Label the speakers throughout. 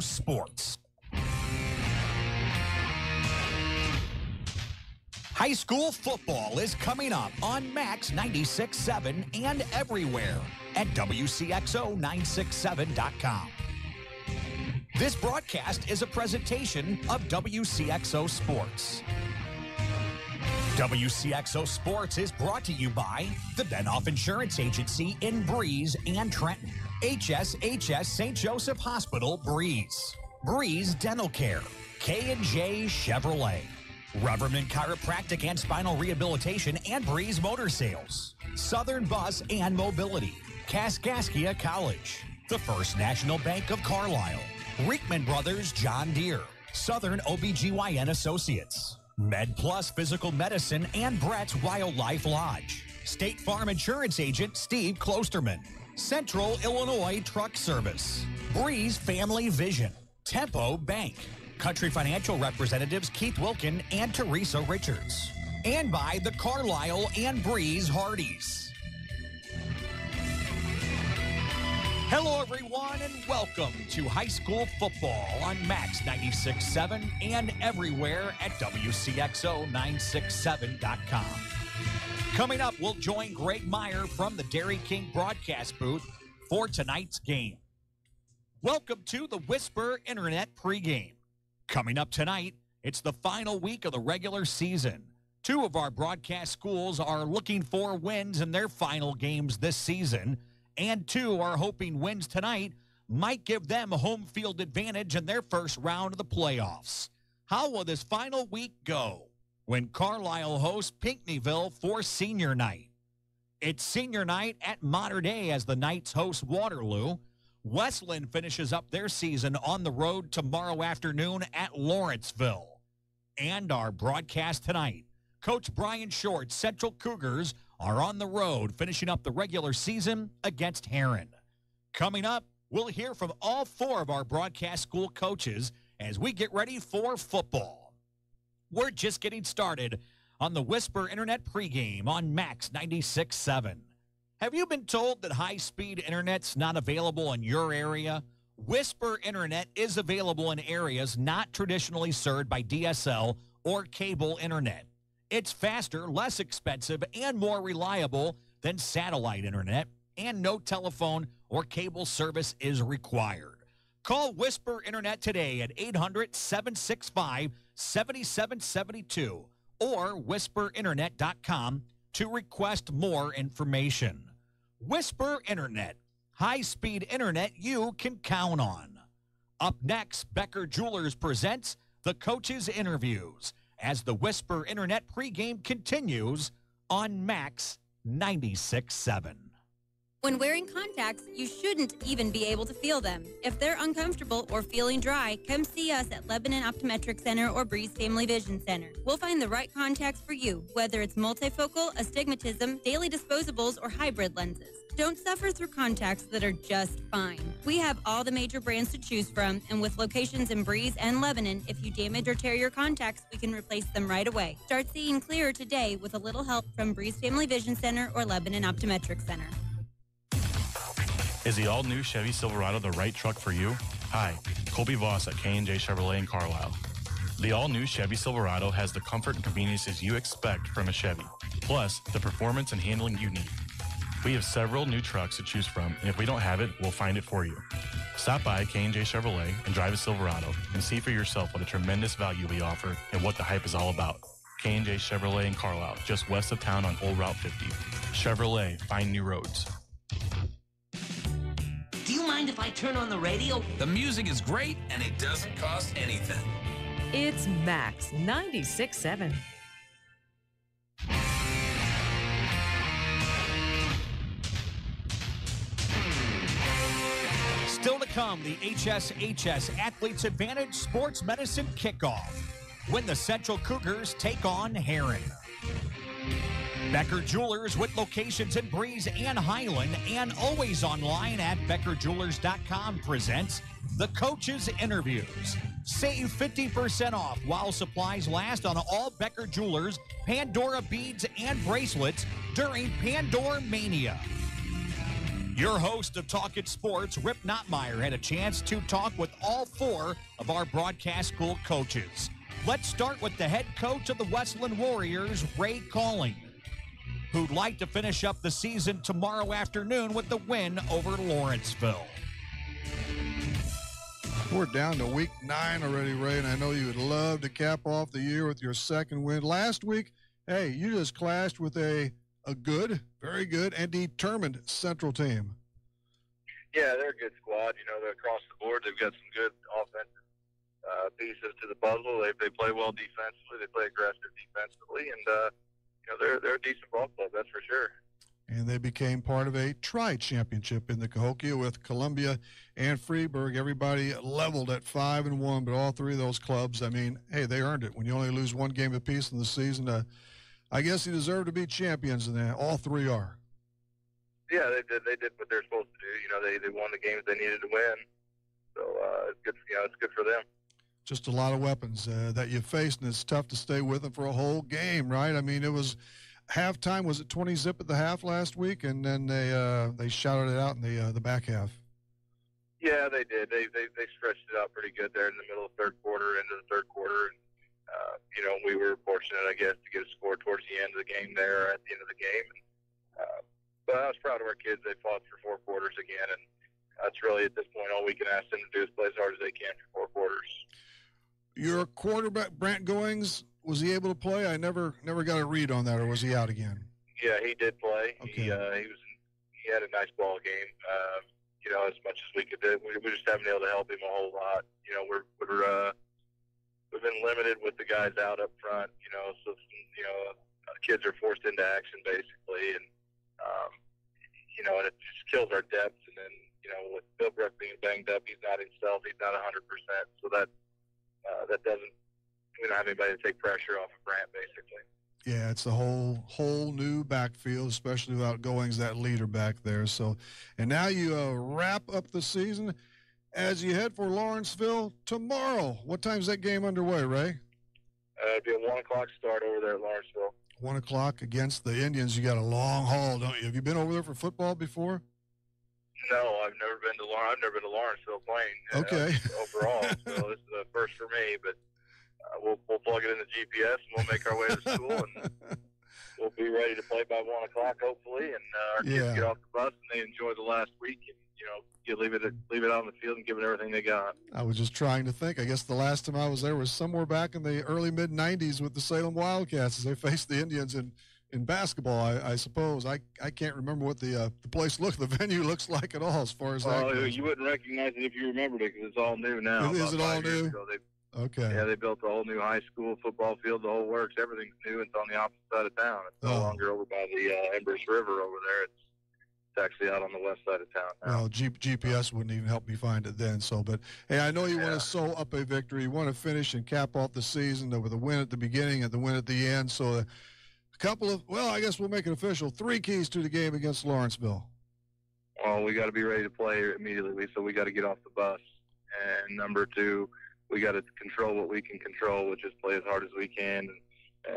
Speaker 1: Sports. High school football is coming up on Max 96.7 and everywhere at Wcxo967.com. This broadcast is a presentation of Wcxo Sports. Wcxo Sports is brought to you by the Benoff Insurance Agency in Breeze and Trenton, HSHS St. Joseph Hospital, Breeze, Breeze Dental Care, K&J Chevrolet, Rubberman Chiropractic and Spinal Rehabilitation and Breeze Motor Sales, Southern Bus and Mobility, Kaskaskia College, the First National Bank of Carlisle, Riekman Brothers John Deere, Southern OBGYN Associates, Med Plus Physical Medicine and Brett's Wildlife Lodge, State Farm Insurance Agent Steve Klosterman, Central Illinois Truck Service, Breeze Family Vision, Tempo Bank, Country Financial Representatives Keith Wilkin and Teresa Richards, and by the Carlisle and Breeze Hardys. Hello, everyone, and welcome to high school football on Max 96.7 and everywhere at WCXO967.com. Coming up, we'll join Greg Meyer from the Dairy King broadcast booth for tonight's game. Welcome to the Whisper Internet pregame. Coming up tonight, it's the final week of the regular season. Two of our broadcast schools are looking for wins in their final games this season, and two are hoping wins tonight might give them a home field advantage in their first round of the playoffs. How will this final week go when Carlisle hosts Pinckneyville for senior night? It's senior night at Mater Dei as the Knights host Waterloo. Westland finishes up their season on the road tomorrow afternoon at Lawrenceville. And our broadcast tonight, Coach Brian Short's Central Cougars are on the road finishing up the regular season against Heron. Coming up, we'll hear from all four of our broadcast school coaches as we get ready for football. We're just getting started on the Whisper Internet pregame on Max 96.7. Have you been told that high-speed internet's not available in your area? Whisper Internet is available in areas not traditionally served by DSL or cable internet. It's faster, less expensive, and more reliable than satellite internet, and no telephone or cable service is required. Call Whisper Internet today at 800-765-7772 or whisperinternet.com to request more information. Whisper Internet, high-speed internet you can count on. Up next, Becker Jewelers presents the Coaches Interviews as the Whisper Internet pregame continues on Max 96.7.
Speaker 2: When wearing contacts, you shouldn't even be able to feel them. If they're uncomfortable or feeling dry, come see us at Lebanon Optometric Center or Breeze Family Vision Center. We'll find the right contacts for you, whether it's multifocal, astigmatism, daily disposables, or hybrid lenses. Don't suffer through contacts that are just fine. We have all the major brands to choose from, and with locations in Breeze and Lebanon, if you damage or tear your contacts, we can replace them right away. Start seeing clearer today with a little help from Breeze Family Vision Center or Lebanon Optometric Center.
Speaker 3: Is the all-new Chevy Silverado the right truck for you? Hi, Colby Voss at K&J Chevrolet in Carlisle. The all-new Chevy Silverado has the comfort and conveniences you expect from a Chevy, plus the performance and handling you need. We have several new trucks to choose from, and if we don't have it, we'll find it for you. Stop by K&J Chevrolet and drive a Silverado and see for yourself what a tremendous value we offer and what the hype is all about. K&J Chevrolet in Carlisle, just west of town on Old Route 50. Chevrolet, find new roads.
Speaker 4: Do you mind if I turn on the radio?
Speaker 5: The music is great, and it doesn't cost anything.
Speaker 6: It's Max 96.7.
Speaker 1: Still to come, the HSHS Athletes Advantage Sports Medicine Kickoff when the Central Cougars take on Heron. Becker Jewelers with locations in Breeze and Highland and always online at beckerjewelers.com presents the Coaches Interviews. Save 50% off while supplies last on all Becker Jewelers, Pandora beads, and bracelets during Pandora Mania. Your host of Talkin' Sports, Rip Nottmeyer, had a chance to talk with all 4 of our broadcast school coaches. Let's start with the head coach of the Westland Warriors, Ray Calling, who'd like to finish up the season tomorrow afternoon with the win over Lawrenceville.
Speaker 7: We're down to week 9 already, Ray, and I know you would love to cap off the year with your second win. Last week, hey, you just clashed with a good, very good, and determined Central team.
Speaker 8: Yeah, they're a good squad. You know, they're across the board. They've got some good offensive pieces to the puzzle. They play well defensively. They play aggressive defensively, and you know, they're a decent ball club, that's for sure.
Speaker 7: And they became part of a tri-championship in the Cahokia with Columbia and Freeburg. Everybody leveled at 5-1, but all 3 of those clubs, I mean, hey, they earned it. When you only lose 1 game apiece in the season, I guess you deserve to be champions, and all 3 are.
Speaker 8: Yeah, they did what they're supposed to do. You know, they won the games they needed to win, so it's good. You know, it's good for them.
Speaker 7: Just a lot of weapons that you faced, and it's tough to stay with them for a whole game, right? I mean, it was halftime. Was it 20-zip at the half last week, and then they shouted it out in the back half?
Speaker 8: Yeah, they did. They stretched it out pretty good there in the middle of the third quarter, into the third quarter. And, you know, we were fortunate, I guess, to get a score towards the end of the game there at the end of the game. But I was proud of our kids. They fought for 4 quarters again, and that's really, at this point, all we can ask them to do is play as hard as they can for 4 quarters.
Speaker 7: Your quarterback, Brant Goings, was he able to play? I never got a read on that, or was he out again?
Speaker 8: Yeah, he did play.
Speaker 7: Okay.
Speaker 8: He had a nice ball game. You know, as much as we could do, we just haven't been able to help him a whole lot. You know, we've been limited with the guys out up front. You know, so kids are forced into action basically, and you know, and it just kills our depth. And then, you know, with Bill Bruck being banged up, he's not himself. He's not 100%. So that doesn't. We don't have anybody to take pressure off of Brant, basically.
Speaker 7: Yeah, it's a whole new backfield, especially without Goings, that leader back there. So, and now you wrap up the season as you head for Lawrenceville tomorrow. What time's that game underway, Ray?
Speaker 8: It'll be a 1 o'clock start over there at Lawrenceville.
Speaker 7: 1 o'clock against the Indians. You got a long haul, don't you? Have you been over there for football before?
Speaker 8: No, I've never been to Lawrenceville playing.
Speaker 7: Okay.
Speaker 8: Overall, so this is a first for me, but. We'll plug it in the GPS, and we'll make our way to school, and we'll be ready to play by 1 o'clock, hopefully. And our kids get off the bus, and they enjoy the last week. And, you know, you leave it out on the field and give it everything they got. I was just trying to think. I guess the last time I was there was somewhere back in the early mid-'90s with the Salem Wildcats as they faced the Indians in basketball. I suppose I can't remember what the place the venue looks like at all as far as that goes. You wouldn't recognize it if you remembered it because it's all new now. Is it all new? Okay. Yeah, they built a whole new high school, football field, the whole works. Everything's new. It's on the opposite side of town. It's no longer over by the Embers River over there. It's actually out on the west side of town now. Well, GPS wouldn't even help me find it then. So, but, hey, I know you want to sew up a victory. You want to finish and cap off the season with a win at the beginning and the win at the end. So a couple of, I guess we'll make it official, 3 keys to the game against Lawrenceville. Well, we got to be ready to play immediately, so we got to get off the bus. And number 2, we got to control what we can control, which is play as hard as we can.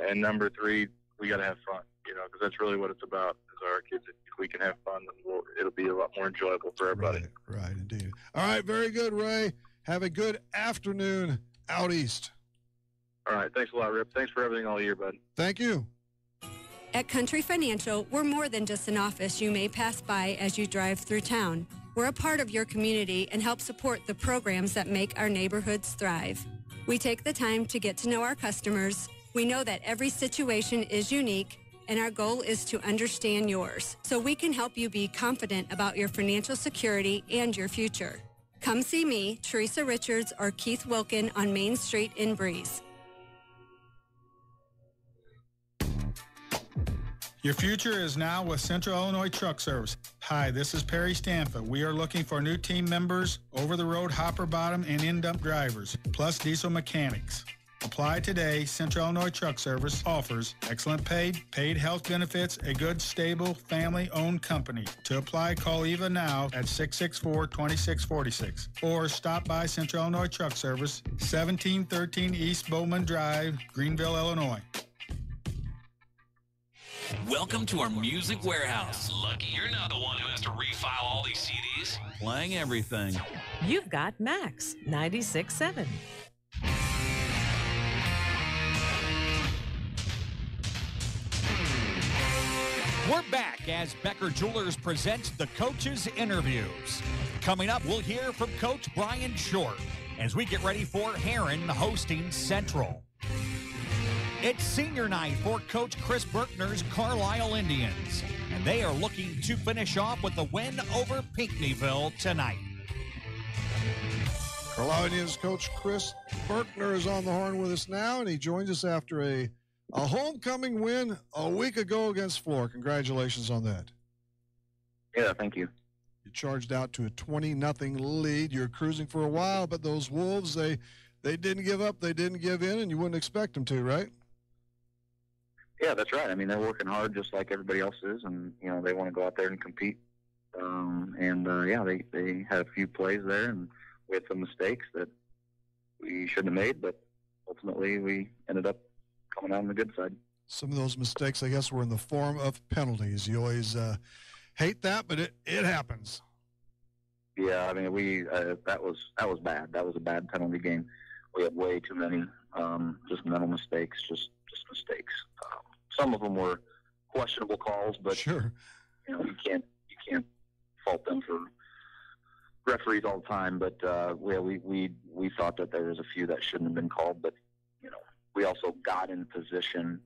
Speaker 8: And number 3, we got to have fun, because that's really what it's about. Is our kids, if we can have fun, then it'll be a lot more enjoyable for everybody. Right, indeed. All right, very good, Ray. Have a good afternoon out east. All right, thanks a lot, Rip. Thanks for everything all year, bud. Thank you.
Speaker 9: At Country Financial, we're more than just an office you may pass by as you drive through town. We're a part of your community and help support the programs that make our neighborhoods thrive. We take the time to get to know our customers. We know that every situation is unique, and our goal is to understand yours so we can help you be confident about your financial security and your future. Come see me, Teresa Richards, or Keith Wilkin on Main Street in Breeze.
Speaker 10: Your future is now with Central Illinois Truck Service. Hi, this is Perry Stanfa. We are looking for new team members, over-the-road hopper bottom and in-dump drivers, plus diesel mechanics. Apply today. Central Illinois Truck Service offers excellent paid health benefits, a good, stable, family-owned company. To apply, call Eva now at 664-2646 or stop by Central Illinois Truck Service, 1713 East Bowman Drive, Greenville, Illinois.
Speaker 5: Welcome to our music warehouse. Lucky you're not the one who has to refile all these CDs. Playing everything.
Speaker 6: You've got Max 96.7.
Speaker 1: We're back as Becker Jewelers presents the Coaches Interviews. Coming up, we'll hear from Coach Brian Short as we get ready for Heron hosting Central. It's senior night for Coach Chris Berkner's Carlisle Indians, and they are looking to finish off with a win over Pinckneyville tonight.
Speaker 7: Carlisle Indians coach Chris Berkner is on the horn with us now, and he joins us after a homecoming win a week ago against Florida. Congratulations on that.
Speaker 11: Yeah, thank you.
Speaker 7: You charged out to a 20-0 lead. You're cruising for a while, but those Wolves, they didn't give up, they didn't give in, and you wouldn't expect them to, right?
Speaker 11: Yeah, that's right. I mean, they're working hard just like everybody else is, and, you know, they want to go out there and compete. They had a few plays there, and we had some mistakes that we shouldn't have made, but ultimately we ended up coming out on the good side.
Speaker 7: Some of those mistakes, I guess, were in the form of penalties. You always hate that, but it happens.
Speaker 11: Yeah, I mean, that was bad. That was a bad penalty game. We had way too many just mental mistakes, just mistakes. Some of them were questionable calls, but
Speaker 7: sure,
Speaker 11: you know, you can't fault them for referees all the time. But we thought that there was a few that shouldn't have been called, but you know, we also got in position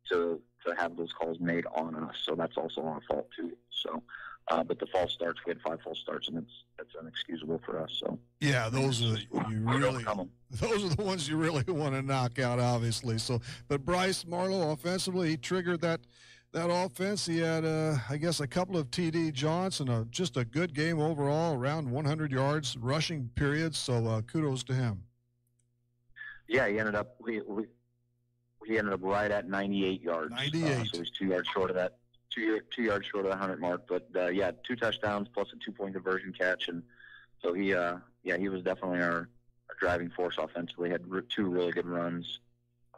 Speaker 11: to have those calls made on us, so that's also our fault too. So, but the false starts, we had 5 false starts, and that's inexcusable for us. So yeah, those are
Speaker 7: the ones you really want to knock out, obviously. So, but Bryce Marlowe offensively, he triggered that offense. He had I guess a couple of TD jaunts and just a good game overall, around 100 yards rushing periods. So kudos to him.
Speaker 11: Yeah, he ended up he ended up right at 98 yards.
Speaker 7: 98.
Speaker 11: So he's 2 yards short of that. 2 yards short of the 100 mark, but 2 touchdowns plus a 2-point conversion catch, and so he was definitely our driving force offensively. Had 2 really good runs,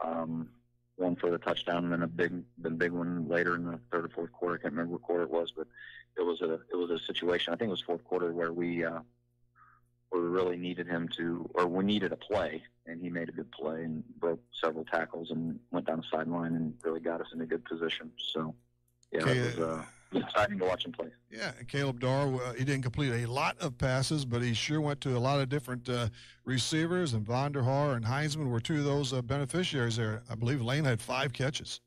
Speaker 11: one for the touchdown, and then a big one later in the third or fourth quarter. I can't remember what quarter it was, but it was a situation. I think it was fourth quarter where we really needed him to, or we needed a play, and he made a good play and broke several tackles and went down the sideline and really got us in a good position. So. Yeah, it was exciting to watch him play.
Speaker 7: Yeah, Caleb Darr, he didn't complete a lot of passes, but he sure went to a lot of different receivers, and Von der Haar and Heisman were 2 of those beneficiaries there. I believe Lane had 5 catches.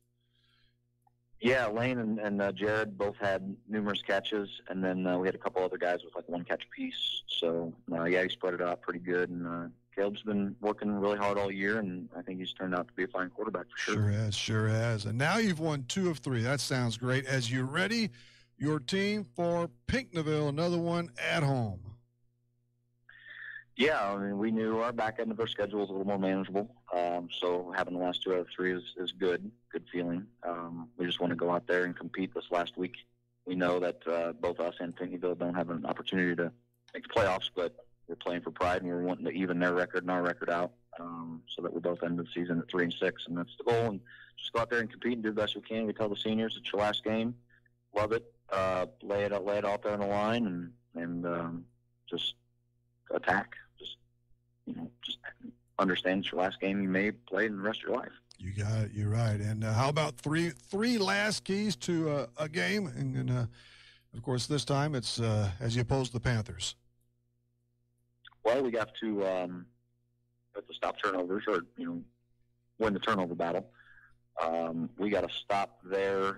Speaker 11: Yeah, Lane and Jared both had numerous catches, and then we had a couple other guys with like 1 catch apiece. So, he spread it out pretty good, and Caleb's been working really hard all year, and I think he's turned out to be a fine quarterback for sure.
Speaker 7: Sure has. And now you've won 2 of 3. That sounds great. As you ready your team for Pinckneyville, another one at home.
Speaker 11: Yeah, I mean, we knew our back end of our schedule was a little more manageable, so having the last 2 out of 3 is good feeling. We just want to go out there and compete this last week. We know that both us and Pinckneyville don't have an opportunity to make the playoffs, but we're playing for pride, and we're wanting to even their record and our record out, so that we both end the season at 3-6, and that's the goal. And just go out there and compete and do the best we can. We tell the seniors it's your last game, love it, lay it out there on the line, and just attack. Just understand it's your last game you may play in the rest of your life.
Speaker 7: You got it. You're right. And how about three last keys to a game? And of course, this time it's as you oppose the Panthers.
Speaker 11: Well, we have to stop turnovers, or win the turnover battle. We got to stop their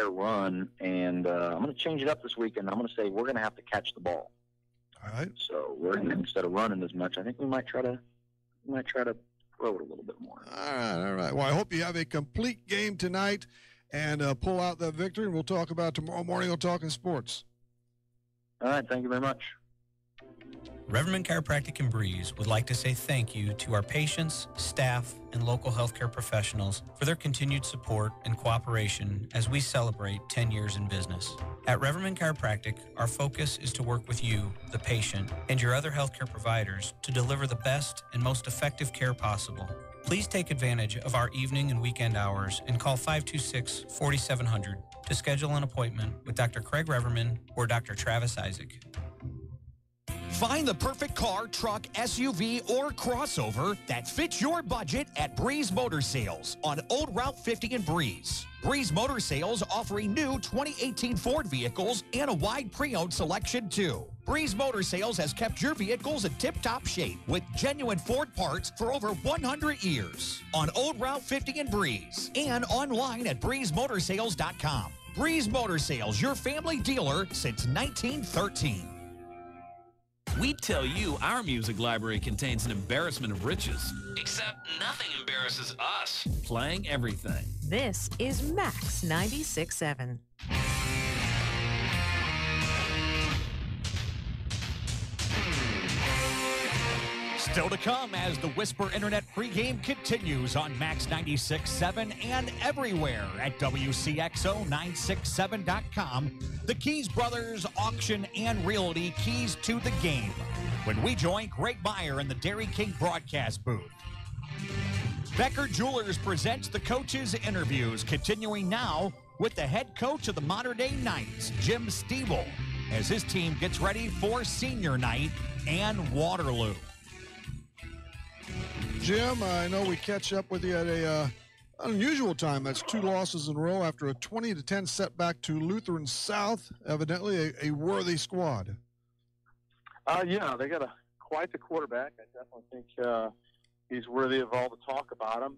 Speaker 11: run, and I'm going to change it up this weekend. I'm going to say we're going to have to catch the ball.
Speaker 7: All right.
Speaker 11: So instead of running as much, I think we might try to throw it a little bit more.
Speaker 7: All right. Well, I hope you have a complete game tonight and pull out that victory. And we'll talk about tomorrow morning on Talking Sports.
Speaker 11: All right. Thank you very much.
Speaker 12: Reverman Chiropractic and Breeze would like to say thank you to our patients, staff, and local healthcare professionals for their continued support and cooperation as we celebrate 10 years in business. At Reverman Chiropractic, our focus is to work with you, the patient, and your other healthcare providers to deliver the best and most effective care possible. Please take advantage of our evening and weekend hours and call 526-4700 to schedule an appointment with Dr. Craig Reverman or Dr. Travis Isaac.
Speaker 1: Find the perfect car, truck, SUV, or crossover that fits your budget at Breeze Motor Sales on Old Route 50 in Breeze. Breeze Motor Sales offering new 2018 Ford vehicles and a wide pre-owned selection too. Breeze Motor Sales has kept your vehicles in tip-top shape with genuine Ford parts for over 100 years on Old Route 50 in Breeze and online at breezemotorsales.com. Breeze Motor Sales, your family dealer since 1913.
Speaker 5: We tell you our music library contains an embarrassment of riches. Except nothing embarrasses us. Playing everything.
Speaker 6: This is Max 96.7.
Speaker 1: Still to come as the Whisper Internet pregame continues on Max 96.7 and everywhere at Wcxo967.com. The Keys Brothers Auction and Realty Keys to the Game. When we join Greg Meyer in the Dairy King broadcast booth. Becker Jewelers presents the coaches' interviews, continuing now with the head coach of the Modern Day Knights, Jim Stiebel, as his team gets ready for senior night and Waterloo.
Speaker 7: Jim, I know we catch up with you at a unusual time. That's 2 losses in a row after a 20-10 setback to Lutheran South. Evidently a worthy squad.
Speaker 13: Yeah, they got quite the quarterback. I definitely think he's worthy of all the talk about him.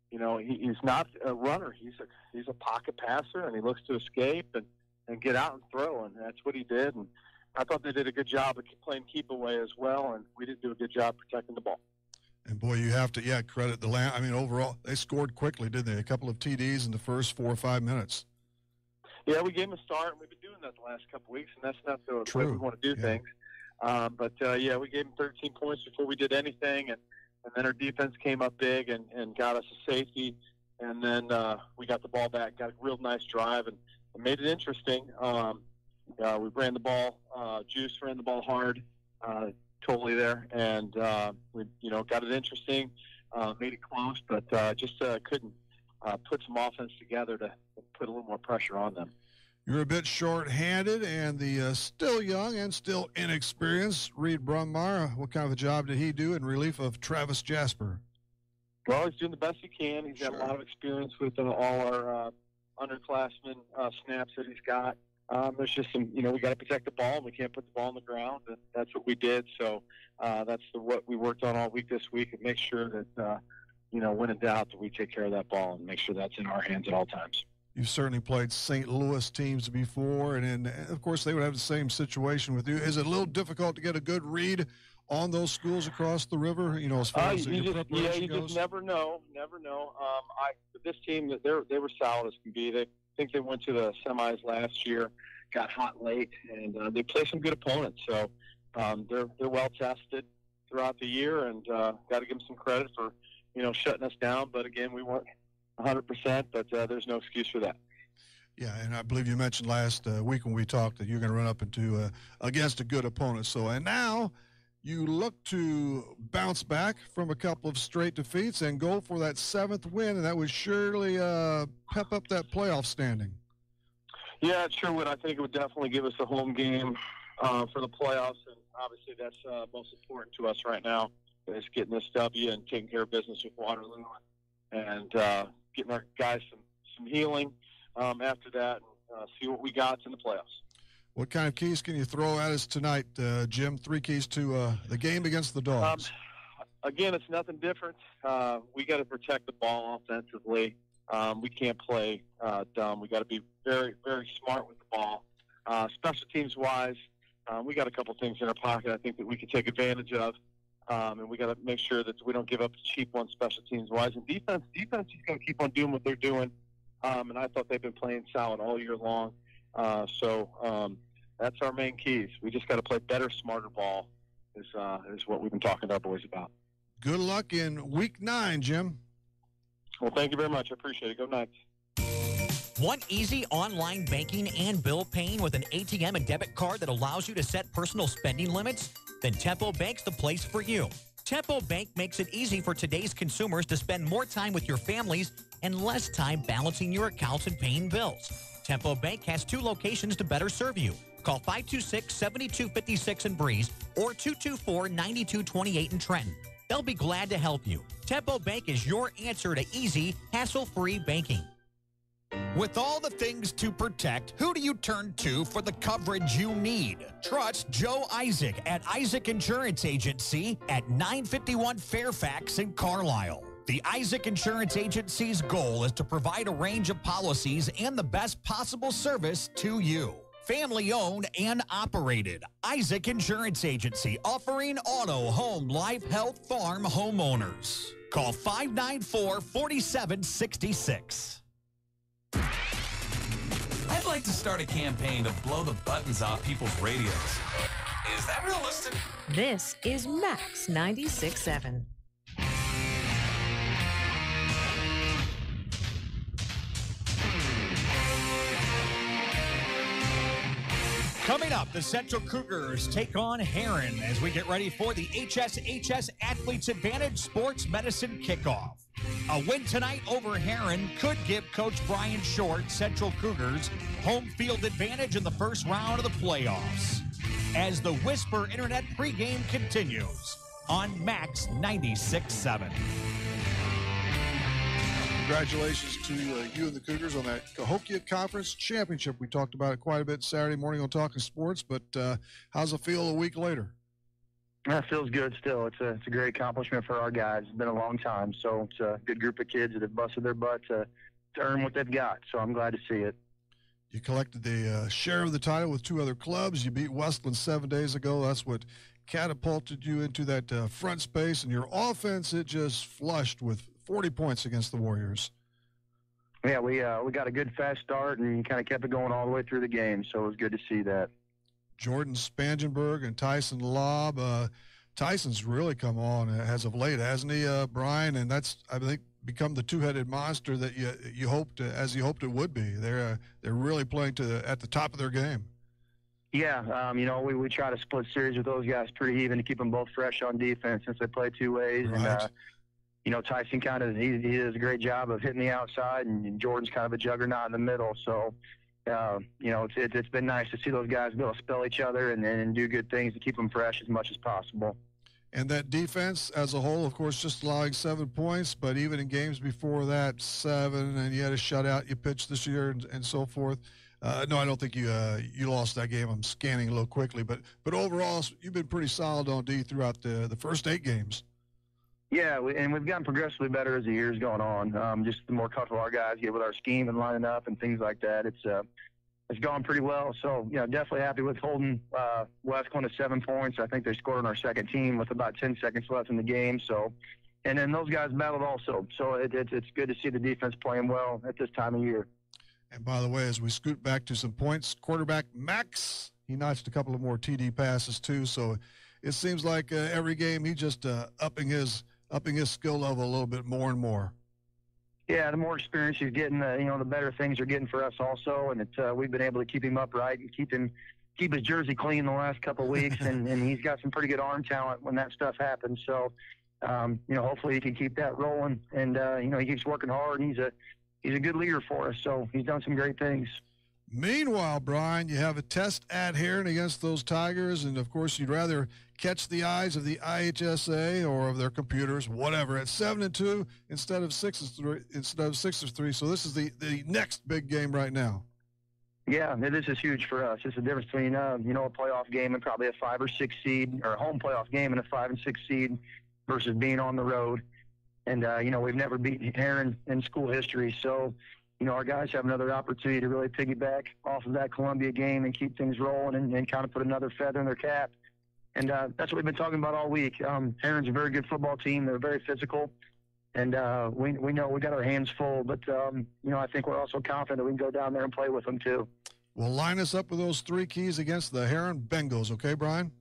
Speaker 13: You know, he's not a runner. He's a pocket passer, and he looks to escape and get out and throw, and that's what he did. And I thought they did a good job of playing keep away as well, and we didn't do a good job protecting the ball.
Speaker 7: And, boy, you have to, credit the Lamb. I mean, overall, they scored quickly, didn't they? A couple of TDs in the first 4 or 5 minutes.
Speaker 13: Yeah, we gave them a start, and we've been doing that the last couple of weeks, and that's not the way we want to do things. But we gave them 13 points before we did anything, and then our defense came up big and got us a safety, and then we got the ball back, got a real nice drive, and made it interesting. We ran the ball, Juice ran the ball hard, totally there, and we got it interesting, made it close, but just couldn't put some offense together to put a little more pressure on them.
Speaker 7: You're a bit short-handed, and the still young and still inexperienced Reed Brunmeyer, what kind of a job did he do in relief of Travis Jasper?
Speaker 13: Well, he's doing the best he can. He's got a lot of experience with all our underclassmen snaps that he's got. There's just some, we got to protect the ball, and we can't put the ball on the ground, and that's what we did. So that's what we worked on all week this week, and make sure that, when in doubt, that we take care of that ball and make sure that's in our hands at all times.
Speaker 7: You've certainly played St. Louis teams before, and of course, they would have the same situation with you. Is it a little difficult to get a good read on those schools across the river, as far as your preparation goes?
Speaker 13: Just never know. This team, they were solid as can be. I think they went to the semis last year, got hot late, and they play some good opponents. So they're well tested throughout the year, and got to give them some credit for shutting us down. But again, we weren't 100%, but there's no excuse for that.
Speaker 7: Yeah, and I believe you mentioned last week when we talked that you're going to run up into against a good opponent. So, and now you look to bounce back from a couple of straight defeats and go for that 7th win, and that would surely pep up that playoff standing.
Speaker 13: Yeah, it sure would. I think it would definitely give us a home game for the playoffs, and obviously that's most important to us right now, is getting this W and taking care of business with Waterloo, and getting our guys some healing after that, and see what we got in the playoffs.
Speaker 7: What kind of keys can you throw at us tonight, Jim? 3 keys to the game against the Dogs.
Speaker 13: Again, it's nothing different. We got to protect the ball offensively. We can't play dumb. We got to be very, very smart with the ball. Special teams wise, we got a couple things in our pocket I think that we can take advantage of. And we got to make sure that we don't give up cheap ones special teams wise. And defense is going to keep on doing what they're doing. And I thought they've been playing solid all year long. So that's our main keys. We just got to play better, smarter ball is what we've been talking to our boys about.
Speaker 7: Good luck in Week 9, Jim.
Speaker 13: Well, thank you very much. I appreciate it. Go Knights.
Speaker 1: Want easy online banking and bill paying with an ATM and debit card that allows you to set personal spending limits? Then Tempo Bank's the place for you. Tempo Bank makes it easy for today's consumers to spend more time with your families and less time balancing your accounts and paying bills. Tempo Bank has 2 locations to better serve you. Call 526-7256 in Breeze or 224-9228 in Trenton. They'll be glad to help you. Tempo Bank is your answer to easy, hassle-free banking. With all the things to protect, who do you turn to for the coverage you need? Trust Joe Isaac at Isaac Insurance Agency at 951 Fairfax in Carlisle. The Isaac Insurance Agency's goal is to provide a range of policies and the best possible service to you. Family owned and operated. Isaac Insurance Agency offering auto, home, life, health, farm homeowners. Call 594-4766.
Speaker 5: I'd like to start a campaign to blow the buttons off people's radios. Is that realistic?
Speaker 6: This is Max 96.7.
Speaker 1: Coming up, the Central Cougars take on Heron as we get ready for the HSHS Athletes Advantage Sports Medicine Kickoff. A win tonight over Heron could give Coach Brian Short Central Cougars home field advantage in the first round of the playoffs. As the Whisper Internet pregame continues on Max 96.7.
Speaker 7: Congratulations to you and the Cougars on that Cahokia Conference Championship. We talked about it quite a bit Saturday morning on Talking Sports, but how's it feel a week later?
Speaker 14: That feels good still. It's a great accomplishment for our guys. It's been a long time, so it's a good group of kids that have busted their butt to earn what they've got, so I'm glad to see it.
Speaker 7: You collected the share of the title with 2 other clubs. You beat Westland 7 days ago. That's what catapulted you into that front space, and your offense, it just flushed with 40 points against the Warriors.
Speaker 14: Yeah, we got a good fast start and kind of kept it going all the way through the game, so it was good to see that.
Speaker 7: Jordan Spangenberg and Tyson Lobb. Tyson's really come on as of late, hasn't he, Brian? And that's, I think, become the two-headed monster that you hoped, as you hoped it would be. They're really playing at the top of their game.
Speaker 14: Yeah, we try to split series with those guys pretty even to keep them both fresh on defense since they play 2 ways.
Speaker 7: Right.
Speaker 14: And Tyson he does a great job of hitting the outside, and Jordan's kind of a juggernaut in the middle. So, it's been nice to see those guys be able to spell each other and do good things to keep them fresh as much as possible.
Speaker 7: And that defense as a whole, of course, just allowing 7 points, but even in games before that, 7, and you had a shutout you pitched this year and so forth. No, I don't think you lost that game. I'm scanning a little quickly, but overall, you've been pretty solid on D throughout the first 8 games.
Speaker 14: Yeah, and we've gotten progressively better as the year's gone on. Just the more comfortable our guys get with our scheme and lining up and things like that, it's gone pretty well. So, definitely happy with holding Westland to 7 points. I think they scored on our second team with about 10 seconds left in the game. So, and then those guys battled also. So it's good to see the defense playing well at this time of year.
Speaker 7: And by the way, as we scoot back to some points, quarterback Max, he notched a couple of more TD passes too. So it seems like every game he just upping his skill level a little bit more and more.
Speaker 14: Yeah, the more experience he's getting, the better things are getting for us also. And we've been able to keep him upright and keep his jersey clean the last couple of weeks. and he's got some pretty good arm talent when that stuff happens. So, hopefully he can keep that rolling. And he keeps working hard. And he's a good leader for us. So he's done some great things.
Speaker 7: Meanwhile, Brian, you have a test at Heron against those Tigers, and of course you'd rather catch the eyes of the IHSA or of their computers, whatever, at 7-2 instead of 6-3. So this is the next big game right now.
Speaker 14: Yeah, this is huge for us. It's the difference between a playoff game and probably a 5 or 6 seed, or a home playoff game and a 5 and 6 seed versus being on the road. And we've never beaten Heron in school history, so. Our guys have another opportunity to really piggyback off of that Columbia game and keep things rolling and kind of put another feather in their cap. And that's what we've been talking about all week. Heron's a very good football team. They're very physical. And we know we got our hands full. But, I think we're also confident that we can go down there and play with them too.
Speaker 7: Well, line us up with those 3 keys against the Heron Bengals, okay, Brian?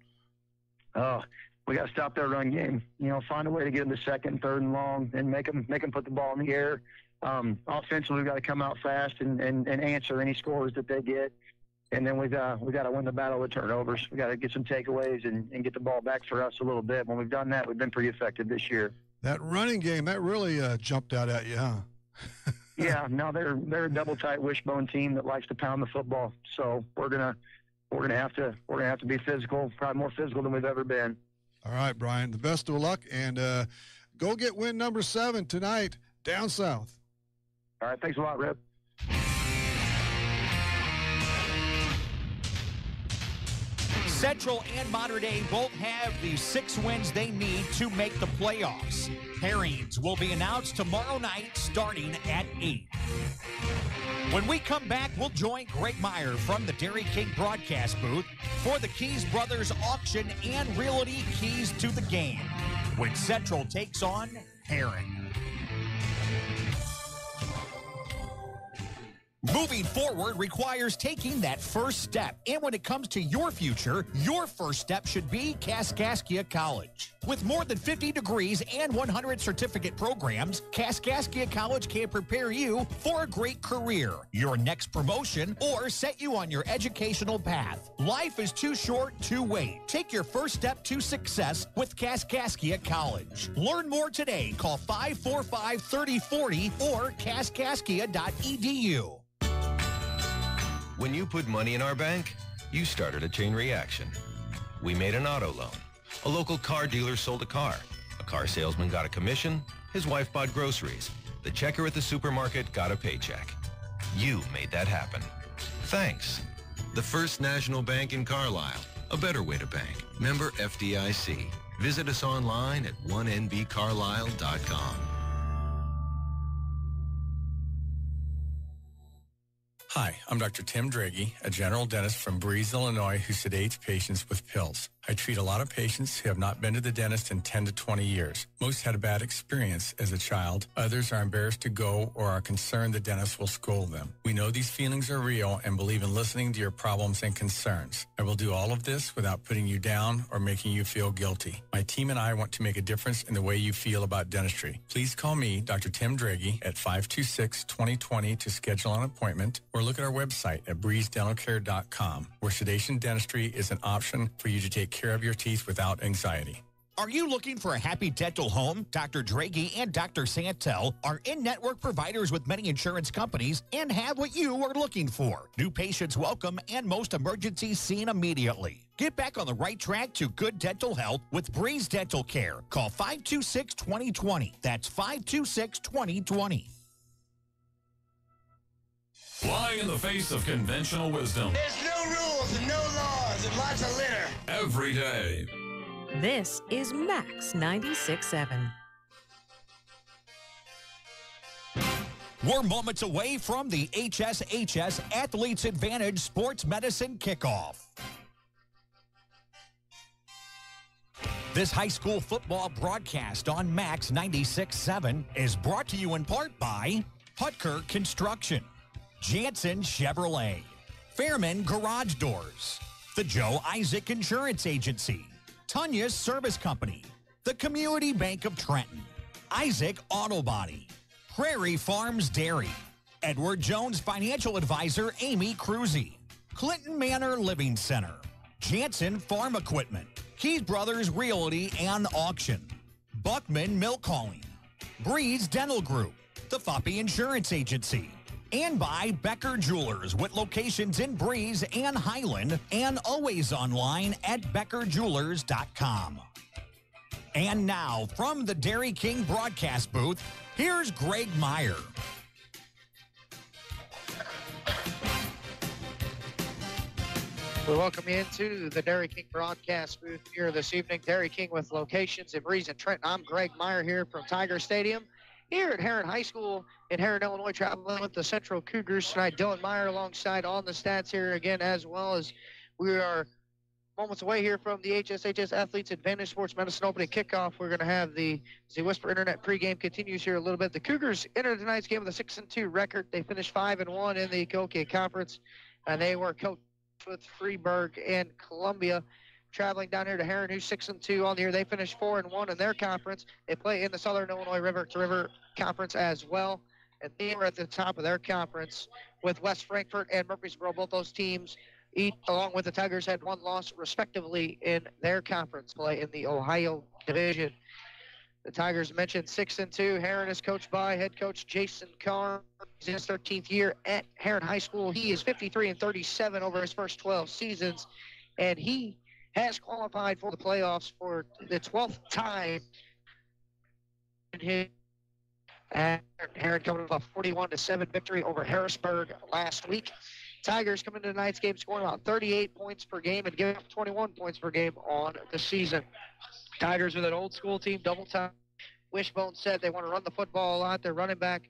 Speaker 14: We got to stop their run game. Find a way to get them to 2nd, 3rd, and long and make them put the ball in the air. Offensively, we've got to come out fast and answer any scores that they get. And then we got to win the battle with turnovers. We got to get some takeaways and get the ball back for us a little bit. When we've done that, we've been pretty effective this year.
Speaker 7: That running game, that really jumped out at you, huh?
Speaker 14: Yeah, no, they're a double tight wishbone team that likes to pound the football. So we're gonna have to be physical, probably more physical than we've ever been.
Speaker 7: All right, Brian, the best of luck, and go get win number 7 tonight down south.
Speaker 14: All right, thanks a lot, Rip.
Speaker 1: Central and Mater Dei both have the 6 wins they need to make the playoffs. Pairings will be announced tomorrow night starting at 8. When we come back, we'll join Greg Meyer from the Dairy King broadcast booth for the Keys Brothers auction and Realty Keys to the Game when Central takes on Herring. Moving forward requires taking that first step. And when it comes to your future, your first step should be Kaskaskia College. With more than 50 degrees and 100 certificate programs, Kaskaskia College can prepare you for a great career, your next promotion, or set you on your educational path. Life is too short to wait. Take your first step to success with Kaskaskia College. Learn more today. Call 545-3040 or kaskaskia.edu.
Speaker 15: When you put money in our bank, you started a chain reaction. We made an auto loan. A local car dealer sold a car salesman got a commission. His wife bought groceries. The checker at the supermarket got a paycheck. You made that happen. Thanks. The First National Bank in Carlisle. A better way to bank. Member FDIC. Visit us online at 1nbcarlisle.com.
Speaker 16: Hi, I'm Dr. Tim Draghi, a general dentist from Breeze, Illinois, who sedates patients with pills. I treat a lot of patients who have not been to the dentist in 10 to 20 years. Most had a bad experience as a child. Others are embarrassed to go or are concerned the dentist will scold them. We know these feelings are real and believe in listening to your problems and concerns. I will do all of this without putting you down or making you feel guilty. My team and I want to make a difference in the way you feel about dentistry. Please call me, Dr. Tim Draghi, at 526-2020 to schedule an appointment, or look at our website at breezedentalcare.com, where sedation dentistry is an option for you to take care of your teeth without anxiety.
Speaker 1: Are you looking for a happy dental home? Dr. Draghi and Dr. Santel are in-network providers with many insurance companies and have what you are looking for. New patients welcome and most emergencies seen immediately. Get back on the right track to good dental health with Breeze Dental Care. Call 526-2020. That's 526-2020.
Speaker 17: Fly in the face of conventional wisdom.
Speaker 18: There's no rules and no laws and lots of litter.
Speaker 17: Every day.
Speaker 6: This is Max 96.7.
Speaker 1: We're moments away from the HSHS Athletes Advantage Sports Medicine Kickoff. This high school football broadcast on Max 96.7 is brought to you in part by Hutker Construction, Jansen Chevrolet, Fairman Garage Doors, the Joe Isaac Insurance Agency, Tunya's Service Company, the Community Bank of Trenton, Isaac Auto Body, Prairie Farms Dairy, Edward Jones Financial Advisor Amy Cruzy, Clinton Manor Living Center, Jansen Farm Equipment, Keys Brothers Realty and Auction, Buckman Milk Hauling, Breeze Dental Group, the Foppy Insurance Agency, and by Becker Jewelers with locations in Breeze and Highland and always online at beckerjewelers.com. And now, from the Dairy King broadcast booth, here's Greg Meyer.
Speaker 19: We welcome you into the Dairy King broadcast booth here this evening. Dairy King with locations in Breeze and Trenton. I'm Greg Meyer here from Tiger Stadium here at Herrin High School in Herrin, Illinois, traveling with the Central Cougars tonight. Dylan Meyer alongside on the stats here again, as well as we are moments away here from the HSHS Athletes Advantage Sports Medicine opening kickoff. We're going to have the Whisper Internet pregame continues here a little bit. The Cougars entered tonight's game with a 6-2 record. They finished 5-1 in the Cahokia Conference, and they were coached with Freeburg and Columbia. Traveling down here to Herrin, who's 6-2 on the year. They finished 4-1 in their conference. They play in the Southern Illinois River to River Conference as well. And they were at the top of their conference with West Frankfort and Murfreesboro. Both those teams along with the Tigers, had one loss respectively in their conference play in the Ohio Division. The Tigers mentioned 6-2. Heron is coached by head coach Jason Carr. He's in his 13th year at Heron High School. He is 53-37 over his first 12 seasons, and he has qualified for the playoffs for the 12th time. And Heron coming off a 41-7 victory over Harrisburg last week. Tigers come into tonight's game scoring about 38 points per game and giving up 21 points per game on the season. Tigers with an old school team, double time. Wishbone said they want to run the football a lot. Their running back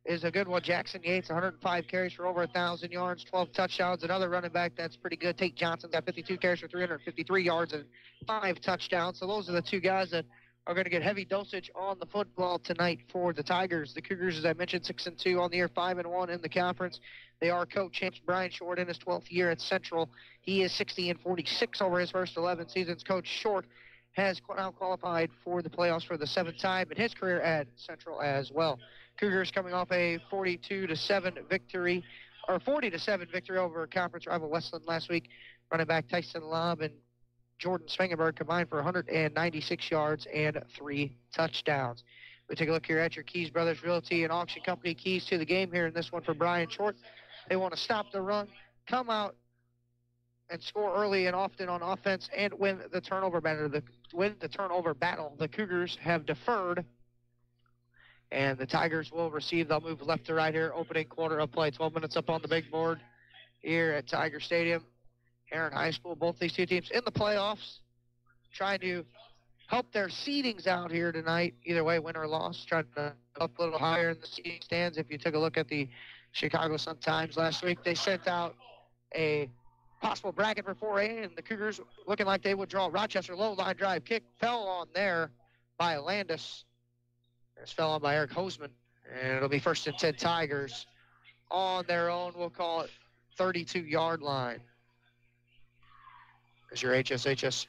Speaker 19: is a good one. Jackson Yates, 105 carries for over 1,000 yards, 12 touchdowns. Another running back that's pretty good. Tate Johnson's got 52 carries for 353 yards and 5 touchdowns. So those are the two guys that are going to get heavy dosage on the football tonight for the Tigers. The Cougars, as I mentioned, 6-2 on the year, 5-1 in the conference. They are co-champs. Brian Short in his 12th year at Central. He is 60-46 over his first 11 seasons. Coach Short has now qualified for the playoffs for the 7th time in his career at Central as well. Cougars coming off a 42-7 victory, or 40-7 victory over conference rival Westland last week. Running back Tyson Lobb and Jordan Spangenberg combined for 196 yards and 3 touchdowns. We take a look here at your Keys Brothers Realty and Auction Company keys to the game here in this one for Brian Short. They want to stop the run, come out and score early and often on offense, and win the turnover battle. The Cougars have deferred, and the Tigers will receive. They'll move left to right here, opening quarter of play. 12 minutes up on the big board here at Tiger Stadium. Heron High School, both these two teams in the playoffs, trying to help their seedings out here tonight. Either way, win or loss, trying to up a little higher in the seeding stands. If you took a look at the Chicago Sun-Times last week, they sent out a possible bracket for 4A, and the Cougars looking like they would draw Rochester. Low line drive kick fell on there by Landis. This fell on by Eric Hoseman, and it'll be 1st and 10 Tigers on their own. We'll call it 32-yard line. As your HSHS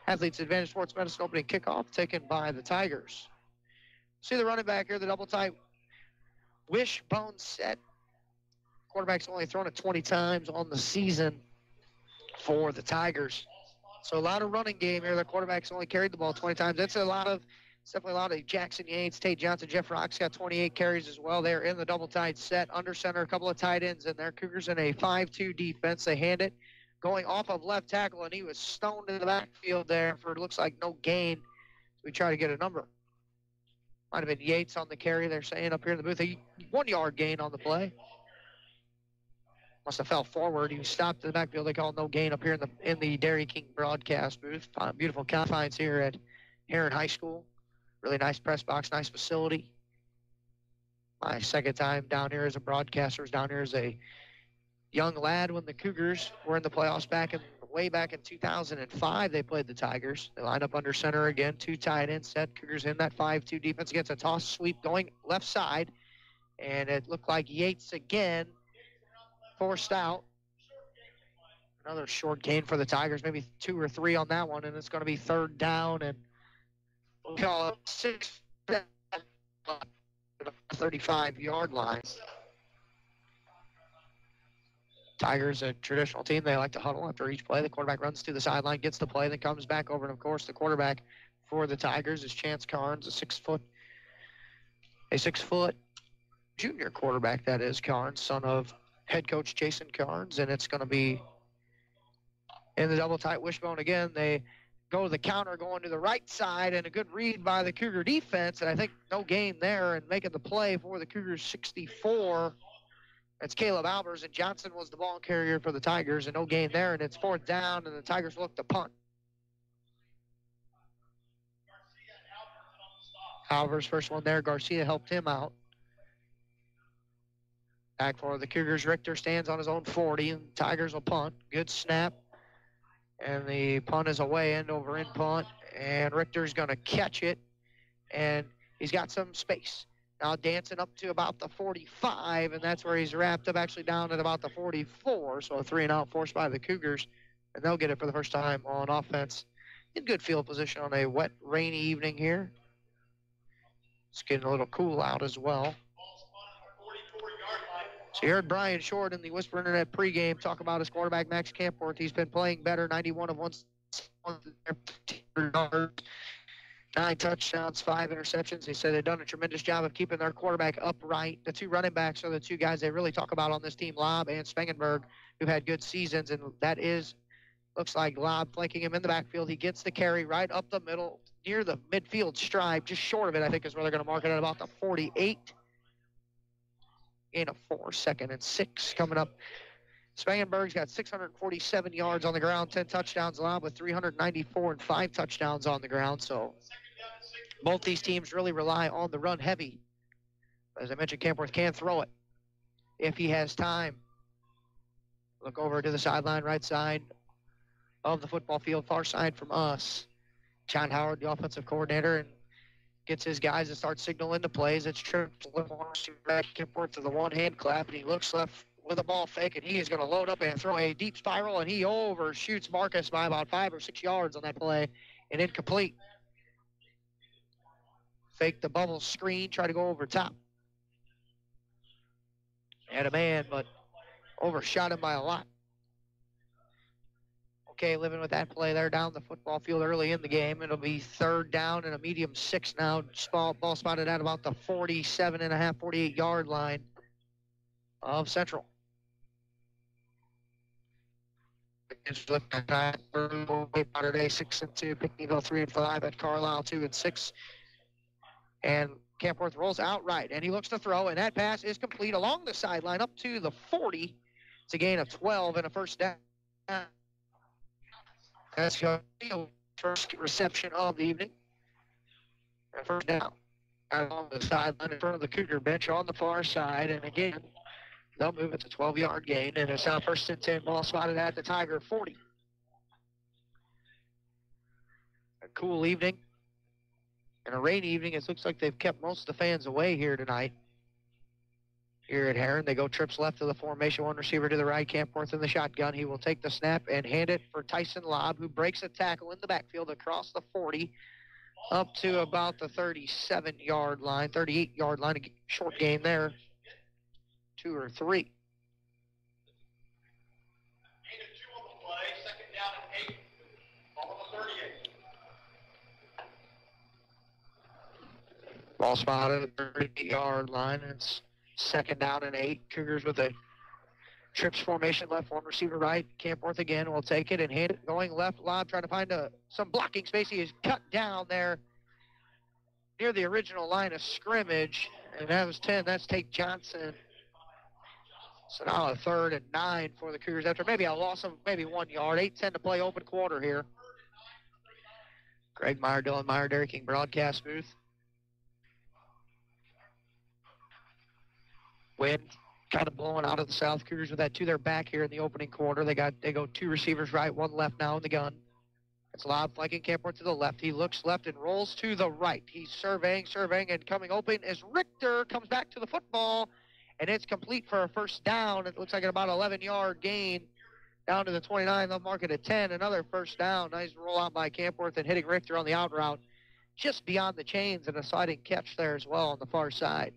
Speaker 19: Athletes Advantage Sports Medicine opening kickoff taken by the Tigers. See the running back here, the double tight wishbone set. Quarterback's only thrown it 20 times on the season for the Tigers. So a lot of running game here. The quarterback's only carried the ball 20 times. It's definitely a lot of Jackson Yates, Tate Johnson, Jeff Rock's got 28 carries as well. They're in the double tight set, under center, a couple of tight ends in there. Cougars in a 5-2 defense. They hand it going off of left tackle, and he was stoned in the backfield there for, it looks like, no gain. We try to get a number. Might have been Yates on the carry, they're saying up here in the booth. A 1-yard gain on the play. Must have fell forward. He was stopped in the backfield. They call no gain up here in the Dairy King broadcast booth. Beautiful confines here at Heron High School. Really nice press box, nice facility. My second time down here as a broadcaster, was down here as a young lad when the Cougars were in the playoffs way back in 2005. They played the Tigers. They lined up under center again, 2 tight ends set. Cougars in that 5-2 defense against a toss sweep going left side. And it looked like Yates again forced out. Another short gain for the Tigers, maybe 2 or 3 on that one, and it's going to be 3rd down, and we'll call it 6 35-yard line. Tigers, a traditional team, they like to huddle after each play. The quarterback runs to the sideline, gets the play, then comes back over, and of course the quarterback for the Tigers is Chance Carnes, a 6-foot junior quarterback, that is. Carnes, son of head coach Jason Carnes, and it's going to be in the double tight wishbone again. They go to the counter, going to the right side, and a good read by the Cougar defense, and I think no gain there, and making the play for the Cougars 64. That's Caleb Albers, and Johnson was the ball carrier for the Tigers, and no gain there, and it's 4th down, and the Tigers look to punt. Albers, first one there. Garcia helped him out. Back for the Cougars. Richter stands on his own 40, and Tigers will punt. Good snap. And the punt is away, end over end punt. And Richter's going to catch it, and he's got some space. Now dancing up to about the 45, and that's where he's wrapped up, actually down at about the 44. So a 3-and-out forced by the Cougars, and they'll get it for the first time on offense. In good field position on a wet, rainy evening here. It's getting a little cool out as well. So you heard Brian Short in the Whisper Internet pregame talk about his quarterback, Max Campworth. He's been playing better, 91 of 100 9 touchdowns, 5 interceptions. They said they've done a tremendous job of keeping their quarterback upright. The two running backs are the two guys they really talk about on this team, Lobb and Spangenberg, who've had good seasons, and that looks like Lobb flanking him in the backfield. He gets the carry right up the middle, near the midfield stripe, just short of it, I think is where they're going to mark it at about the 48. In a 4, 2nd and 6 coming up. Spangenberg's got 647 yards on the ground, 10 touchdowns. Lobb with 394 and 5 touchdowns on the ground. So both these teams really rely on the run heavy. As I mentioned, Campworth can throw it if he has time. Look over to the sideline, right side of the football field, far side from us. John Howard, the offensive coordinator, and gets his guys to start signaling the plays. It's tripped back Campworth to the one-hand clap, and he looks left with a ball fake, and he is going to load up and throw a deep spiral, and he overshoots Marcus by about 5 or 6 yards on that play, and incomplete. Fake the bubble screen, try to go over top. Had a man, but overshot him by a lot. Okay, living with that play there down the football field early in the game. It'll be 3rd down and a medium 6 now. Ball spotted at about the 47.5, 48-yard line of Central. It's looking at Saturday 6-2, Pickneyville 3-5, at Carlisle 2-6. And Campworth rolls outright, and he looks to throw, and that pass is complete along the sideline up to the 40. It's a gain of 12 and a first down. That's the first reception of the evening. And first down. Along the sideline in front of the Cougar bench on the far side. And again, they'll move it to 12-yard gain. And it's now 1st and 10, ball spotted at the Tiger 40. A cool evening. And a rainy evening. It looks like they've kept most of the fans away here tonight. Here at Heron, they go trips left of the formation, one receiver to the right, Campworth in the shotgun. He will take the snap and hand it for Tyson Lobb, who breaks a tackle in the backfield across the 40 up to about the 37-yard line, 38-yard line. A short gain there, 2 or 3. Ball spotted at the 38-yard line. It's 2nd down and 8. Cougars with a trips formation left, one receiver right. Campworth again will take it and hand it going left. Lobb trying to find some blocking space. He is cut down there near the original line of scrimmage. And that was 10. That's Tate Johnson. So now a 3rd and 9 for the Cougars after maybe a loss of maybe 1 yard. 8-10 to play, open quarter here. Greg Meyer, Dylan Meyer, Dairy King broadcast booth. Wind kind of blowing out of the South. Cougars with that to their back here in the opening quarter. They go 2 receivers right, 1 left now in the gun. It's Lobb flanking Campworth to the left. He looks left and rolls to the right. He's surveying, and coming open is Richter. Comes back to the football, and it's complete for a first down. It looks like an about 11-yard gain down to the 29. They'll mark it at 10. Another first down. Nice roll out by Campworth and hitting Richter on the out route just beyond the chains, and a sliding catch there as well on the far side.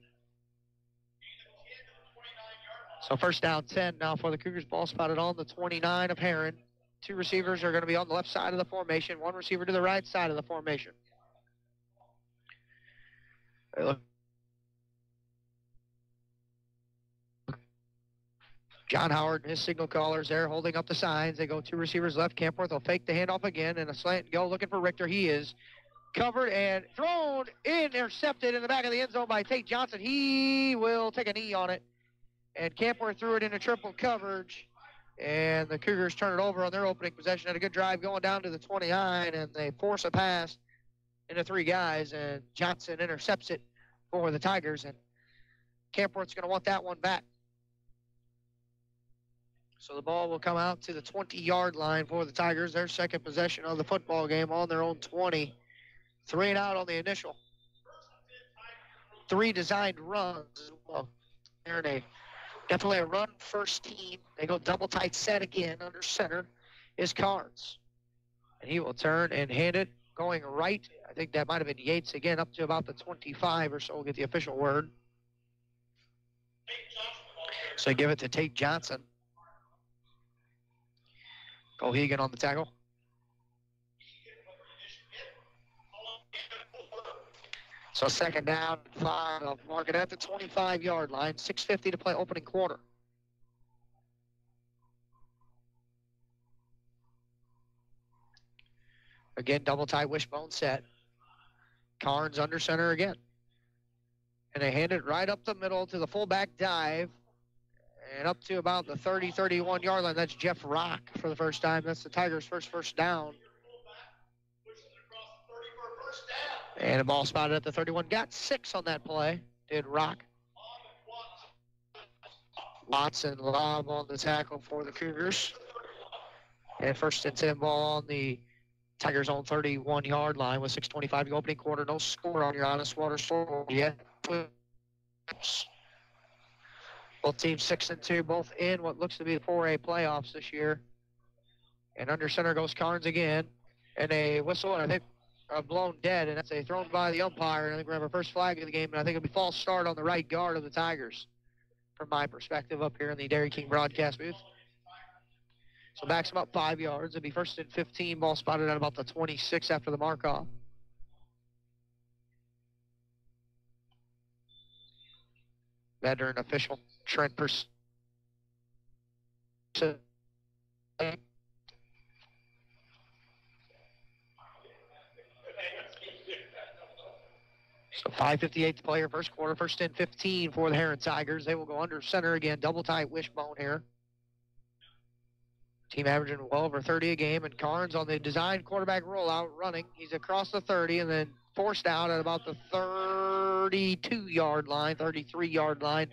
Speaker 19: So first down 10 now for the Cougars. Ball spotted on the 29 of Heron. 2 receivers are going to be on the left side of the formation. 1 receiver to the right side of the formation. John Howard and his signal callers there holding up the signs. They go 2 receivers left. Campworth will fake the handoff again and a slant and go looking for Richter. He is covered and thrown, intercepted in the back of the end zone by Tate Johnson. He will take a knee on it. And Campworth threw it into triple coverage. And the Cougars turn it over on their opening possession. Had a good drive going down to the 29, and they force a pass into 3 guys, and Johnson intercepts it for the Tigers. And Campworth's going to want that one back. So the ball will come out to the 20-yard line for the Tigers. Their second possession of the football game on their own 20. 3 and out on the initial. 3 designed runs as well. They're in definitely a run-first team. They go double tight set again. Under center is Carnes. And he will turn and hand it going right. I think that might have been Yates again, up to about the 25 or so. We'll get the official word. So they give it to Tate Johnson. Cohegan on the tackle. So second down, 5. They'll mark it at the 25-yard line. 6:50 to play opening quarter. Again, double tight wishbone set. Carnes under center again. And they hand it right up the middle to the fullback dive. And up to about the 30, 31-yard line. That's Jeff Rock for the first time. That's the Tigers' first down. And a ball spotted at the 31. Got 6 on that play. Did Rock. Watson lob on the tackle for the Cougars. And first and 10 ball on the Tigers' own 31-yard line with 6:25 to go opening quarter. No score on your Honest Water score yet. Both teams 6-2, both in what looks to be the 4A playoffs this year. And under center goes Carnes again. And a whistle, and I think blown dead, and that's a thrown by the umpire. And I think we're going to have our first flag of the game, and I think it'll be false start on the right guard of the Tigers, from my perspective up here in the Dairy King broadcast booth. So backs him up 5 yards. It'll be first and 15, ball spotted at about the 26 after the mark-off. Veteran official Trent Purcell. So 5:58 to play here, first quarter, first and 15 for the Heron Tigers. They will go under center again, double tight wishbone here. Team averaging well over 30 a game, and Carnes on the design quarterback rollout running. He's across the 30 and then forced out at about the 32-yard line, 33-yard line.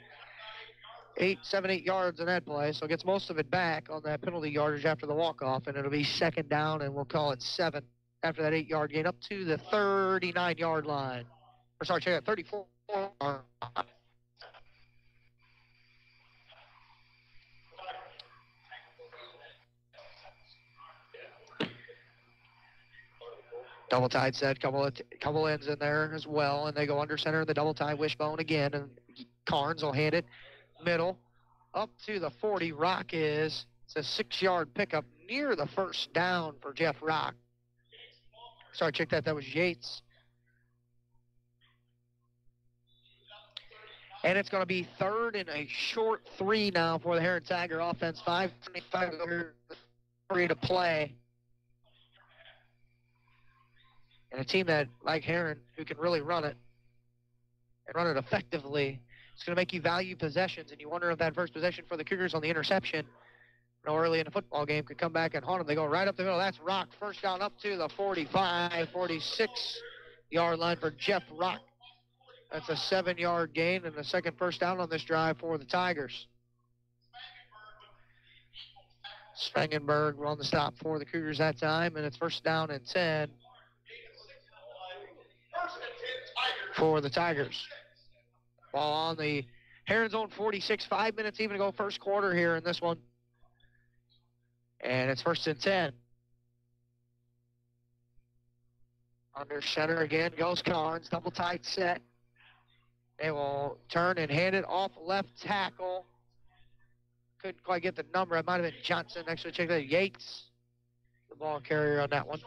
Speaker 19: 7, 8 yards in that play, so gets most of it back on that penalty yardage after the walk-off, and it'll be second down, and we'll call it 7 after that 8-yard gain up to the 39-yard line. Or sorry, check that, 34. Double tight set, couple ends in there as well, and they go under center, the double tie wishbone again, and Carnes will hand it middle up to the 40. Rock is, it's a 6-yard pickup near the first down for Jeff Rock. Sorry, check that, that was Yates. And it's going to be third and a short 3 now for the Heron Tiger offense. 5:25 to play. And a team that, like Heron, who can really run it and run it effectively, it's going to make you value possessions. And you wonder if that first possession for the Cougars on the interception, early in the football game, could come back and haunt them. They go right up the middle. That's Rock. First down up to the 45, 46-yard line for Jeff Rock. That's a 7-yard gain and the second first down on this drive for the Tigers. Spangenberg on the stop for the Cougars that time, and it's first down and 10 for the Tigers. Ball on the Heron's own 46, 5 minutes even to go first quarter here in this one. And it's first and 10. Under center again goes Carnes, double tight set. They will turn and hand it off left tackle. Couldn't quite get the number. It might have been Johnson. Actually, check that. Yates, the ball carrier on that one.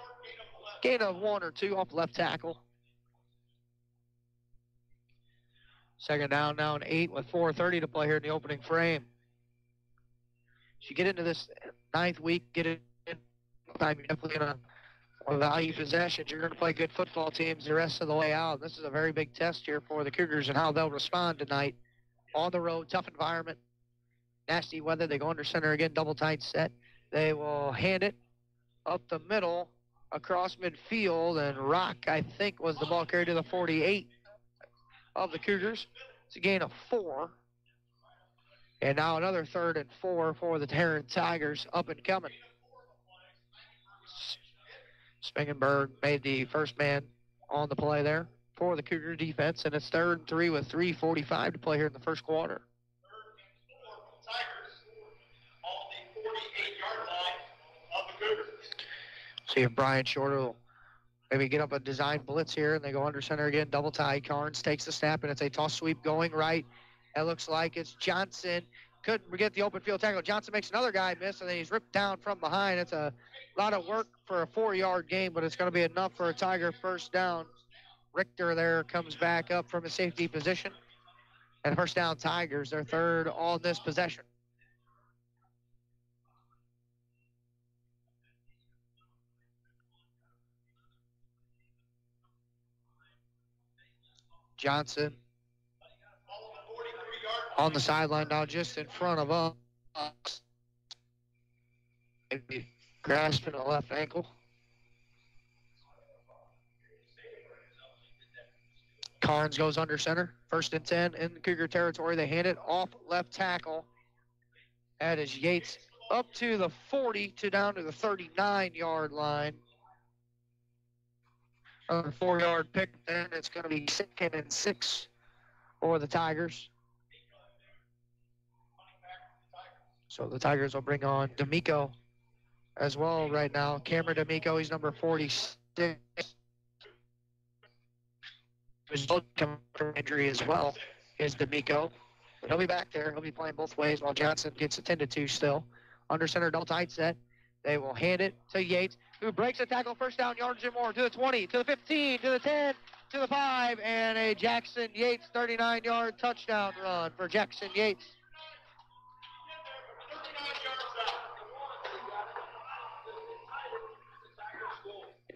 Speaker 19: Gain of 1 or 2 off left tackle. Second down now and 8 with 4:30 to play here in the opening frame. As you get into this 9th week, get it in time, you're definitely going to value possessions. You're going to play good football teams the rest of the way out. This is a very big test here for the Cougars and how they'll respond tonight. On the road, tough environment, nasty weather. They go under center again, double tight set. They will hand it up the middle across midfield, and Rock, I think, was the ball carrier to the 48 of the Cougars. It's a gain of 4. And now another 3rd and 4 for the Heron Tigers, up and coming. Spangenberg made the first man on the play there for the Cougar defense, and it's 3rd and 3 with 3:45 to play here in the first quarter. See if Brian Shorter will maybe get up a design blitz here, and they go under center again, double tie. Carnes takes the snap, and it's a toss sweep going right. It looks like it's Johnson couldn't get the open field tackle. Johnson makes another guy miss, and then he's ripped down from behind. It's a lot of work for a 4-yard gain, but it's going to be enough for a Tiger first down. Richter there comes back up from a safety position. And first down Tigers, their third on this possession. Johnson on the sideline now, just in front of us. Maybe grasping a left ankle. Carnes goes under center. 1st and 10 in Cougar territory. They hand it off left tackle. That is Yates up to the 40 to down to the 39-yard line. A 4-yard pick, then it's going to be 2nd and 6 for the Tigers. So the Tigers will bring on D'Amico as well right now. Cameron D'Amico, he's number 46. He's coming from injury as well, is D'Amico. But he'll be back there. He'll be playing both ways while Johnson gets attended to still. Under center, don't tight set. They will hand it to Yates, who breaks the tackle, first down, yardage and more, to the 20, to the 15, to the 10, to the 5, and a Jackson Yates 39-yard touchdown run for Jackson Yates.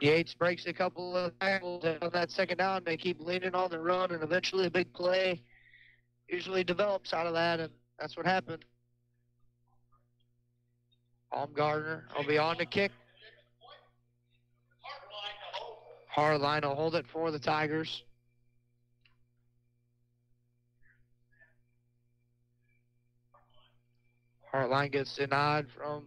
Speaker 19: Yates breaks a couple of tackles on that second down. They keep leaning on the run, and eventually a big play usually develops out of that, and that's what happened. Baumgartner will be on the kick. Hardline will hold it for the Tigers. Hardline gets the nod from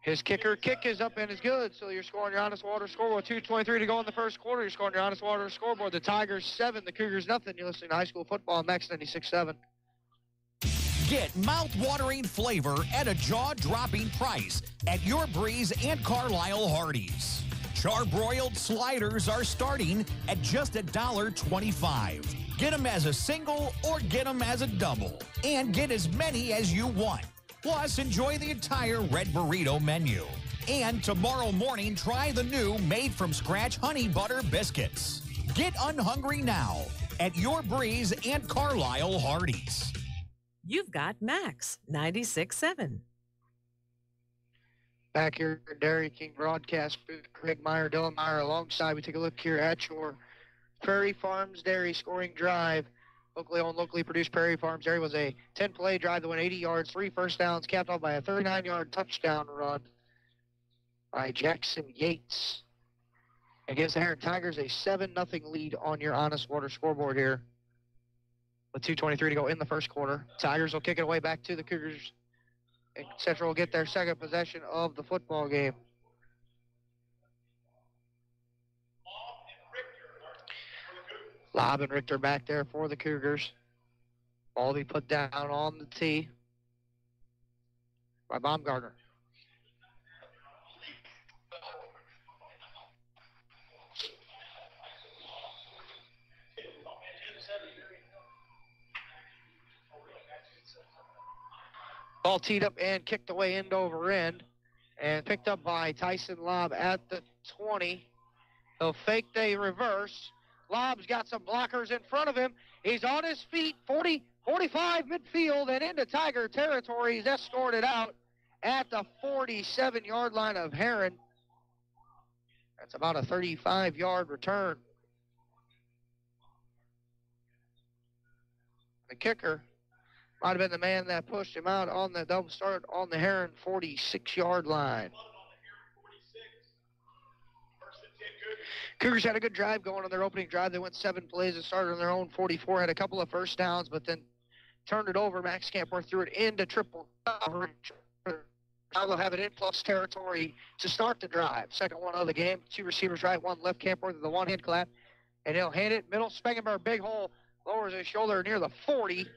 Speaker 19: his kicker. Kick is up and is good, so you're scoring your Honest Water scoreboard. 2:23 to go in the first quarter. You're scoring your Honest Water scoreboard. The Tigers 7, the Cougars nothing. You're listening to high school football on Max 96.7.
Speaker 1: Get mouth-watering flavor at a jaw-dropping price at your Breeze and Carlisle Hardee's. Charbroiled sliders are starting at just $1.25. Get them as a single or get them as a double. And get as many as you want. Plus, enjoy the entire Red Burrito menu. And tomorrow morning, try the new made-from-scratch honey butter biscuits. Get unhungry now at your Breeze and Carlisle Hardee's.
Speaker 6: You've got Max 96.7.
Speaker 19: Back here at Dairy King broadcast booth, Greg Meyer, Dylan Meyer alongside. We take a look here at your Prairie Farms Dairy scoring drive. Locally owned, locally produced Prairie Farms Dairy was a 10-play drive that went 80 yards, 3 first downs, capped off by a 39-yard touchdown run by Jackson Yates. Against the Heron Tigers, a 7-0 lead on your Honest Water scoreboard here. With 2:23 to go in the first quarter. Tigers will kick it away back to the Cougars. And Central will get their second possession of the football game. Lob and Richter back there for the Cougars. Ball be put down on the tee by Baumgartner. Ball teed up and kicked away end over end and picked up by Tyson Lobb at the 20. He'll fake the reverse. Lobb's got some blockers in front of him. He's on his feet, 40, 45 midfield and into Tiger territory. He's escorted out at the 47-yard line of Heron. That's about a 35-yard return. The kicker might have been the man that pushed him out on the double start on the Heron 46-yard line. Cougars had a good drive going on their opening drive. They went 7 plays and started on their own 44, had a couple of first downs, but then turned it over. Max Campworth threw it into triple coverage. Now they'll have it in plus territory to start the drive. Second one of the game. 2 receivers right, 1 left. Campworth with the one-hand clap, and he'll hand it middle. Spangenberg, big hole, lowers his shoulder near the 40.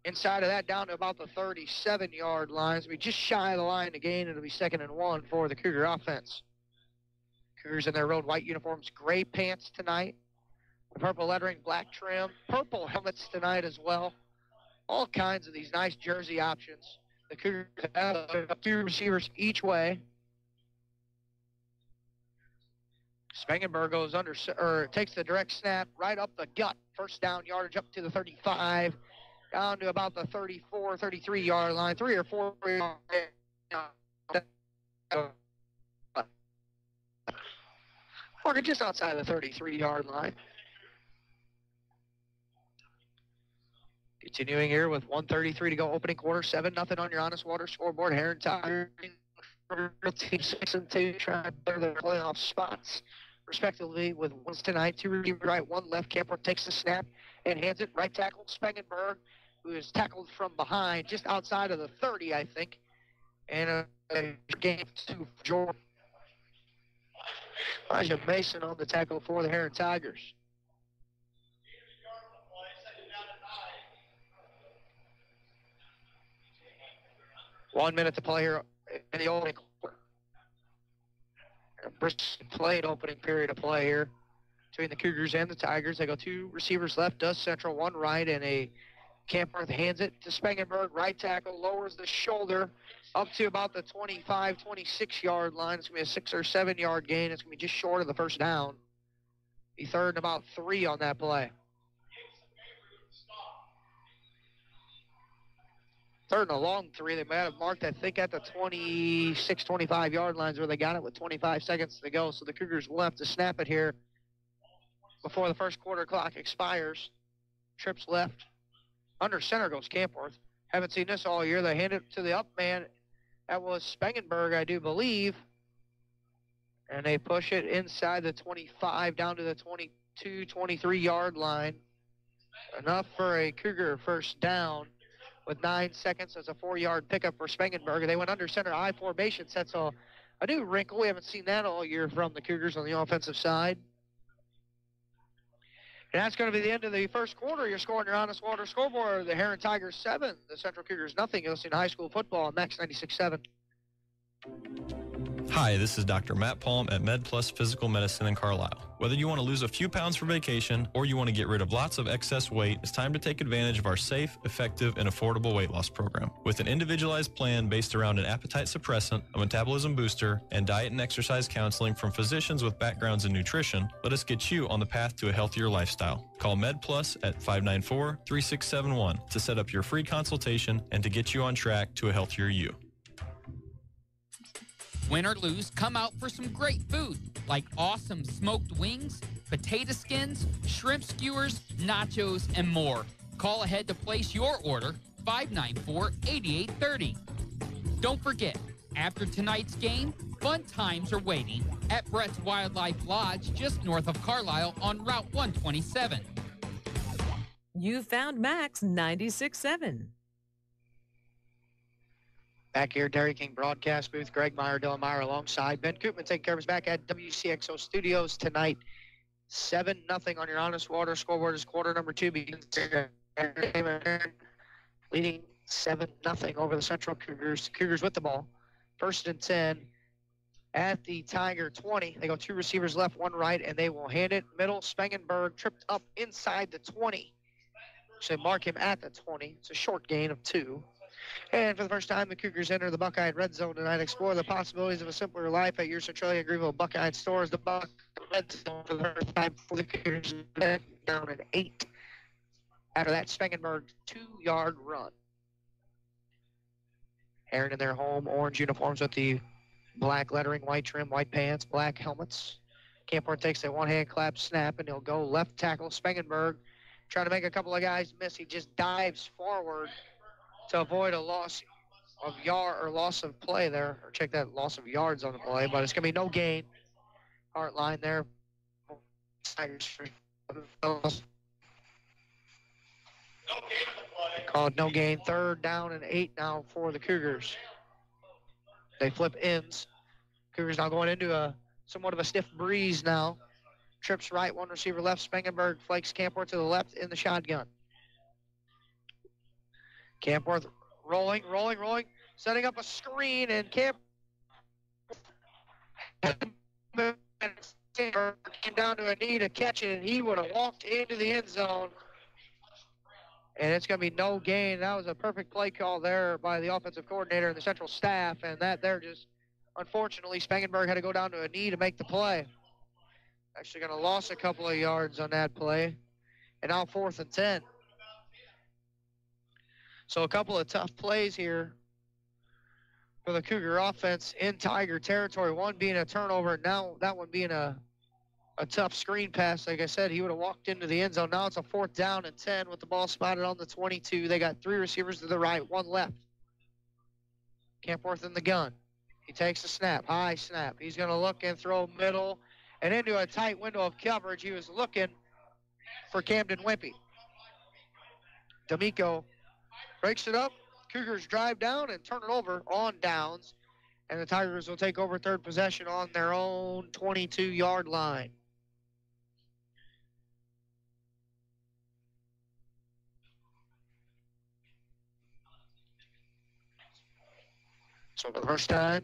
Speaker 19: Inside of that, down to about the 37-yard line. So we just shy of the line to gain. It'll be 2nd and 1 for the Cougar offense. Cougars in their road white uniforms, gray pants tonight. The purple lettering, black trim. Purple helmets tonight as well. all kinds of these nice jersey options. The Cougars have 2 receivers each way. Spangenberg goes takes the direct snap right up the gut. First down yardage up to the 35, down to about the 34, 33-yard line, 3 or 4 yards. Or just outside the 33-yard line. Continuing here with 1:33 to go, opening quarter, 7-0 on your Honest Water scoreboard. Heron Tigers team 6 and 2 trying to better their playoff spots, respectively, with ones tonight, 2 right, 1 left. Camper takes the snap and hands it right tackle Spangenberg, who is tackled from behind, just outside of the 30, I think. And a game to Jordan. Elijah Mason on the tackle for the Heron Tigers. One minute to play here in the opening quarter. A brisk played opening period of play here between the Cougars and the Tigers. They go 2 receivers left, does Central, 1 right, and a Camperth hands it to Spangenberg, right tackle, lowers the shoulder up to about the 25, 26-yard line. It's going to be a 6 or 7-yard gain. It's going to be just short of the first down. Be 3rd and about 3 on that play. 3rd and a long 3. They might have marked, I think, at the 26, 25-yard lines where they got it with 25 seconds to go. So the Cougars will have to snap it here before the first quarter clock expires. Trips left. Under center goes Campworth. Haven't seen this all year. They hand it to the up man. That was Spangenberg, I do believe. And they push it inside the 25 down to the 22, 23-yard line. Enough for a Cougar first down with 9 seconds as a 4-yard pickup for Spangenberg. They went under center I formation. Sets a new wrinkle. We haven't seen that all year from the Cougars on the offensive side. And that's going to be the end of the first quarter. You're scoring your Honest Water scoreboard. The Heron Tigers 7, the Central Cougars nothing. You're listening to high school football on Max 96.7.
Speaker 20: Hi, this is Dr. Matt Palm at Med Plus Physical Medicine in Carlisle. Whether you want to lose a few pounds for vacation or you want to get rid of lots of excess weight, it's time to take advantage of our safe, effective, and affordable weight loss program. With an individualized plan based around an appetite suppressant, a metabolism booster, and diet and exercise counseling from physicians with backgrounds in nutrition, let us get you on the path to a healthier lifestyle. Call Med Plus at 594-3671 to set up your free consultation and to get you on track to a healthier you.
Speaker 21: Win or lose, come out for some great food like awesome smoked wings, potato skins, shrimp skewers, nachos, and more. Call ahead to place your order, 594-8830. Don't forget, after tonight's game, fun times are waiting at Brett's Wildlife Lodge just north of Carlisle on Route 127.
Speaker 6: You found Max 96.7.
Speaker 19: Back here, Dairy King broadcast booth. Greg Meyer, Dylan Meyer alongside Ben Koopman taking care of us back at Wcxo Studios tonight. 7-0 on your Honest Water scoreboard as quarter number 2 begins. Leading 7-0 over the Central Cougars. Cougars with the ball. 1st and 10 at the Tiger 20. They go 2 receivers left, 1 right, and they will hand it middle. Spangenberg tripped up inside the 20. So mark him at the 20. It's a short gain of 2. And for the first time, the Cougars enter the Buckeye Red Zone tonight. Explore the possibilities of a simpler life at your Centralia Greenville Buckeye stores. The Buckeye Red Zone for the first time for the Cougars down at 8. After that, Spangenberg 2-yard run. Heron in their home orange uniforms with the black lettering, white trim, white pants, black helmets. Camphorn takes a one-hand clap snap, and he'll go left tackle. Spangenberg trying to make a couple of guys miss. He just dives forward to avoid a loss of loss of play there, or check that, loss of yards on the play, but it's going to be no gain. Hard line there. Called no gain. 3rd down and 8 now for the Cougars. They flip ends. Cougars now going into somewhat of a stiff breeze now. Trips right, 1 receiver left. Spangenberg flakes Campworth to the left in the shotgun. Campworth rolling, setting up a screen, and came down to a knee to catch it, and he would have walked into the end zone And it's going to be no gain. That was a perfect play call there by the offensive coordinator and the central staff. And that there just, unfortunately, Spangenberg had to go down to a knee to make the play. Actually going to lose a couple of yards on that play. And now 4th and 10. So a couple of tough plays here for the Cougar offense in Tiger territory. One being a turnover, and now that one being a tough screen pass. Like I said, he would have walked into the end zone. Now it's a 4th down and 10 with the ball spotted on the 22. They got 3 receivers to the right, 1 left. Campworth in the gun. He takes the snap, high snap. He's going to look and throw middle and into a tight window of coverage. He was looking for Camden Wimpy. D'Amico breaks it up. Cougars drive down and turn it over on downs. And the Tigers will take over 3rd possession on their own 22-yard line. So for the first time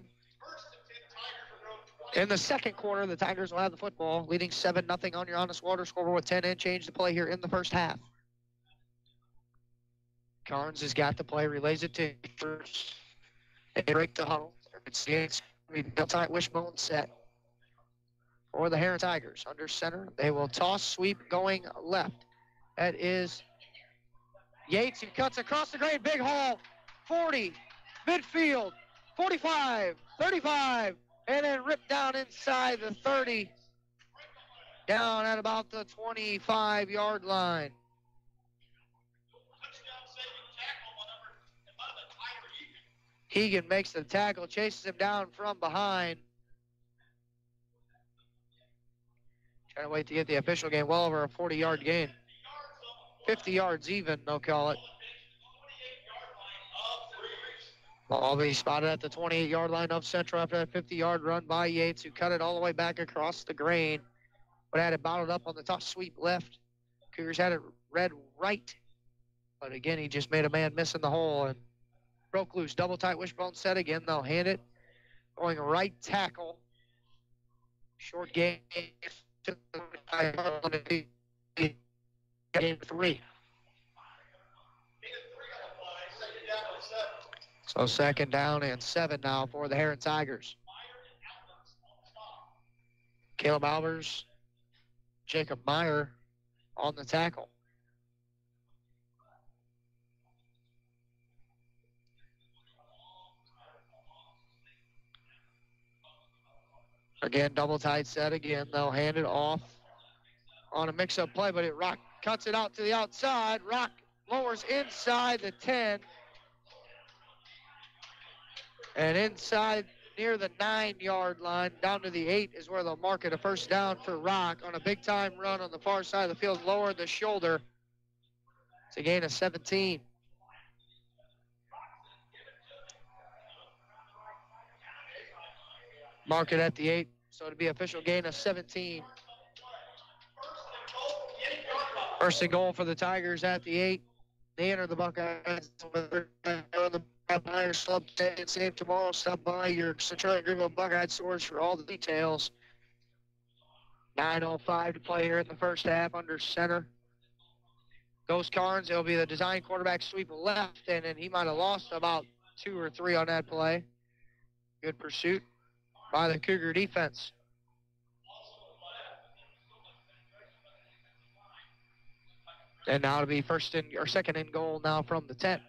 Speaker 19: in the second quarter, the Tigers will have the football, leading 7-0 on your Honest Water scoreboard with 10 and change to play here in the first half. Carnes has got the play, relays it to first. They break the huddle. It's tight wishbone set for the Heron Tigers. Under center, they will toss sweep going left. That is Yates, who cuts across the grade, big hole, 40, midfield, 45, 35, and then ripped down inside the 30, down at about the 25-yard line. Hegan makes the tackle, chases him down from behind. Trying to wait to get the official gain, well over a 40-yard gain. 50 yards even, they'll call it. Ball be spotted at the 28-yard line of Central after that 50-yard run by Yates, who cut it all the way back across the grain, but had it bottled up on the top sweep left. Cougars had it read right, but again, he just made a man miss in the hole and broke loose. Double tight wishbone set again. They'll hand it. Going right tackle. Short gain. Game 3. So 2nd down and 7 now for the Heron Tigers. Caleb Albers, Jacob Meyer on the tackle. Again, double tight set again. They'll hand it off on a mix-up play, but Rock cuts it out to the outside. Rock lowers inside the 10. And inside near the 9-yard line, down to the 8 is where they'll mark it. A first down for Rock on a big-time run on the far side of the field, lowered the shoulder. It's a gain of 17. Mark it at the 8, so it'll be official gain of 17. 1st and goal for the Tigers at the 8. They enter the Buckeyes with the Buckeyes Club and save tomorrow. Stop by your Central Greenville Buckeye stores for all the details. 9:05 to play here in the first half. Under center goes Carnes. It'll be the design quarterback sweep left, and then he might have lost about 2 or 3 on that play. Good pursuit by the Cougar defense. And now it'll be 2nd and goal now from the 10.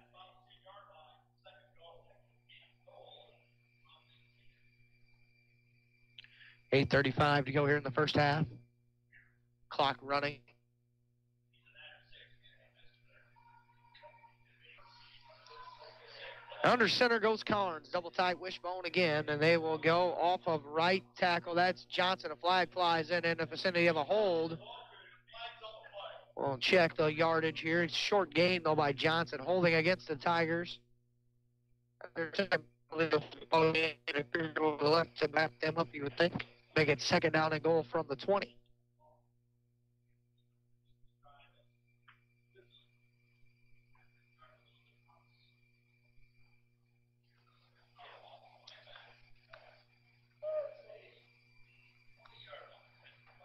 Speaker 19: $8:35 to go here in the first half. Clock running. Under center goes Carnes. Double tight wishbone again, and they will go off of right tackle. That's Johnson. A flag flies in the vicinity of a hold. We'll check the yardage here. It's short gain, though, by Johnson, holding against the Tigers. Over the left to back them up, you would think. Make it 2nd down and goal from the 20.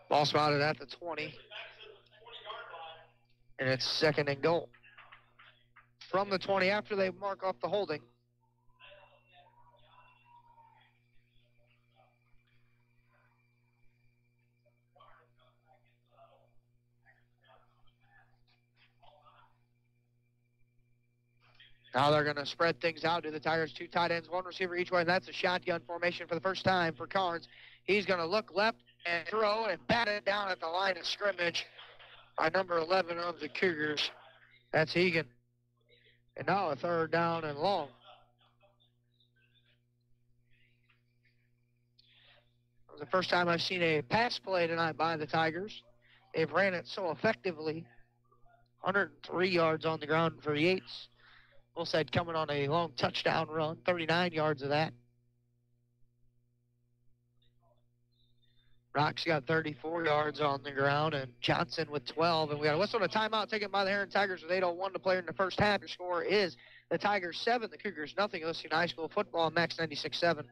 Speaker 19: Ball spotted at the 20. And it's 2nd and goal. from the 20 after they mark off the holding. Now they're going to spread things out to the Tigers. 2 tight ends, 1 receiver each way, and that's a shotgun formation for the first time for Carnes. He's going to look left and throw and bat it down at the line of scrimmage by number 11 of the Cougars. That's Egan. And now a 3rd down and long. It was the first time I've seen a pass play tonight by the Tigers. They've ran it so effectively. 103 yards on the ground for Yates. Bullside coming on a long touchdown run, 39 yards of that. Rock's got 34 yards on the ground, and Johnson with 12. And we got a whistle and a timeout taken by the Heron Tigers with 8:01 to play in the first half. Your score is the Tigers 7, the Cougars nothing. Listening to high school football, Max 96.7.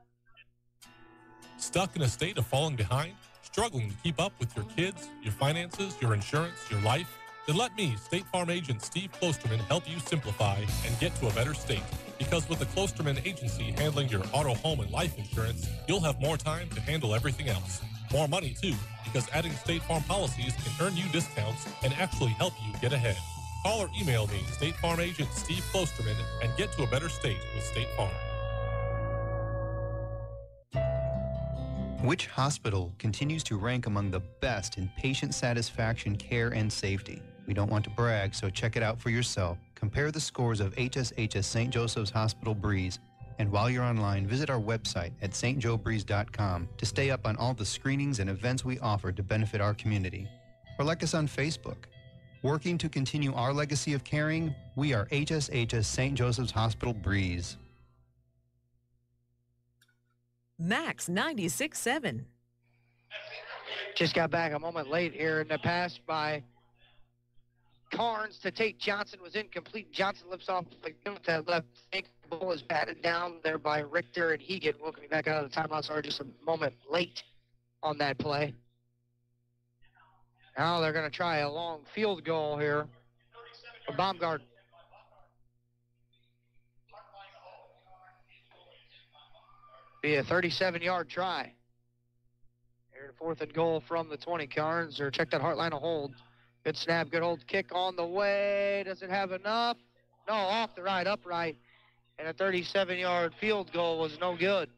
Speaker 2: Stuck in a state of falling behind? Struggling to keep up with your kids, your finances, your insurance, your life? Then let me, State Farm agent Steve Klosterman, help you simplify and get to a better state. Because with the Klosterman agency handling your auto, home, and life insurance, you'll have more time to handle everything else. More money, too, because adding State Farm policies can earn you discounts and actually help you get ahead. Call or email me, State Farm agent Steve Klosterman, and get to a better state with State Farm.
Speaker 22: Which hospital continues to rank among the best in patient satisfaction, care, and safety? We don't want to brag, so check it out for yourself. Compare the scores of HSHS St. Joseph's Hospital Breeze. And while you're online, visit our website at stjoebreeze.com to stay up on all the screenings and events we offer to benefit our community. Or like us on Facebook. Working to continue our legacy of caring, we are HSHS St. Joseph's Hospital Breeze.
Speaker 6: Max 96.7.
Speaker 19: Just got back a moment late here in the pass by Carnes to Tate Johnson was incomplete. Johnson lifts off with that left ankle. The ball is batted down there by Richter and Hegan. Welcome back out of the timeout. Sorry, just a moment late on that play. Now they're going to try a long field goal here for Baumgart. Be a 37-yard try. Here, 4th and goal from the 20. Carnes, or check that Heartline a hold. Good snap, good hold, kick on the way. Does it have enough? No, off the right, upright. And a 37-yard field goal was no good.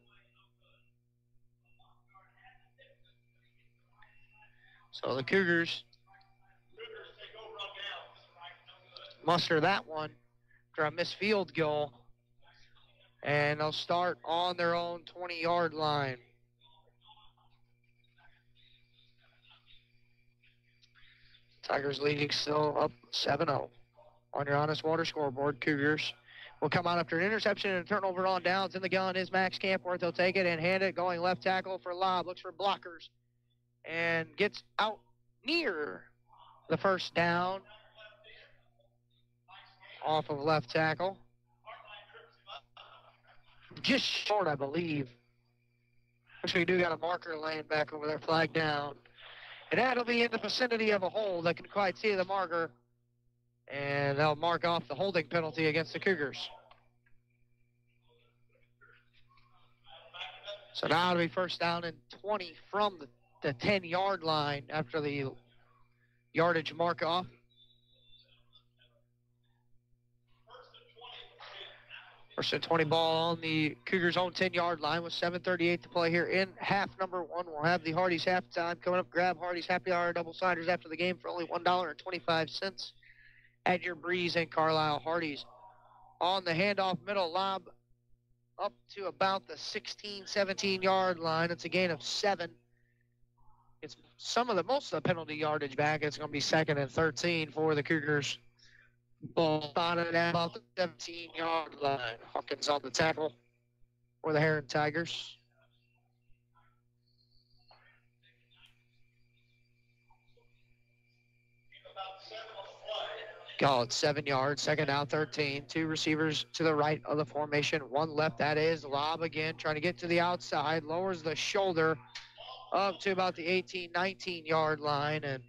Speaker 19: So the Cougars muster that one for a missed field goal. And they'll start on their own 20-yard line. Tigers leading still up 7-0. On your Honest Water scoreboard, Cougars will come out after an interception and a turnover on downs. In the gun is Max Campworth. He'll take it and hand it, going left tackle for lob. Looks for blockers and gets out near the first down. Off of left tackle. Just short, I believe. Looks like we do got a marker laying back over there, flag down. And that'll be in the vicinity of a hold. I can quite see the marker. And they'll mark off the holding penalty against the Cougars. So now it'll be first down and 20 from the 10-yard line after the yardage mark off. First and 20 ball on the Cougars' own 10-yard line with 7:38 to play here in half number 1. We'll have the Hardee's halftime coming up. Grab Hardee's Happy Hour double-siders after the game for only $1.25 at your Breeze and Carlisle. Hardee's on the handoff middle lob up to about the 16, 17-yard line. It's a gain of 7. It's most of the penalty yardage back. It's going to be 2nd and 13 for the Cougars. Ball spotted at about the 17-yard line. Hawkins on the tackle for the Heron Tigers. Call it 7 yards, 2nd down, 13. 2 receivers to the right of the formation. 1 left, that is lob again, trying to get to the outside. Lowers the shoulder up to about the 18, 19-yard line. And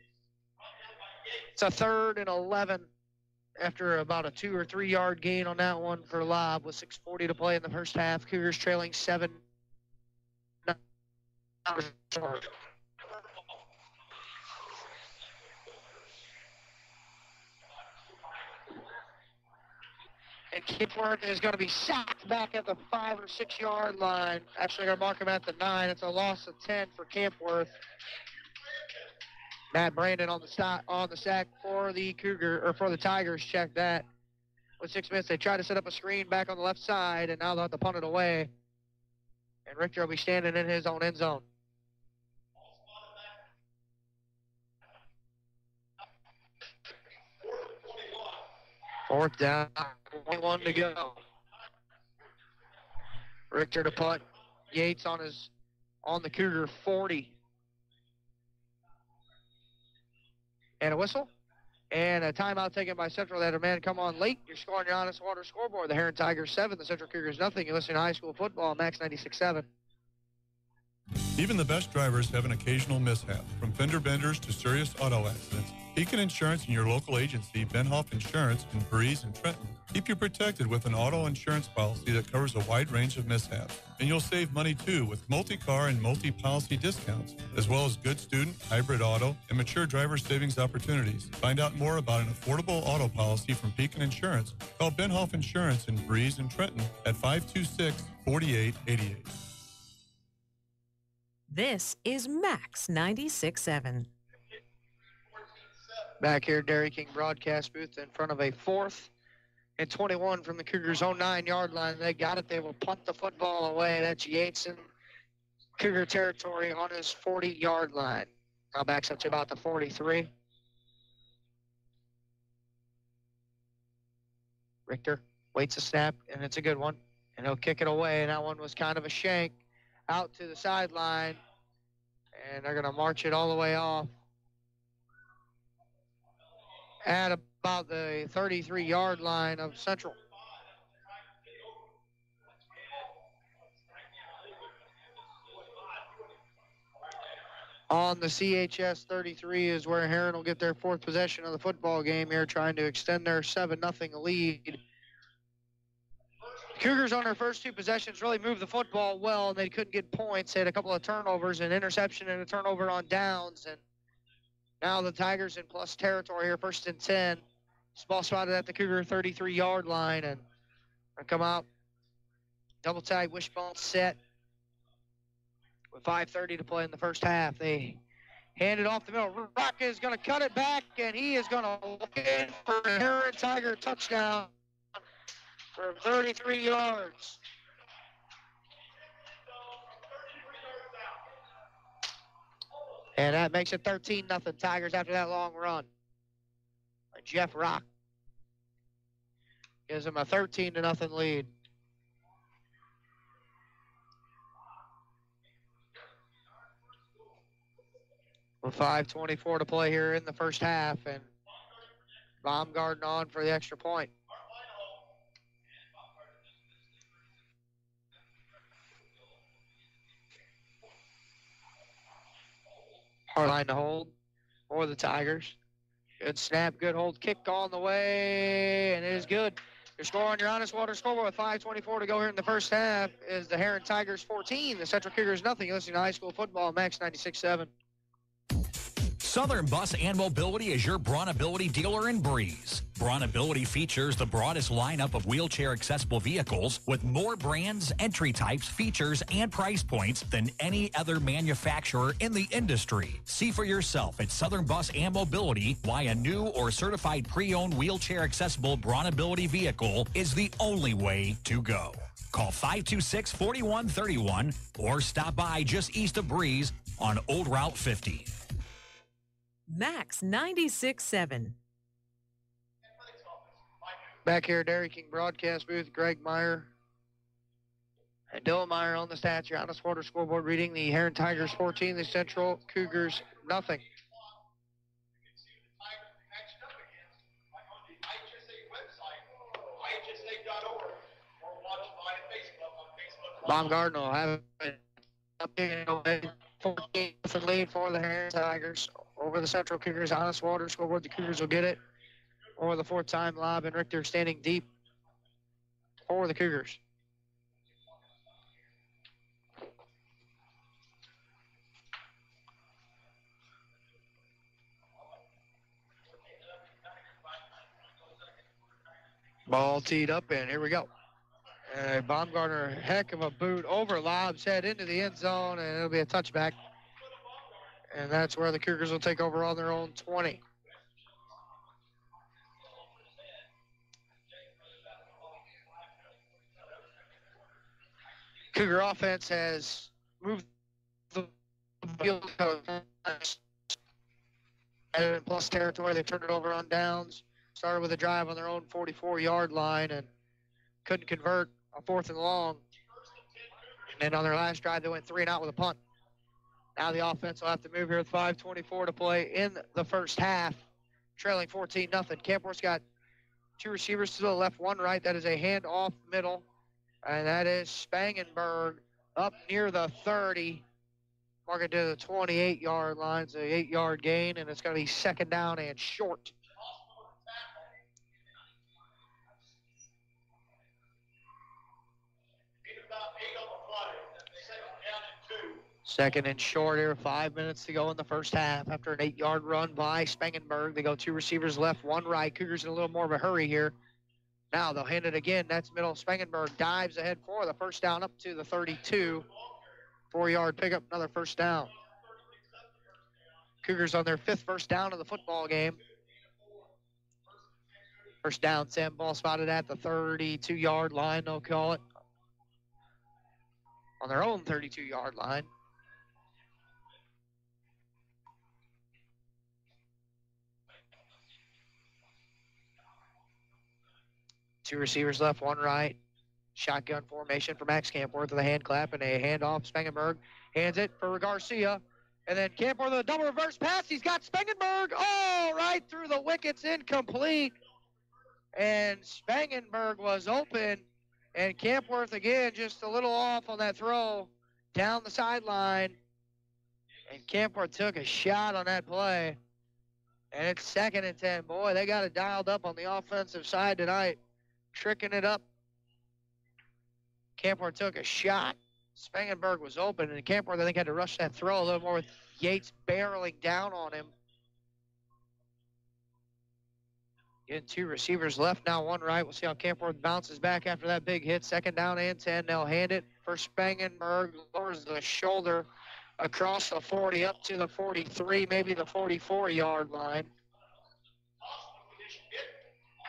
Speaker 19: it's a 3rd and 11 after about a 2 or 3 yard gain on that one for lob with 6:40 to play in the first half. Cougars trailing 7. And Kipworth is going to be sacked back at the 5 or 6 yard line. Actually, going to mark him at the 9. It's a loss of 10 for Kipworth. Matt Brandon on the sack for the Tigers. Check that. With 6 minutes, they try to set up a screen back on the left side, and now they'll have to punt it away. And Richter will be standing in his own end zone. Fourth down, 1 to go. Richter to punt. Yates on the Cougar 40. And a whistle. And a timeout taken by Central. That a man come on late. You're scoring your honest water scoreboard. The Heron Tigers 7, the Central Cougars nothing. You're listening to high school football, Max 96.7.
Speaker 3: Even the best drivers have an occasional mishap, from fender benders to serious auto accidents. Beacon Insurance and your local agency, Benhoff Insurance in Breeze and Trenton, keep you protected with an auto insurance policy that covers a wide range of mishaps. And you'll save money too with multi-car and multi-policy discounts, as well as good student, hybrid auto, and mature driver savings opportunities. Find out more about an affordable auto policy from Beacon Insurance. Call Benhoff Insurance in Breeze and Trenton at 526-4888.
Speaker 6: This is Max 96.7.
Speaker 19: Back here, Dairy King broadcast booth in front of a 4th and 21 from the Cougars' own 9-yard line. They got it. They will punt the football away. That's Yates in Cougar territory on his 40-yard line. Now backs up to about the 43. Richter waits a snap, and it's a good one. And he'll kick it away, and that one was kind of a shank out to the sideline. And they're going to march it all the way off at about the 33-yard line of Central. On the CHS 33 is where Heron will get their 4th possession of the football game here, trying to extend their 7-0 lead. Cougars on their first 2 possessions really moved the football well, and they couldn't get points. They had a couple of turnovers, an interception and a turnover on downs, and now the Tigers in plus territory here, 1st and 10. This ball spotted at the Cougar 33-yard line, and come out. Double tag, wishbone set. With 5:30 to play in the first half, they hand it off the middle. Rock is going to cut it back, and he is going to look in for a Heron Tiger touchdown from 33 yards. And that makes it 13-0 Tigers after that long run. Jeff Rock gives them a 13-0 lead. With 5:24 to play here in the first half, and Baumgarten on for the extra point. Hard line to hold for the Tigers. Good snap, good hold, kick on the way, and it is good. Your score on your honest water scoreboard with 5:24 to go here in the first half is the Heron Tigers 14, the Central Cougars nothing. You're listening to high school football, Max 96.7.
Speaker 1: Southern Bus and Mobility is your Brawnability dealer in Breeze. Brawnability features the broadest lineup of wheelchair-accessible vehicles with more brands, entry types, features, and price points than any other manufacturer in the industry. See for yourself at Southern Bus and Mobility why a new or certified pre-owned wheelchair-accessible Brawnability vehicle is the only way to go. Call 526-4131 or stop by just east of Breeze on Old Route 50.
Speaker 6: Max 96.7.
Speaker 19: Back here, Dairy King broadcast booth, Greg Meyer and Dylan Meyer on the stats. Your honest water scoreboard reading: the Heron Tigers 14, the Central Cougars nothing. Baumgarten will have it up here, 14 lead for the Heron Tigers over the Central Cougars. Honest water scoreboard, the Cougars will get it for the fourth time. Lob and Richter standing deep for the Cougars. Ball teed up, and here we go. Baumgartner, heck of a boot over Lob's head into the end zone, and it'll be a touchback. And that's where the Cougars will take over on their own 20. Cougar offense has moved the field in plus territory. They turned it over on downs. Started with a drive on their own 44-yard line and couldn't convert a 4th and long. And then on their last drive, they went 3 and out with a punt. Now the offense will have to move here with 5:24 to play in the first half, trailing 14-0. Campworth's got 2 receivers to the left, 1 right. That is a handoff middle, and that is Spangenberg up near the 30, marking to the 28-yard line. It's an 8-yard gain, and it's going to be 2nd down and short. Second and short here, 5 minutes to go in the first half. After an 8-yard run by Spangenberg, they go 2 receivers left, 1 right. Cougars in a little more of a hurry here. Now they'll hand it again. That's middle. Spangenberg dives ahead for the first down up to the 32. 4-yard pickup, another first down. Cougars on their 5th first down of the football game. First down, Sam, ball spotted at the 32-yard line, they'll call it. On their own 32-yard line. Two receivers left, 1 right. Shotgun formation for Max Campworth with a hand clap and a handoff. Spangenberg hands it for Garcia. And then Campworth with a double reverse pass. He's got Spangenberg right through the wickets, incomplete. And Spangenberg was open. And Campworth again just a little off on that throw down the sideline. And Campworth took a shot on that play. And it's 2nd and 10. Boy, they got it dialed up on the offensive side tonight. Tricking it up. Campworth took a shot. Spangenberg was open, and Campworth, I think, had to rush that throw a little more with Yates barreling down on him. Getting 2 receivers left now, 1 right. We'll see how Campworth bounces back after that big hit. 2nd down and 10. They'll hand it for Spangenberg. Lowers the shoulder across the 40 up to the 43, maybe the 44-yard line.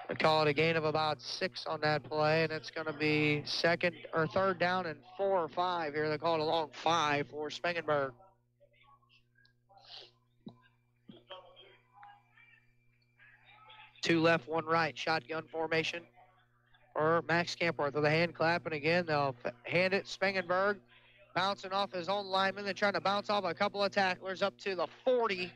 Speaker 19: They call it a gain of about 6 on that play, and it's going to be 3rd down and 4 or 5 here. They call it a long 5 for Spangenberg. Two left, 1 right. Shotgun formation for Max Campworth with a hand clap, and again they'll hand it. Spangenberg bouncing off his own lineman. They're trying to bounce off a couple of tacklers up to the 40.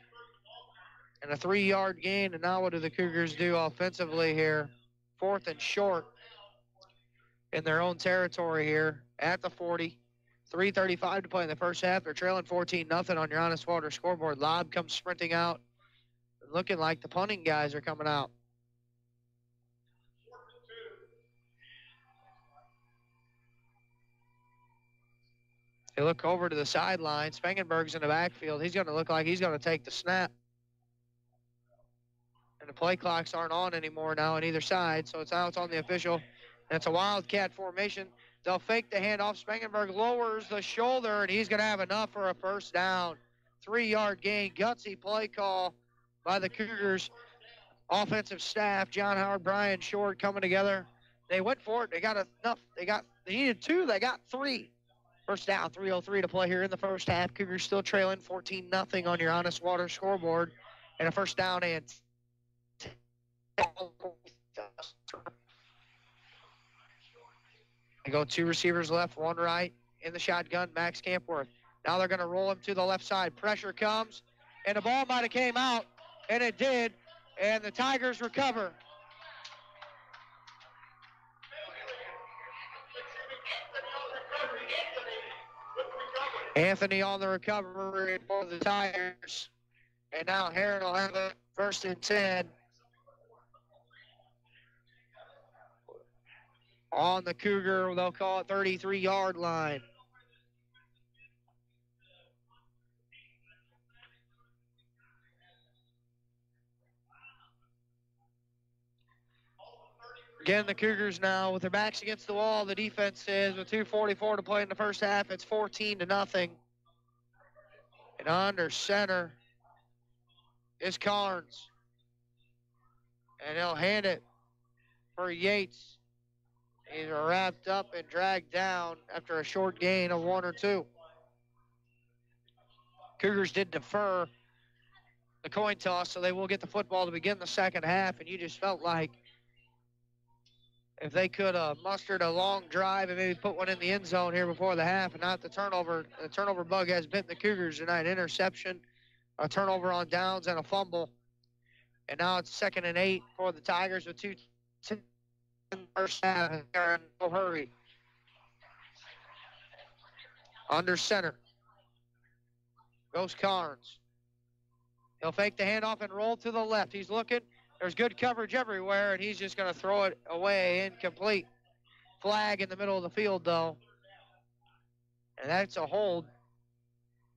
Speaker 19: And a 3-yard gain, and now what do the Cougars do offensively here? 4th and short in their own territory here at the 40. 3:35 to play in the first half. They're trailing 14-0 on your Honest Water scoreboard. Lob comes sprinting out, looking like the punting guys are coming out. They look over to the sideline. Spangenberg's in the backfield. He's going to look like he's going to take the snap. And the play clocks aren't on anymore now on either side, so it's on the official. And it's a Wildcat formation. They'll fake the handoff. Spangenberg lowers the shoulder, and he's going to have enough for a first down. 3-yard gain. Gutsy play call by the Cougars offensive staff. John Howard, Brian Short coming together. They went for it. They got enough. They needed 2. They got 3. First down, 3:03 to play here in the first half. Cougars still trailing 14-0 on your Honest Water scoreboard. And a first down and they go 2 receivers left, 1 right in the shotgun, Max Campworth. Now they're going to roll him to the left side. Pressure comes, and the ball might have came out, and it did, and the Tigers recover. Anthony on the recovery for the Tigers. And now Heron will have it 1st and 10. on the Cougar, they'll call it 33-yard line. Again, the Cougars now with their backs against the wall. The defense is with 2:44 to play in the first half. It's 14-0. And under center is Carnes. And he'll hand it for Yates. He's wrapped up and dragged down after a short gain of 1 or 2. Cougars did defer the coin toss, so they will get the football to begin the second half. And you just felt like if they could have mustered a long drive and maybe put one in the end zone here before the half and not the turnover. The turnover bug has bitten the Cougars tonight. Interception, a turnover on downs, and a fumble. And now it's 2nd and 8 for the Tigers with 2 in the first half. And they're in no hurry. Under center goes Carnes. He'll fake the handoff and roll to the left. He's looking. There's good coverage everywhere, and he's just going to throw it away, incomplete. Flag in the middle of the field, though. And that's a hold.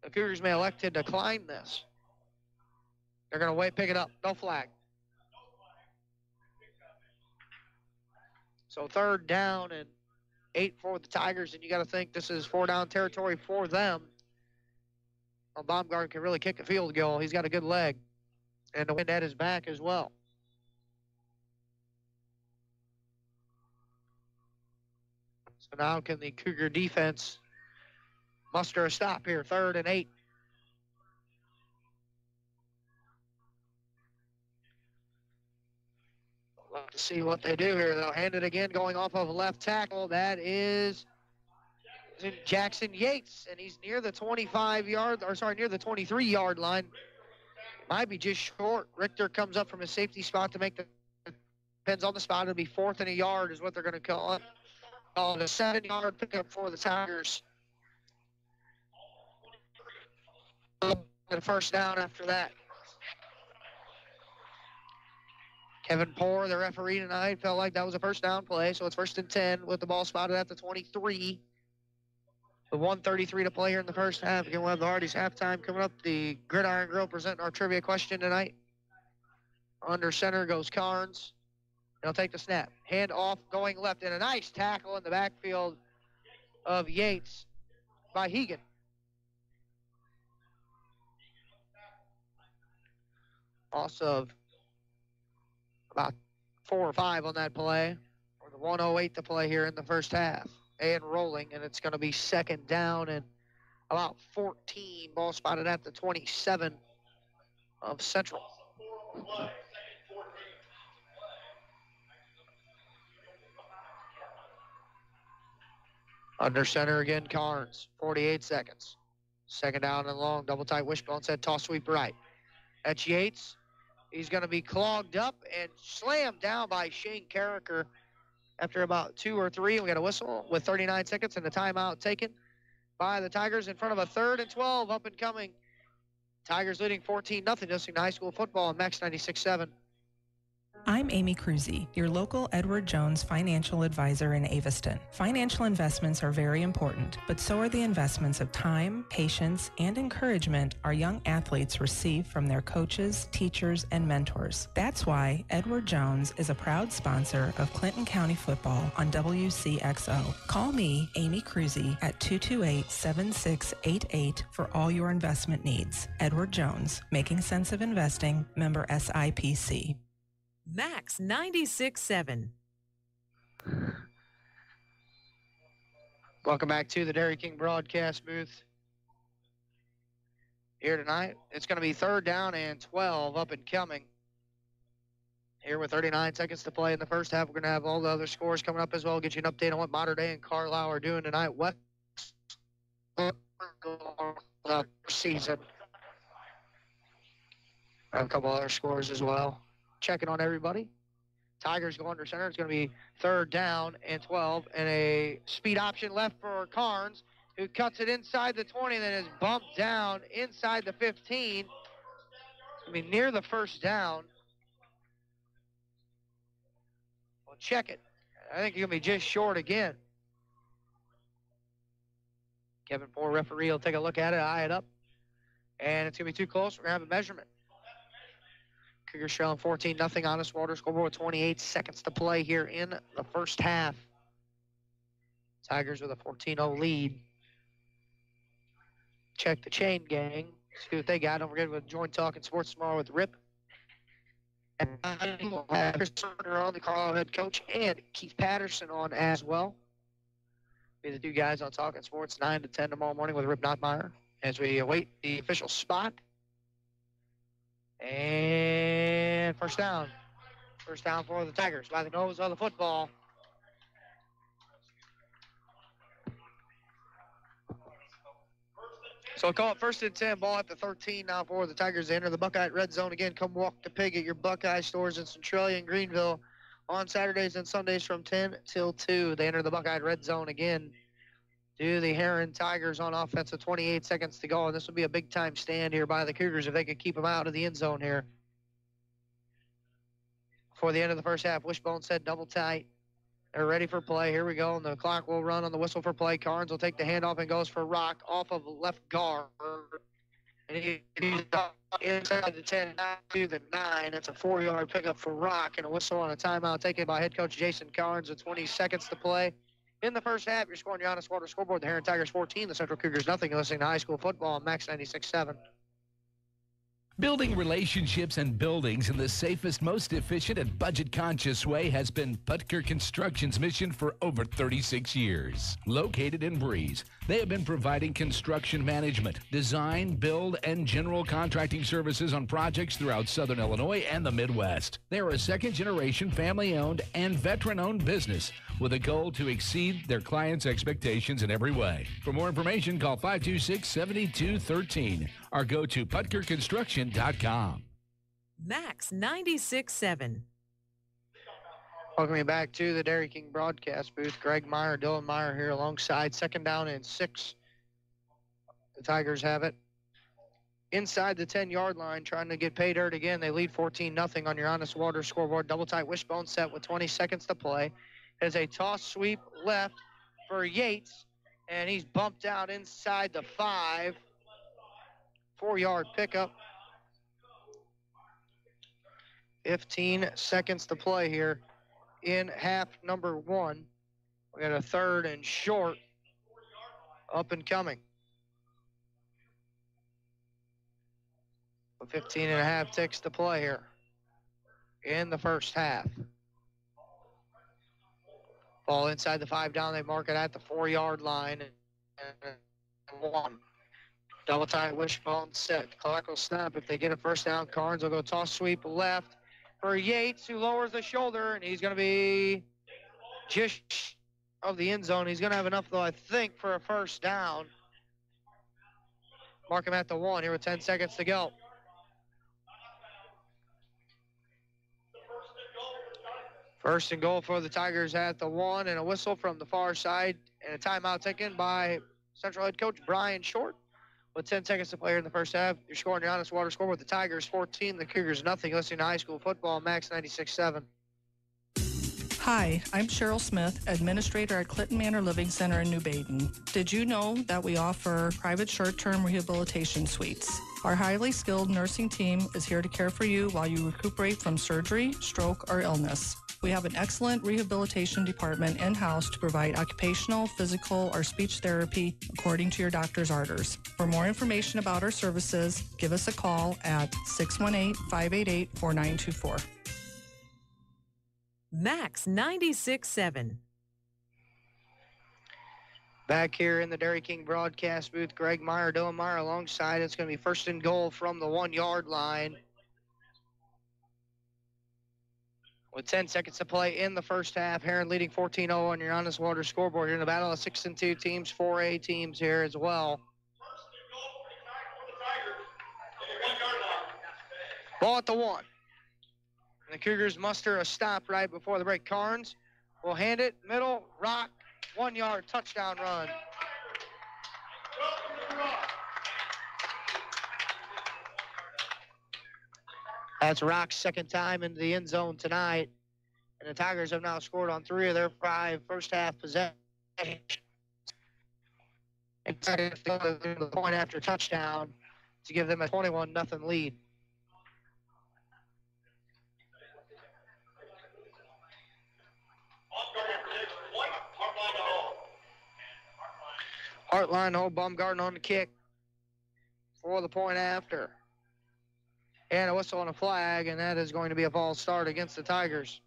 Speaker 19: The Cougars may elect to decline this. They're going to pick it up. No flag. So 3rd down and 8 for the Tigers, and you got to think this is 4-down territory for them. Well, Baumgarten can really kick a field goal. He's got a good leg, and the wind at his back as well. So now can the Cougar defense muster a stop here? 3rd and 8. Let's see what they do here. They'll hand it again, going off of a left tackle. That is Jackson Yates, and he's near the 23-yard line. Might be just short. Richter comes up from his safety spot to make the, depends on the spot. It'll be 4th and a yard is what they're going to call it. A 7-yard pickup for the Tigers. And first down after that. Kevin Poore, the referee tonight, felt like that was a first down play, so it's 1st and 10 with the ball spotted at the 23. With 1:33 to play here in the first half. Again, we'll have the Hardy's halftime coming up. The Gridiron Grill presenting our trivia question tonight. Under center goes Carnes. He'll take the snap. Hand off, going left, and a nice tackle in the backfield of Yates by Hegan. Loss of about 4 or 5 on that play. With 1:08 to play here in the first half. And rolling, and it's going to be 2nd down and about 14. Ball spotted at the 27 of Central. Under center again, Carnes. 48 seconds. 2nd down and long. Double tight wishbone set. Toss sweep right. That's Yates. He's going to be clogged up and slammed down by Shane Carricker after about 2 or 3. We got a whistle with 39 seconds and a timeout taken by the Tigers in front of a 3rd and 12 up and coming. Tigers leading 14-0 listening to high school football on Max 96.7.
Speaker 4: I'm Amy Cruzy, your local Edward Jones financial advisor in Aveston. Financial investments are very important, but so are the investments of time, patience, and encouragement our young athletes receive from their coaches, teachers, and mentors. That's why Edward Jones is a proud sponsor of Clinton County football on Wcxo. Call me, Amy Cruzy, at 228-7688 for all your investment needs. Edward Jones, Making Sense of Investing, member SIPC.
Speaker 6: Max 96.7.
Speaker 19: Welcome back to the Dairy King broadcast booth. Here tonight, it's going to be 3rd down and 12 up and coming. Here with 39 seconds to play in the first half, we're going to have all the other scores coming up as well. Get you an update on what Mater Dei and Carlisle are doing tonight. What season? Have a couple other scores as well. Checking on everybody. Tigers go under center. It's going to be 3rd down and 12. And a speed option left for Carnes, who cuts it inside the 20 and then is bumped down inside the 15. I mean, near the first down. We'll check it. I think you're going to be just short again. Kevin Moore, referee, will take a look at it, eye it up. And it's going to be too close. We're going to have a measurement. Cougars trailing 14-0 on this Water scoreboard with 28 seconds to play here in the first half. Tigers with a 14-0 lead. Check the chain, gang. See what they got. Don't forget to join Talking Sports tomorrow with Rip. And we'll have Chris Turner on, the Carlisle head coach, and Keith Patterson on as well. Be the two guys on Talking Sports 9 to 10 tomorrow morning with Rip Nottmeyer as we await the official spot. And first down. First down for the Tigers by the nose of the football. So call it 1st and 10, ball at the 13 now for the Tigers. They enter the Buckeye red zone again. Come walk the pig at your Buckeye stores in Centralia and Greenville on Saturdays and Sundays from 10 till 2. They enter the Buckeye red zone again. Do the Heron Tigers on offense with 28 seconds to go. And this will be a big-time stand here by the Cougars if they could keep them out of the end zone here. Before the end of the first half, Wishbone said double tight. They're ready for play. Here we go, and the clock will run on the whistle for play. Carnes will take the handoff and goes for Rock off of left guard. And he's inside the 10, not to the 9. It's a 4-yard pickup for Rock, and a whistle on a timeout taken by head coach Jason Carnes with 20 seconds to play. In the first half, you're scoring your Honest Water scoreboard. The Heron Tigers 14, the Central Cougars nothing. You're listening to high school football on Max 96.7.
Speaker 8: Building relationships and buildings in the safest, most efficient, and budget-conscious way has been Putker Construction's mission for over 36 years. Located in Breeze, they have been providing construction management, design, build, and general contracting services on projects throughout Southern Illinois and the Midwest. They are a second-generation, family-owned, and veteran-owned business with a goal to exceed their clients' expectations in every way. For more information, call 526-7213 or go to PutkerConstruction.com.
Speaker 6: Max 96.7.
Speaker 19: Welcome you back to the Dairy King broadcast booth. Greg Meyer, Dylan Meyer here alongside. 2nd down and 6. The Tigers have it inside the 10-yard line, trying to get pay dirt again. They lead 14-0 on your Honest Water scoreboard. Double tight wishbone set with 20 seconds to play. There's a toss sweep left for Yates, and he's bumped out inside the 5. 4-yard pickup. 15 seconds to play here in half number 1. We got a 3rd and short up and coming. 15 and a half ticks to play here in the first half. Ball inside the 5 down. They mark it at the 4-yard line. And 1. Double tight wishbone set. Clock will snap. If they get a first down, Carnes will go toss sweep left for Yates, who lowers the shoulder, and he's going to be just of the end zone. He's going to have enough, though, I think, for a first down. Mark him at the 1 here with 10 seconds to go. First and goal for the Tigers at the 1, and a whistle from the far side, and a timeout taken by Central head coach Brian Short. With 10 seconds to play here in the first half, you're scoring your Honest Water score with the Tigers 14, the Cougars nothing. Listening to high school football, Max 96.7.
Speaker 9: Hi, I'm Cheryl Smith, Administrator at Clinton Manor Living Center in New Baden. Did you know that we offer private short-term rehabilitation suites? Our highly skilled nursing team is here to care for you while you recuperate from surgery, stroke, or illness. We have an excellent rehabilitation department in-house to provide occupational, physical, or speech therapy according to your doctor's orders. For more information about our services, give us a call at 618-588-4924.
Speaker 6: Max 96.7.
Speaker 19: Back here in the Dairy King broadcast booth, Greg Meyer, Dylan Meyer alongside. It's going to be 1st and goal from the 1-yard line. With 10 seconds to play in the first half, Heron leading 14-0 on your Honest Water scoreboard. You're in the battle of 6 and 2 teams, 4A teams here as well. Ball at the 1. And the Cougars muster a stop right before the break. Carnes will hand it, middle, Rock, 1-yard touchdown run. That's Rock's 2nd time into the end zone tonight. And the Tigers have now scored on 3 of their 5 first-half possessions. And the point after touchdown to give them a 21-0 lead. Heartline hold, Baumgarten on the kick for the point after. And a whistle and a flag, and that is going to be a false start against the Tigers.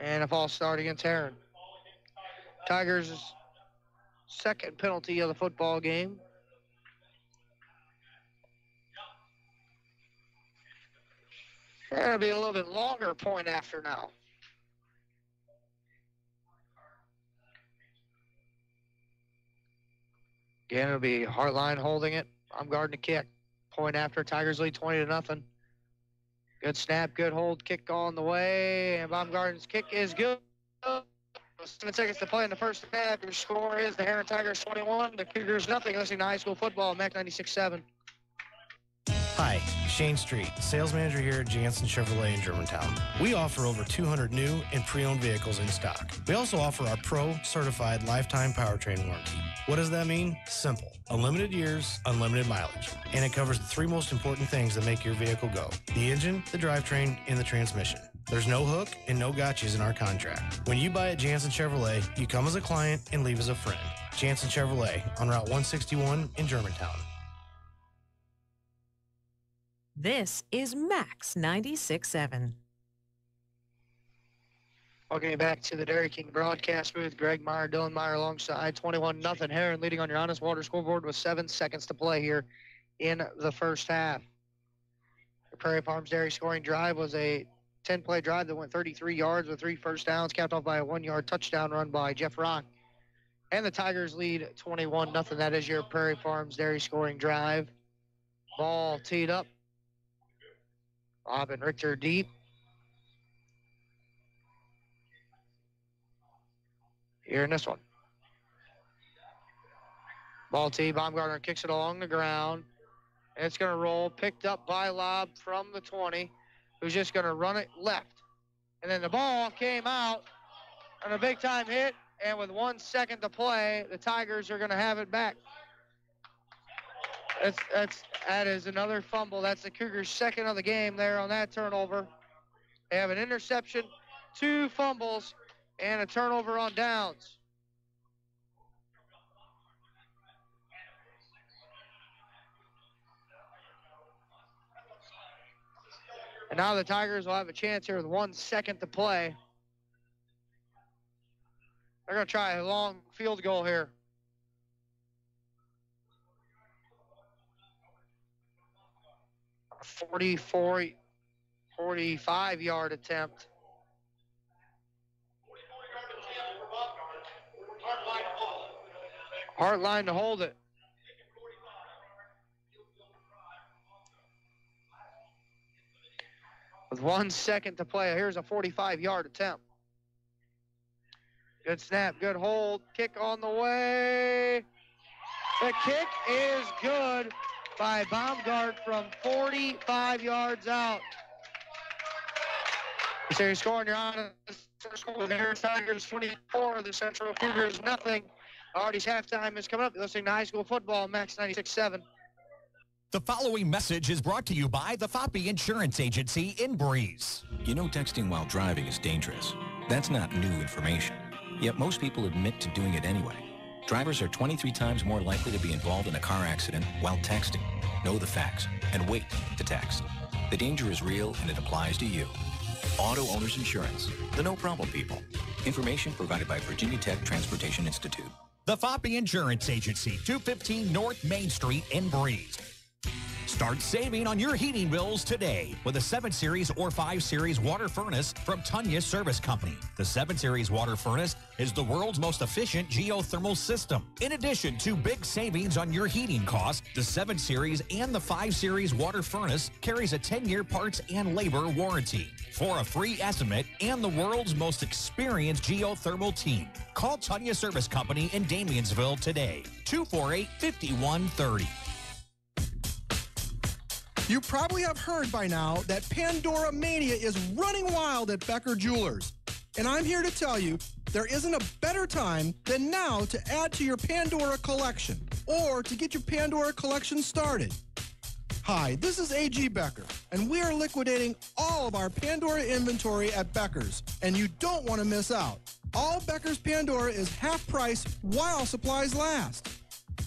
Speaker 19: And a false start against Heron. Tigers' second penalty of the football game. And it'll be a little bit longer point after now. Again, it'll be Heartline holding it. Baumgarten to kick. Point after, Tigers lead 20-0. Good snap, good hold, kick on the way, and Baumgarten's kick is good. 7 seconds to play in the first half. Your score is the Heron Tigers 21, the Cougars nothing. Listening to high school football, MAC 96.7.
Speaker 10: Hi, Shane Street, sales manager here at Jansen Chevrolet in Germantown. We offer over 200 new and pre-owned vehicles in stock. We also offer our Pro-certified lifetime powertrain warranty. What does that mean? Simple. Unlimited years, unlimited mileage. And it covers the 3 most important things that make your vehicle go: the engine, the drivetrain, and the transmission. There's no hook and no gotchas in our contract. When you buy at Jansen Chevrolet, you come as a client and leave as a friend. Jansen Chevrolet on Route 161 in Germantown.
Speaker 6: This is Max 96.7.
Speaker 19: Welcome back to the Dairy King broadcast booth. Greg Meyer, Dylan Meyer alongside. 21-0 Heron leading on your Honest Water scoreboard with 7 seconds to play here in the first half. The Prairie Farms Dairy scoring drive was a 10-play drive that went 33 yards with 3 first downs, capped off by a 1-yard touchdown run by Jeff Rock. And the Tigers lead 21-0. That is your Prairie Farms Dairy scoring drive. Ball teed up. Bob and Richter deep. Here in this one. Ball tee, Baumgartner kicks it along the ground. And it's going to roll, picked up by Lobb from the 20, who's just going to run it left. And then the ball came out on a big-time hit, and with 1 second to play, the Tigers are going to have it back. That is another fumble. That's the Cougars' second of the game there on that turnover. They have an interception, 2 fumbles, and a turnover on downs. And now the Tigers will have a chance here with 1 second to play. They're going to try a long field goal here. 45-yard attempt. Heartline to hold it. With 1 second to play, here's a 45-yard attempt. Good snap, good hold, kick on the way. The kick is good by Baumgart from 45 yards out. So you're scoring your honor. The Heron Tigers 24, the Central Cougars nothing. Artie's halftime is coming up. You're listening to high school football, Max 96.7.
Speaker 1: The following message is brought to you by the Foppe Insurance Agency in Breeze.
Speaker 11: You know texting while driving is dangerous. That's not new information. Yet most people admit to doing it anyway. Drivers are 23 times more likely to be involved in a car accident while texting. Know the facts and wait to text. The danger is real and it applies to you. Auto Owners Insurance, the no-problem people. Information provided by Virginia Tech Transportation Institute.
Speaker 1: The Foppe Insurance Agency, 215 North Main Street in Breeze. Start saving on your heating bills today with a 7 Series or 5 Series water furnace from Tunya Service Company. The 7 Series water furnace is the world's most efficient geothermal system. In addition to big savings on your heating costs, the 7 Series and the 5 Series water furnace carries a 10-year parts and labor warranty. For a free estimate and the world's most experienced geothermal team, call Tunya Service Company in Damiansville today, 248-5130.
Speaker 12: You probably have heard by now that Pandora Mania is running wild at Becker Jewelers. And I'm here to tell you, there isn't a better time than now to add to your Pandora collection or to get your Pandora collection started. Hi, this is A.G. Becker, and we are liquidating all of our Pandora inventory at Becker's, and you don't want to miss out. All Becker's Pandora is half price while supplies last.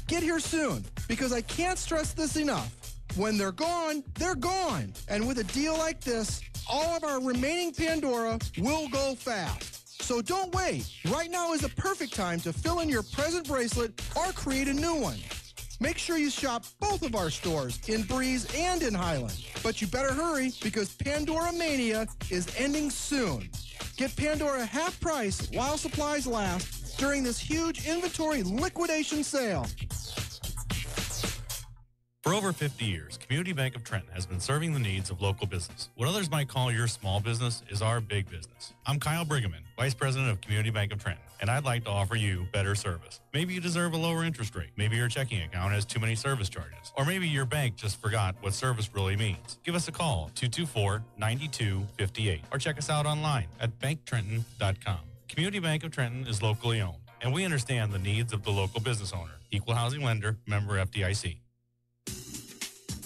Speaker 12: Get here soon, because I can't stress this enough. When they're gone, they're gone. And with a deal like this, all of our remaining Pandora will go fast. So don't wait. Right now is the perfect time to fill in your present bracelet or create a new one. Make sure you shop both of our stores in Breeze and in Highland. But you better hurry because Pandora Mania is ending soon. Get Pandora half price while supplies last during this huge inventory liquidation sale.
Speaker 13: For over 50 years, Community Bank of Trenton has been serving the needs of local business. What others might call your small business is our big business. I'm Kyle Brigham, Vice President of Community Bank of Trenton, and I'd like to offer you better service. Maybe you deserve a lower interest rate. Maybe your checking account has too many service charges. Or maybe your bank just forgot what service really means. Give us a call, 224-9258, or check us out online at banktrenton.com. Community Bank of Trenton is locally owned, and we understand the needs of the local business owner. Equal housing lender, member FDIC.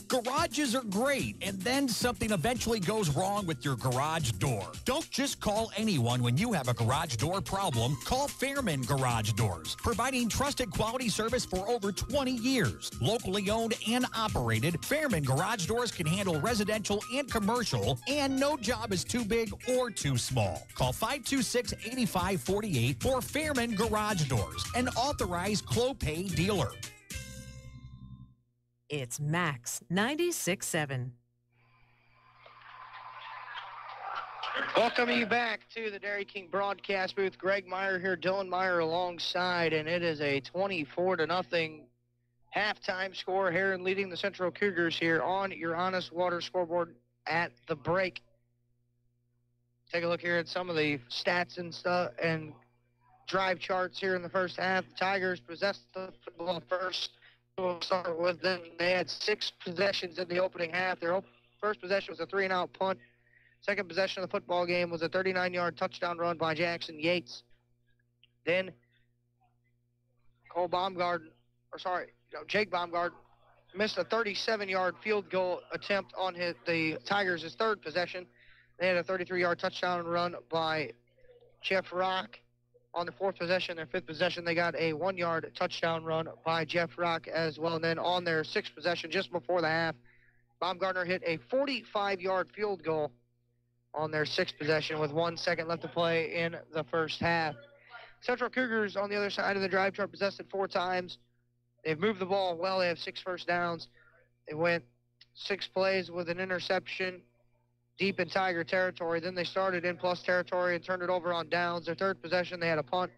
Speaker 1: Garages are great, and then something eventually goes wrong with your garage door. Don't just call anyone when you have a garage door problem. Call Fairman Garage Doors, providing trusted quality service for over 20 years. Locally owned and operated, Fairman Garage Doors can handle residential and commercial, and no job is too big or too small. Call 526-8548 for Fairman Garage Doors, an authorized Clopay dealer.
Speaker 6: It's Max 96.7.
Speaker 19: Welcoming you back to the Dairy King broadcast booth. Greg Meyer here, Dylan Meyer alongside, and it is a 24-0 halftime score. Heron leading the Central Cougars here on your Honest Water scoreboard at the break. Take a look here at some of the stats and stuff and drive charts here in the first half. The Tigers possessed the football first. We'll start with them. They had 6 possessions in the opening half. Their first possession was a 3-and-out punt. Second possession of the football game was a 39-yard touchdown run by Jackson Yates. Then Jake Baumgarten missed a 37-yard field goal attempt on the Tigers' third possession. They had a 33-yard touchdown run by Jeff Rock. On the fourth possession, their fifth possession, they got a 1-yard touchdown run by Jeff Rock as well. And then on their sixth possession, just before the half, Baumgartner hit a 45-yard field goal on their sixth possession with 1 second left to play in the first half. Central Cougars on the other side of the drive chart possessed it 4 times. They've moved the ball well. They have 6 first downs. They went 6 plays with an interception deep in Tiger territory. Then they started in plus territory and turned it over on downs. Their third possession, they had a punt.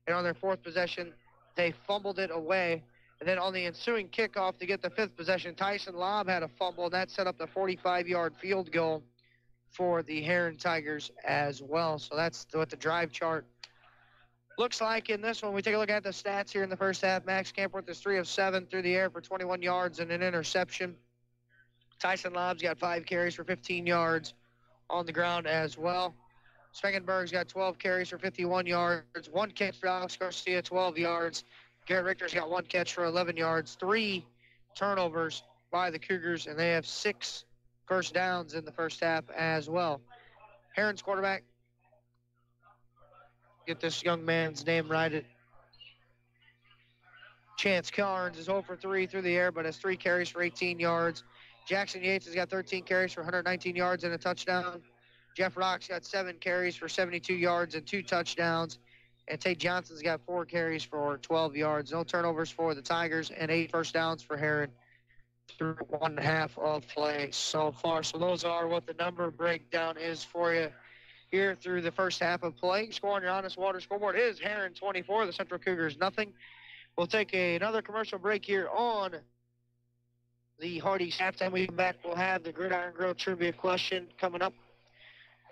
Speaker 19: And on their fourth possession, they fumbled it away. And then on the ensuing kickoff to get the fifth possession, Tyson Lobb had a fumble, and that set up the 45-yard field goal for the Heron Tigers as well. So that's what the drive chart looks like in this one. We take a look at the stats here in the first half. Max Campworth is 3 of 7 through the air for 21 yards and an interception. Tyson Lobb's got 5 carries for 15 yards on the ground as well. Spangenberg's got 12 carries for 51 yards. 1 catch for Alex Garcia, 12 yards. Garrett Richter's got 1 catch for 11 yards. 3 turnovers by the Cougars, and they have 6 first downs in the first half as well. Heron's quarterback, get this young man's name right. Chance Carnes is 0 for 3 through the air, but has 3 carries for 18 yards. Jackson Yates has got 13 carries for 119 yards and a touchdown. Jeff Rock's got 7 carries for 72 yards and 2 touchdowns. And Tate Johnson's got 4 carries for 12 yards. No turnovers for the Tigers and 8 first downs for Heron through 1.5 of play so far. So those are what the number breakdown is for you here through the first half of play. Score on your Honest Water scoreboard is Heron 24, the Central Cougars nothing. We'll take another commercial break here on the Hardee's halftime. We come back, we'll have the Gridiron Grill trivia question coming up.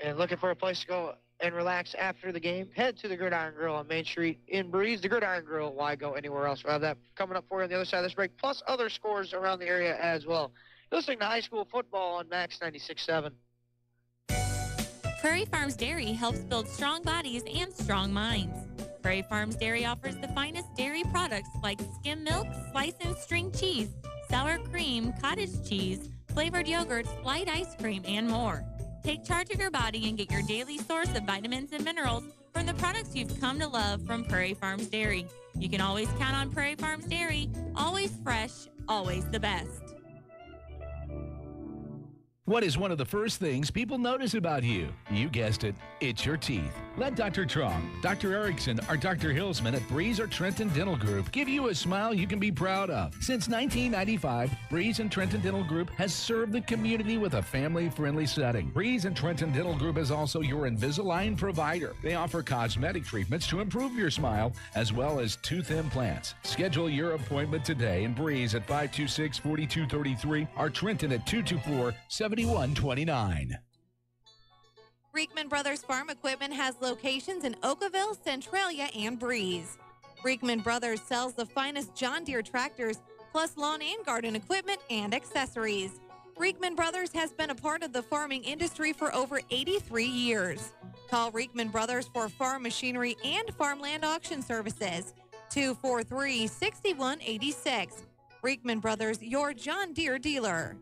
Speaker 19: And looking for a place to go and relax after the game, head to the Gridiron Grill on Main Street in Breeze. The Gridiron Grill, why go anywhere else? We'll have that coming up for you on the other side of this break, plus other scores around the area as well. Listening to high school football on Max 96.7.
Speaker 5: Prairie Farms Dairy helps build strong bodies and strong minds. Prairie Farms Dairy offers the finest dairy products like skim milk, slice and string cheese, sour cream, cottage cheese, flavored yogurts, light ice cream, and more. Take charge of your body and get your daily source of vitamins and minerals from the products you've come to love from Prairie Farms Dairy. You can always count on Prairie Farms Dairy, always fresh, always the best.
Speaker 8: What is one of the first things people notice about you? You guessed it, it's your teeth. Let Dr. Trong, Dr. Erickson, or Dr. Hillsman at Breeze or Trenton Dental Group give you a smile you can be proud of. Since 1995, Breeze and Trenton Dental Group has served the community with a family-friendly setting. Breeze and Trenton Dental Group is also your Invisalign provider. They offer cosmetic treatments to improve your smile, as well as tooth implants. Schedule your appointment today in Breeze at 526-4233 or Trenton at 224-7129.
Speaker 7: Reekman Brothers Farm Equipment has locations in Oakville, Centralia, and Breeze. Reekman Brothers sells the finest John Deere tractors, plus lawn and garden equipment and accessories. Reekman Brothers has been a part of the farming industry for over 83 years. Call Reekman Brothers for farm machinery and farmland auction services. 243-6186. Reekman Brothers, your John Deere dealer.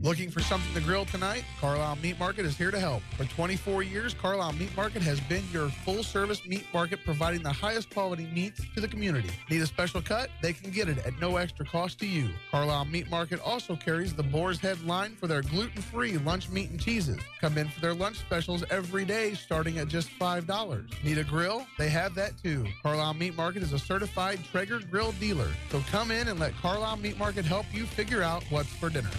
Speaker 23: Looking for something to grill tonight? Carlisle Meat Market is here to help. For 24 years, Carlisle Meat Market has been your full-service meat market, providing the highest quality meats to the community. Need a special cut? They can get it at no extra cost to you. Carlisle Meat Market also carries the Boar's Head line for their gluten-free lunch meat and cheeses. Come in for their lunch specials every day, starting at just $5. Need a grill? They have that too. Carlisle Meat Market is a certified Traeger grill dealer. So come in and let Carlisle Meat Market help you figure out what's for dinner.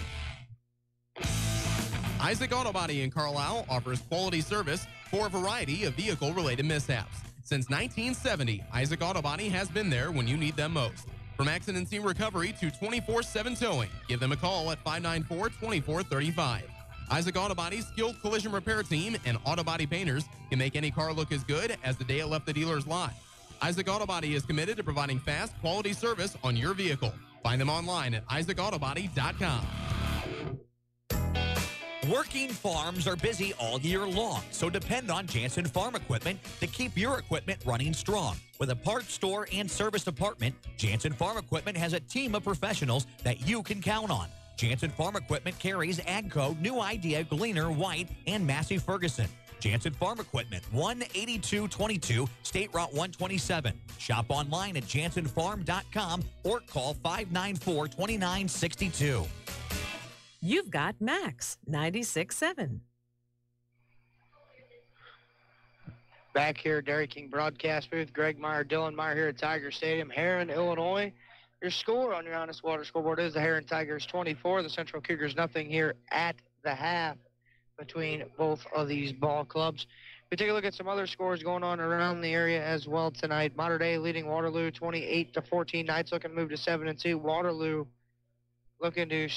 Speaker 24: Isaac Auto Body in Carlisle offers quality service for a variety of vehicle-related mishaps. Since 1970, Isaac Auto Body has been there when you need them most. From accident scene recovery to 24/7 towing, give them a call at 594-2435. Isaac Auto Body's skilled collision repair team and auto body painters can make any car look as good as the day it left the dealer's lot. Isaac Auto Body is committed to providing fast, quality service on your vehicle. Find them online at isaacautobody.com.
Speaker 1: Working farms are busy all year long, so depend on Jansen Farm Equipment to keep your equipment running strong. With a parts store and service department, Jansen Farm Equipment has a team of professionals that you can count on. Jansen Farm Equipment carries AGCO, New Idea, Gleaner, White, and Massey Ferguson. Jansen Farm Equipment, 18222 State Route 127. Shop online at jansenfarm.com or call 594-2962.
Speaker 6: You've got Max 96.7.
Speaker 19: Back here, Dairy King broadcast booth. Greg Meyer, Dylan Meyer here at Tiger Stadium, Heron, Illinois. Your score on your Honest Water scoreboard is the Heron Tigers 24, the Central Cougars nothing here at the half between both of these ball clubs. We take a look at some other scores going on around the area as well tonight. Mater Dei leading Waterloo 28-14. Knights looking to move to 7-2. Waterloo looking to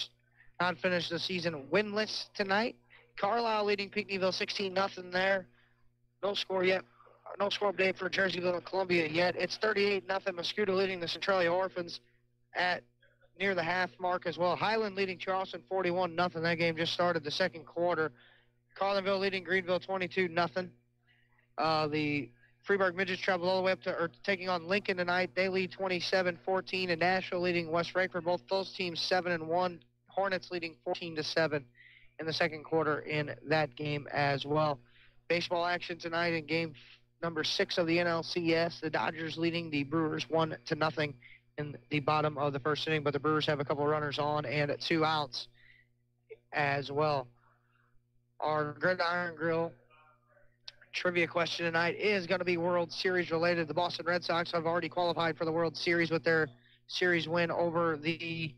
Speaker 19: not finish the season winless tonight. Carlisle leading Pinckneyville 16-0 there. No score yet. No score update for Jerseyville and Columbia yet. It's 38-0. Muscuda leading the Centralia Orphans at near the half mark as well. Highland leading Charleston 41-0. That game just started the second quarter. Carlinville leading Greenville 22-0. The Freeburg Midgets travel all the way up to taking on Lincoln tonight. They lead 27-14. And Nashville leading West Frankfort. Both those teams 7-1. Hornets leading 14-7 in the second quarter in that game as well. Baseball action tonight in game number 6 of the NLCS. The Dodgers leading the Brewers 1-0 in the bottom of the first inning, but the Brewers have a couple of runners on and 2 outs as well. Our Gridiron Grill trivia question tonight is going to be World Series related. The Boston Red Sox have already qualified for the World Series with their series win over the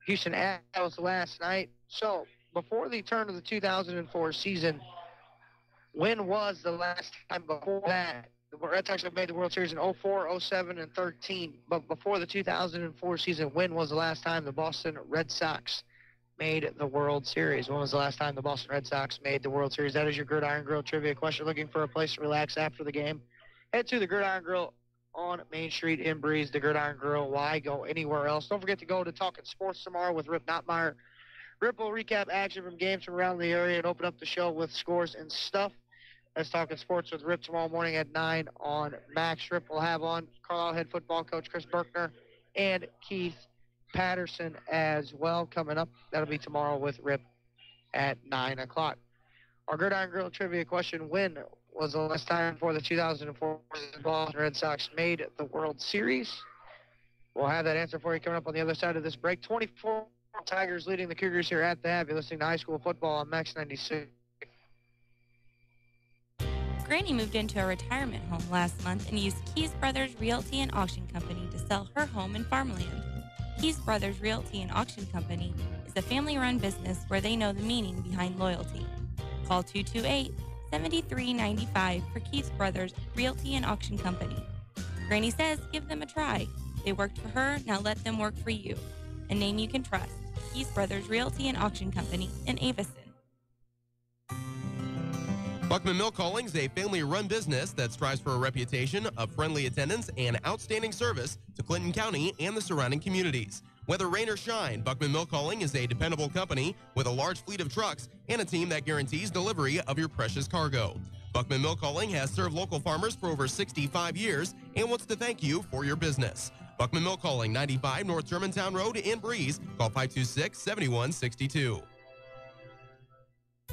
Speaker 19: Houston Astros last night. So, before the turn of the 2004 season, when was the last time before that? The Red Sox have made the World Series in 04, 07, and 13. But before the 2004 season, when was the last time the Boston Red Sox made the World Series? When was the last time the Boston Red Sox made the World Series? That is your Gridiron Grill trivia question. Looking for a place to relax after the game? Head to the Gridiron Grill on Main Street in Breeze, the Gridiron Grill. Why go anywhere else? Don't forget to go to Talking Sports tomorrow with Rip Notmeyer. Rip will recap action from games from around the area and open up the show with scores and stuff. That's Talking Sports with Rip tomorrow morning at 9 on Max. Rip will have on Carlisle head football coach Chris Berkner and Keith Patterson as well coming up. That'll be tomorrow with Rip at 9 o'clock. Our Gridiron Grill trivia question: when was the last time for the 2004 Boston Red Sox made the World Series? We'll have that answer for you coming up on the other side of this break. 24 Tigers leading the Cougars here at the half. You're listening to High School Football on Max 96.
Speaker 5: Granny moved into a retirement home last month and used Keys Brothers Realty and Auction Company to sell her home and farmland. Keys Brothers Realty and Auction Company is a family-run business where they know the meaning behind loyalty. Call 228-7395 for Keys Brothers Realty and Auction Company. Granny says give them a try. They worked for her, now let them work for you. A name you can trust. Keys Brothers Realty and Auction Company in Avison.
Speaker 24: Buckman Milk Calling is a family-run business that strives for a reputation of friendly attendance and outstanding service to Clinton County and the surrounding communities. Whether rain or shine, Buckman Milk Calling is a dependable company with a large fleet of trucks and a team that guarantees delivery of your precious cargo. Buckman Milk Calling has served local farmers for over 65 years and wants to thank you for your business. Buckman Milk Calling, 95 North Germantown Road in Breeze. Call 526-7162.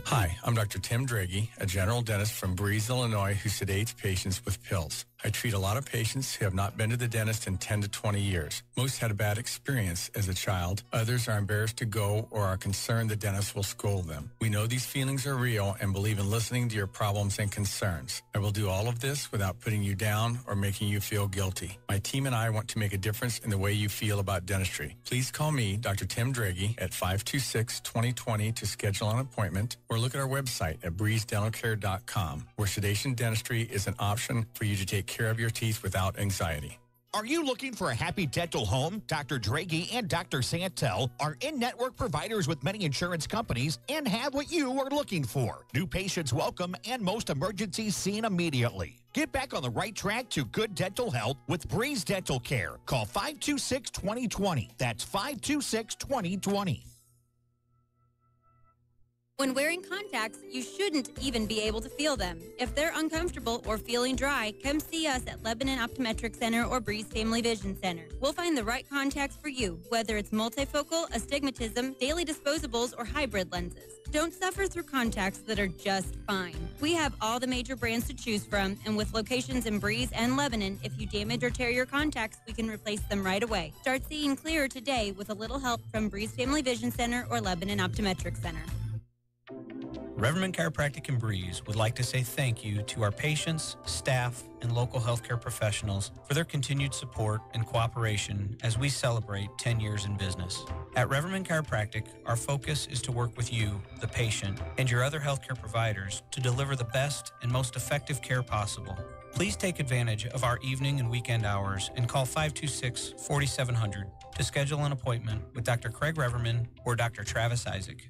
Speaker 14: Hi, I'm Dr. Tim Draghi, a general dentist from Breeze, Illinois, who sedates patients with pills. I treat a lot of patients who have not been to the dentist in 10 to 20 years. Most had a bad experience as a child. Others are embarrassed to go or are concerned the dentist will scold them. We know these feelings are real and believe in listening to your problems and concerns. I will do all of this without putting you down or making you feel guilty. My team and I want to make a difference in the way you feel about dentistry. Please call me, Dr. Tim Draghi, at 526-2020 to schedule an appointment, or look at our website at breezedentalcare.com, where sedation dentistry is an option for you to take care of your teeth without anxiety.
Speaker 1: Are you looking for a happy dental home? Dr. Draghi and Dr. Santel are in-network providers with many insurance companies and have what you are looking for. New patients welcome and most emergencies seen immediately. Get back on the right track to good dental health with Breeze Dental Care. Call 526-2020. That's 526-2020.
Speaker 15: When wearing contacts, you shouldn't even be able to feel them. If they're uncomfortable or feeling dry, come see us at Lebanon Optometric Center or Breeze Family Vision Center. We'll find the right contacts for you, whether it's multifocal, astigmatism, daily disposables, or hybrid lenses. Don't suffer through contacts that are just fine. We have all the major brands to choose from, and with locations in Breeze and Lebanon, if you damage or tear your contacts, we can replace them right away. Start seeing clearer today with a little help from Breeze Family Vision Center or Lebanon Optometric Center.
Speaker 16: Reverman Chiropractic and Breeze would like to say thank you to our patients, staff, and local healthcare professionals for their continued support and cooperation as we celebrate 10 years in business. At Reverman Chiropractic, our focus is to work with you, the patient, and your other healthcare providers to deliver the best and most effective care possible. Please take advantage of our evening and weekend hours and call 526-4700 to schedule an appointment with Dr. Craig Reverman or Dr. Travis Isaac.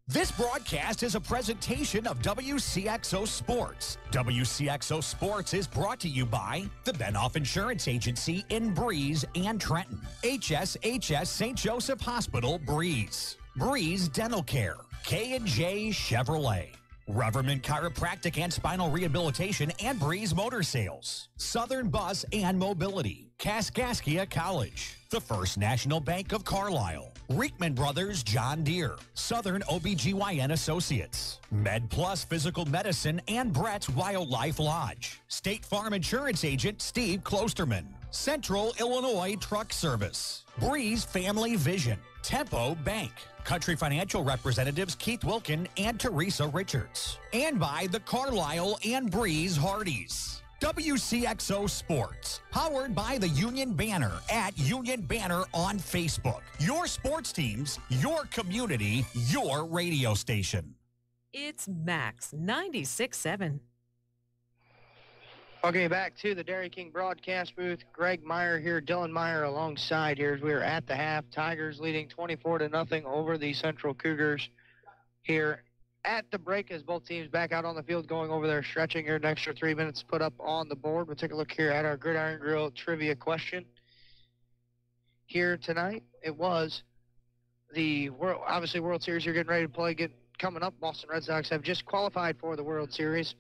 Speaker 1: This broadcast is a presentation of Wcxo Sports. Wcxo Sports is brought to you by the Benhoff Insurance Agency in Breeze and Trenton, HSHS St. Joseph Hospital, Breeze, Breeze Dental Care, K&J Chevrolet, Reverman Chiropractic and Spinal Rehabilitation and Breeze Motor Sales, Southern Bus and Mobility, Kaskaskia College, the First National Bank of Carlisle, Reekman Brothers John Deere, Southern OBGYN Associates, Med Plus Physical Medicine and Brett's Wildlife Lodge, State Farm Insurance Agent Steve Klosterman, Central Illinois Truck Service, Breeze Family Vision, Tempo Bank, Country Financial Representatives Keith Wilkin and Teresa Richards, and by the Carlisle and Breeze Hardys. WCXO Sports, powered by the Union Banner at Union Banner on Facebook. Your sports teams, your community, your radio station.
Speaker 6: It's Max 96.7.
Speaker 19: Okay, back to the Dairy King broadcast booth. Greg Meyer here, Dylan Meyer alongside here as we are at the half. Tigers leading 24-0 over the Central Cougars here at the break as both teams back out on the field going over their stretching here. An extra 3 minutes put up on the board. We'll take a look here at our Gridiron Grill trivia question. Here tonight, it was the World Series you're getting ready to play. Coming up, Boston Red Sox have just qualified for the World Series.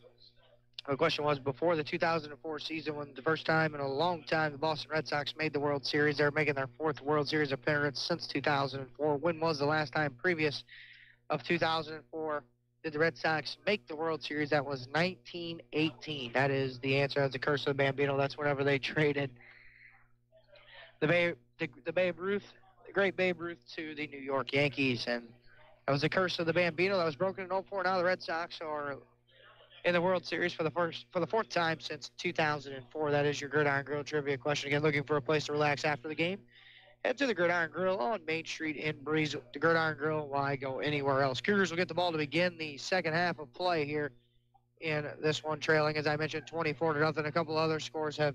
Speaker 19: The question was, before the 2004 season, when the first time in a long time the Boston Red Sox made the World Series, they're making their 4th World Series appearance since 2004. When was the last time previous of 2004 did the Red Sox make the World Series? That was 1918. That is the answer. That's the curse of the Bambino. That's whenever they traded the Babe Ruth, the great Babe Ruth, to the New York Yankees. And that was the curse of the Bambino that was broken in 04. Now the Red Sox are in the World Series for the 4th time since 2004. That is your Gridiron Grill trivia question. Again, looking for a place to relax after the game? Head to the Gridiron Grill on Main Street in Breeze. The Gridiron Grill, why go anywhere else? Cougars will get the ball to begin the second half of play here in this one, trailing, as I mentioned, 24-0. A couple other scores have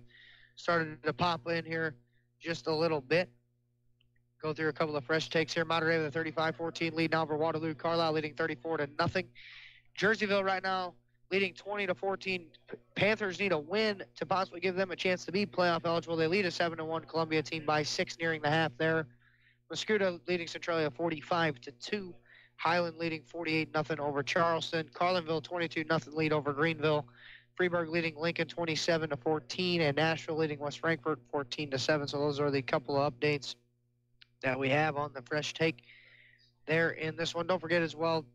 Speaker 19: started to pop in here just a little bit. Go through a couple of fresh takes here. Monterey with a 35-14 lead now over Waterloo. Carlisle leading 34-0. Jerseyville right now leading 20-14. Panthers need a win to possibly give them a chance to be playoff eligible. They lead a 7-1 Columbia team by 6 nearing the half there. Mascoutah leading Centralia 45-2. Highland leading 48-0 over Charleston. Carlinville 22-0 lead over Greenville. Freeburg leading Lincoln 27-14, and Nashville leading West Frankfort 14-7. So those are the couple of updates that we have on the fresh take there in this one. Don't forget as well,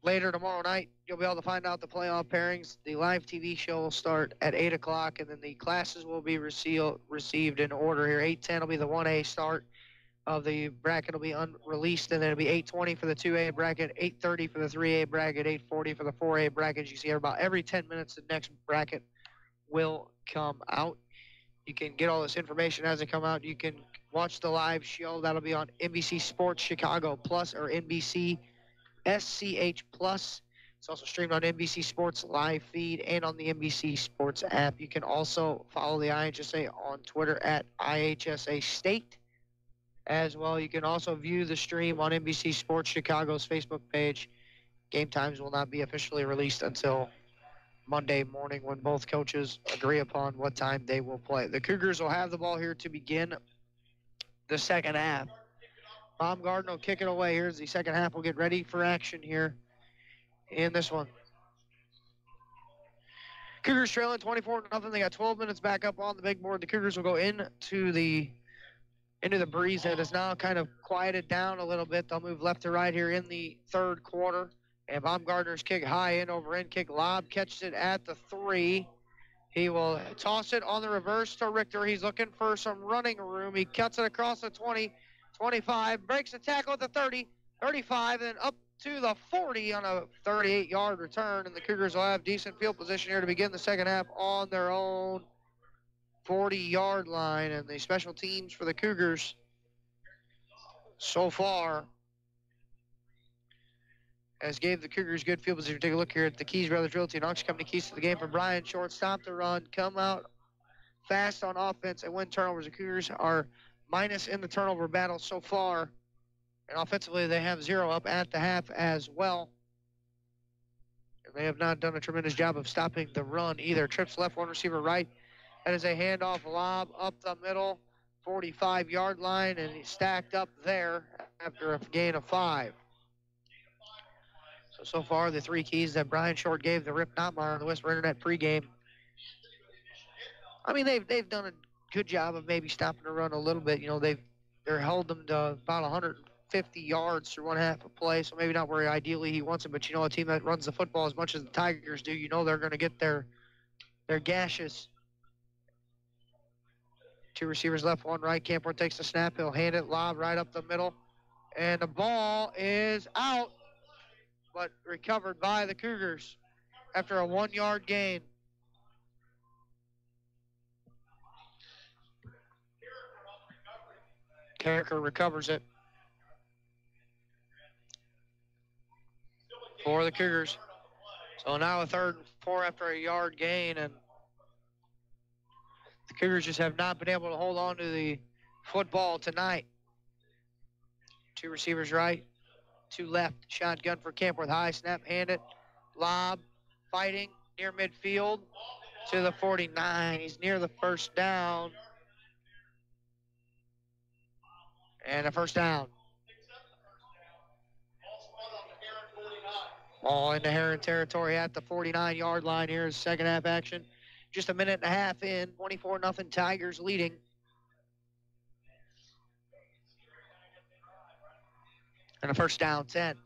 Speaker 19: later tomorrow night, you'll be able to find out the playoff pairings. The live TV show will start at 8 o'clock, and then the classes will be received in order here. 8:10 will be the 1A start of the bracket. Will be unreleased, and then it'll be 8:20 for the 2A bracket, 8:30 for the 3A bracket, 8:40 for the 4A bracket. You see about every 10 minutes the next bracket will come out. You can get all this information as it come out. You can watch the live show. That'll be on NBC Sports Chicago Plus or NBC SCH Plus. It's also streamed on NBC Sports live feed and on the NBC Sports app. You can also follow the IHSA on Twitter at IHSA State. As well, you can also view the stream on NBC Sports Chicago's Facebook page. Game times will not be officially released until Monday morning when both coaches agree upon what time they will play. The Cougars will have the ball here to begin the second half. Baumgarten will kick it away. Here's the second half. We'll get ready for action here in this one. Cougars trailing 24-0. They got 12 minutes back up on the big board. The Cougars will go into the breeze that is now kind of quieted down a little bit. They'll move left to right here in the third quarter. And Baumgartner's kick high in over end kick. Lob catches it at the 3. He will toss it on the reverse to Richter. He's looking for some running room. He cuts it across the 20. 25, breaks the tackle at the 30, 35, and up to the 40 on a 38-yard return. And the Cougars will have decent field position here to begin the second half on their own 40-yard line. And the special teams for the Cougars so far has gave the Cougars good field position. Take a look here at the Keys Brothers Realty and Auction Company. Keys to the game for Brian Short. Stop the run, come out fast on offense, and win turnovers. The Cougars are minus in the turnover battle so far. And offensively, they have 0 up at the half as well. And they have not done a tremendous job of stopping the run either. Trips left, one receiver right. That is a handoff lob up the middle, 45-yard line, and he's stacked up there after a gain of 5. So far, the 3 keys that Brian Short gave the Rip Notmeyer on the Whisper Internet pregame. I mean, they've done a good job of maybe stopping the run a little bit. You know, they're held them to about 150 yards through one half of play, so maybe not where ideally he wants it. But you know, a team that runs the football as much as the Tigers do, you know they're going to get their gashes. 2 receivers left, 1 right. Campbell takes the snap. He'll hand it lob right up the middle, and the ball is out, but recovered by the Cougars after a 1-yard gain. Carricker recovers it for the Cougars. So now a 3rd and 4 after a yard gain, and the Cougars just have not been able to hold on to the football tonight. 2 receivers right, to left. Shotgun for Campworth. High snap, hand it. Lob, fighting near midfield to the 49. He's near the first down. And a first down. All into Heron territory at the 49-yard line. Here's second half action. Just a minute and a half in. 24-0 Tigers leading. And a first down, 10.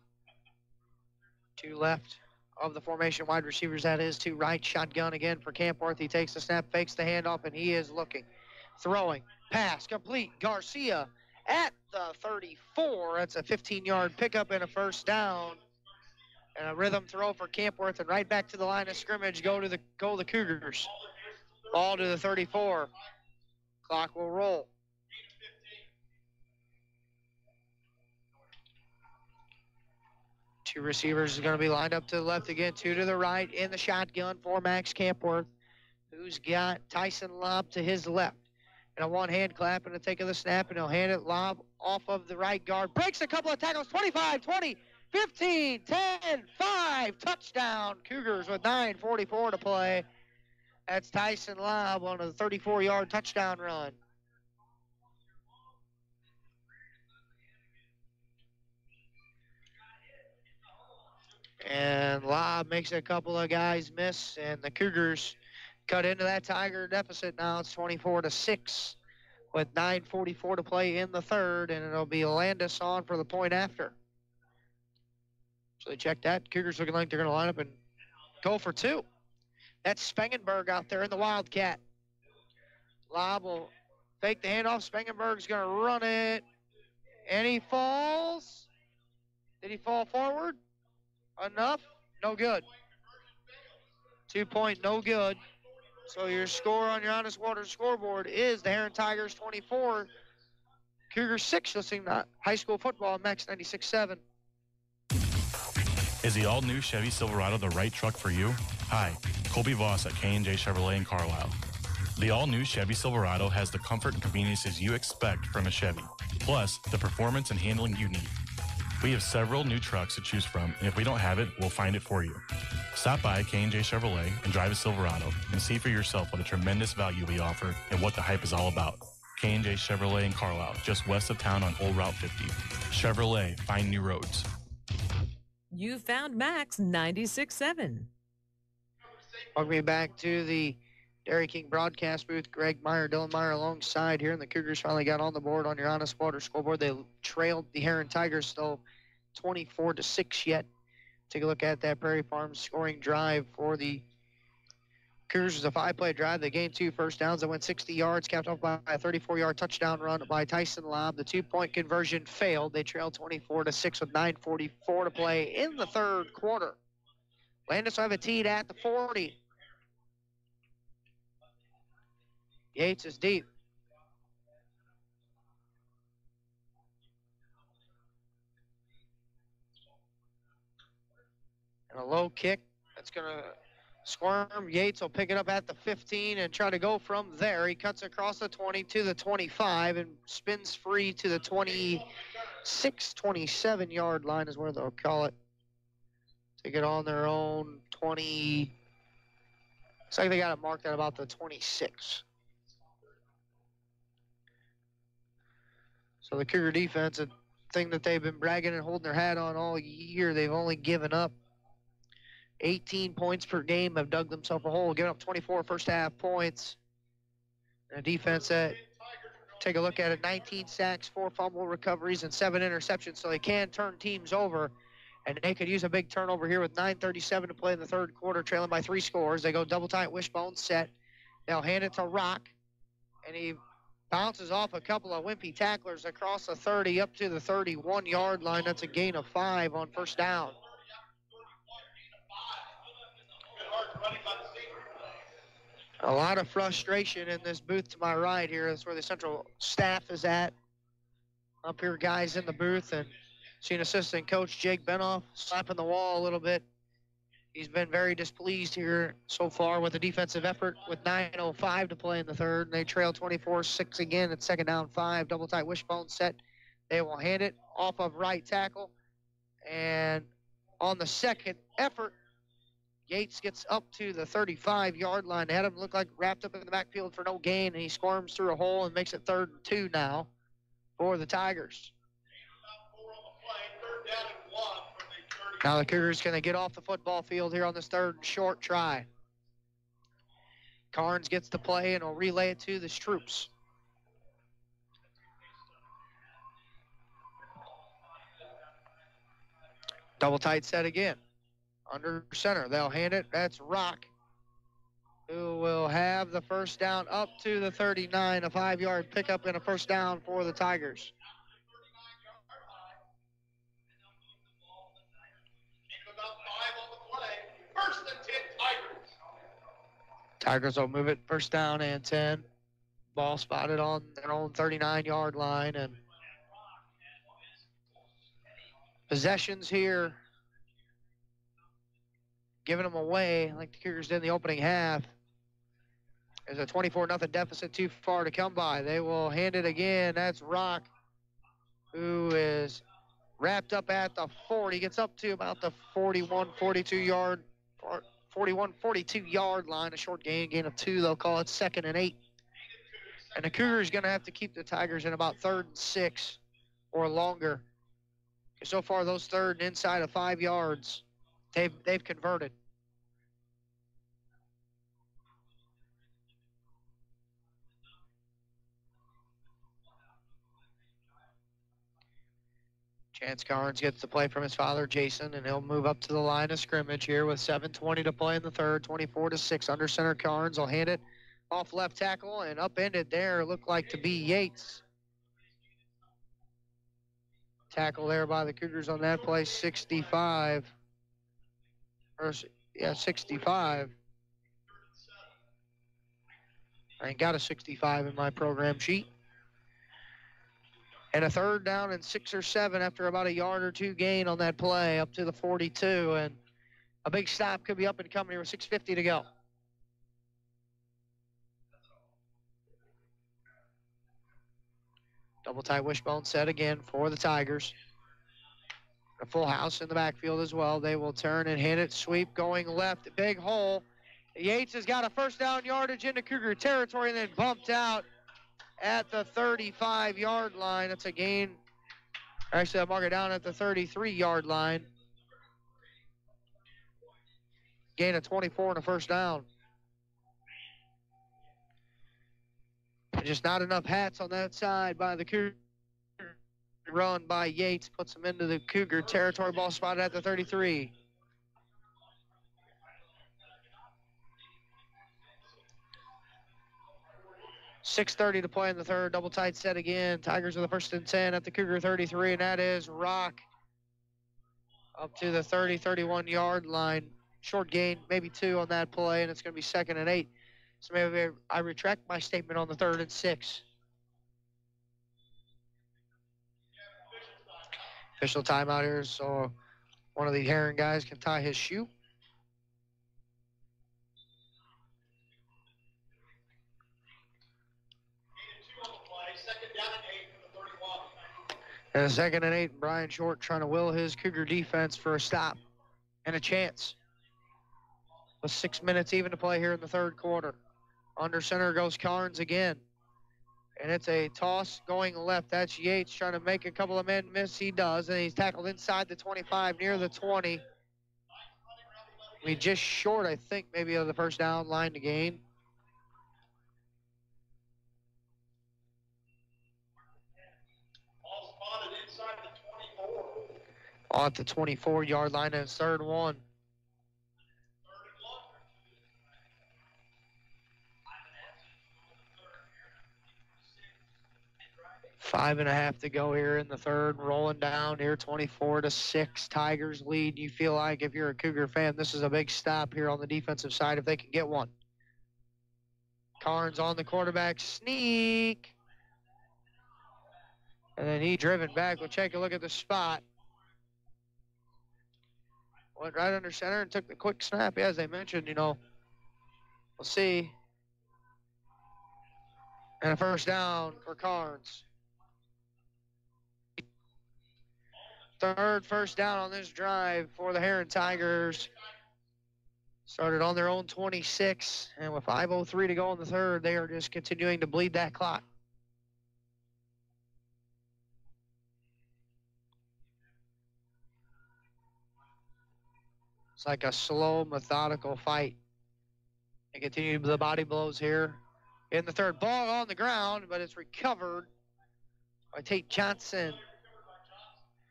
Speaker 19: Two left of the formation wide receivers. That is to right. Shotgun again for Campworth. He takes the snap, fakes the handoff, and he is looking. Throwing. Pass complete. Garcia at the 34. That's a 15-yard pickup and a first down. And a rhythm throw for Campworth, and right back to the line of scrimmage. Go the Cougars. Ball to the 34. Clock will roll. Two receivers are going to be lined up to the left again, two to the right in the shotgun for Max Campworth, who's got Tyson Lobb to his left. And a one-hand clap and a take of the snap, and he'll hand it Lobb off of the right guard. Breaks a couple of tackles, 25, 20, 15, 10, 5, touchdown. Cougars with 9:44 to play. That's Tyson Lobb on a 34-yard touchdown run. And Lobb makes a couple of guys miss, and the Cougars cut into that Tiger deficit. Now it's 24-6 with 9:44 to play in the third, and it'll be Landis on for the point after. So they check that. Cougars looking like they're going to line up and go for two. That's Spangenberg out there in the Wildcat. Lobb will fake the handoff. Spangenberg's going to run it, and he falls. Did he fall forward? Enough? No good. 2 point, no good. So your score on your Honest Water scoreboard is the Heron Tigers 24, Cougars 6, listening to high school football, Max 96.7.
Speaker 17: Is the all-new Chevy Silverado the right truck for you? Hi, Colby Voss at K&J Chevrolet in Carlisle. The all-new Chevy Silverado has the comfort and conveniences you expect from a Chevy, plus the performance and handling you need. We have several new trucks to choose from, and if we don't have it, we'll find it for you. Stop by K&J Chevrolet and drive a Silverado and see for yourself what a tremendous value we offer and what the hype is all about. K&J Chevrolet in Carlisle, just west of town on Old Route 50. Chevrolet, find new roads.
Speaker 6: You found Max 96.7.
Speaker 19: Welcome back to the Dairy King broadcast booth. Greg Meyer, Dylan Meyer alongside here, and the Cougars finally got on the board on your Honest Water scoreboard. They trailed the Heron Tigers still 24-6 yet. Take a look at that Prairie Farms scoring drive for the Cougars. It was a 5-play drive. They gained 2 first downs. They went 60 yards, capped off by a 34-yard touchdown run by Tyson Lobb. The 2-point conversion failed. They trailed 24-6 with 9:44 to play in the third quarter. Landis will have a teed at the 40. Yates is deep. And a low kick that's going to squirm. Yates will pick it up at the 15 and try to go from there. He cuts across the 20 to the 25 and spins free to the 26, 27-yard line is where they'll call it. Take it on their own 20. Looks like they got it marked at about the 26. So the Cougar defense, a thing that they've been bragging and holding their hat on all year, they've only given up 18 points per game, have dug themselves a hole, giving up 24 first half points. And a defense that, take a look at it, 19 sacks, 4 fumble recoveries, and 7 interceptions, so they can turn teams over. And they could use a big turnover here with 9:37 to play in the third quarter, trailing by 3 scores. They go double tight wishbone set. They'll hand it to Rock, and he bounces off a couple of wimpy tacklers across the 30 up to the 31-yard line. That's a gain of 5 on first down. A lot of frustration in this booth to my right here. That's where the central staff is at. Up here, guys in the booth, and seen assistant coach Jake Benoff slapping the wall a little bit. He's been very displeased here so far with the defensive effort with 9:05 to play in the third. And they trail 24-6 again at second down 5. Double tight wishbone set. They will hand it off of right tackle. And on the second effort, Yates gets up to the 35-yard line. Had him look like wrapped up in the backfield for no gain, and he squirms through a hole and makes it 3rd and 2 now for the Tigers. Now the Cougars going to get off the football field here on this 3rd and short try. Carnes gets the play and will relay it to the troops. Double tight set again. Under center, they'll hand it. That's Rock, who will have the first down up to the 39, a 5-yard pickup and a first down for the Tigers. Tigers will move it first down and 10. Ball spotted on their own 39-yard line, and possessions here, giving them away like the Cougars did in the opening half. There's a 24-0 deficit too far to come by. They will hand it again. That's Rock, who is wrapped up at the 40. Gets up to about the 41-42-yard line. A short gain of 2. They'll call it 2nd and 8. And the Cougars going to have to keep the Tigers in about 3rd and 6 or longer. So far, those 3rd and inside of 5 yards, they've converted. Chance Carnes gets the play from his father, Jason, and he'll move up to the line of scrimmage here with 7:20 to play in the 3rd, 24-6. Under center, Carnes will hand it off left tackle, and upended there looked like to be Yates. Tackle there by the Cougars on that play, 65. 65. I ain't got a 65 in my program sheet. And a 3rd down and 6 or 7 after about a yard or 2 gain on that play up to the 42. And a big stop could be up and coming here with 6:50 to go. Double tight wishbone set again for the Tigers. A full house in the backfield as well. They will turn and hit it. Sweep going left. Big hole. Yates has got a first down yardage into Cougar territory and then bumped out at the 35-yard line. That's a gain. Actually, I'll mark it down at the 33-yard line. Gain of 24 and a first down. And just not enough hats on that side by the Cougar. Run by Yates puts him into the Cougar territory. Ball spotted at the 33. .6:30 to play in the 3rd. Double tight set again. Tigers are the 1st and 10 at the Cougar 33, and that is Rock up to the 31-yard line. Short gain, maybe 2 on that play, and it's going to be 2nd and 8. So maybe I retract my statement on the 3rd and 6. Official timeout here, so one of the Heron guys can tie his shoe. And a 2nd and 8, Brian Short trying to will his Cougar defense for a stop and a chance. With 6 minutes even to play here in the 3rd quarter. Under center goes Carnes again. And it's a toss going left. That's Yates trying to make a couple of men miss. He does, and he's tackled inside the 25, near the 20. Just short, I think, maybe of the first down line to gain. At the 24-yard line, and it's 3rd and 1. 5.5 to go here in the 3rd. Rolling down here, 24-6. Tigers lead. You feel like if you're a Cougar fan, this is a big stop here on the defensive side if they can get one. Carnes on the quarterback sneak. And then he driven back. We'll take a look at the spot. Went right under center and took the quick snap. As I mentioned, we'll see. And a first down for Carnes. Third first down on this drive for the Heron Tigers. Started on their own 26, and with 5:03 to go in the third, they are just continuing to bleed that clock. It's like a slow, methodical fight. They continue the body blows here in the third. Ball on the ground, but it's recovered by Tate Johnson.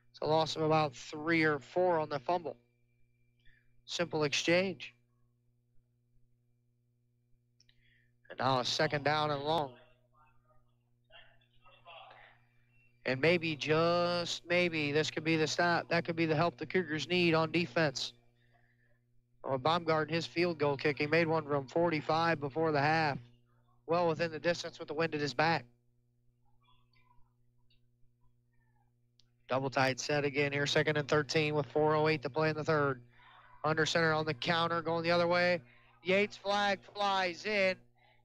Speaker 19: It's a loss of about 3 or 4 on the fumble. Simple exchange. And now a second down and long. And maybe, just maybe, this could be the stop. That could be the help the Cougars need on defense. Well, Baumgarten, his field goal kick, he made one from 45 before the half. Well within the distance with the wind at his back. Double tight set again here, 2nd and 13 with 4:08 to play in the third. Under center on the counter, going the other way. Yates flag flies in.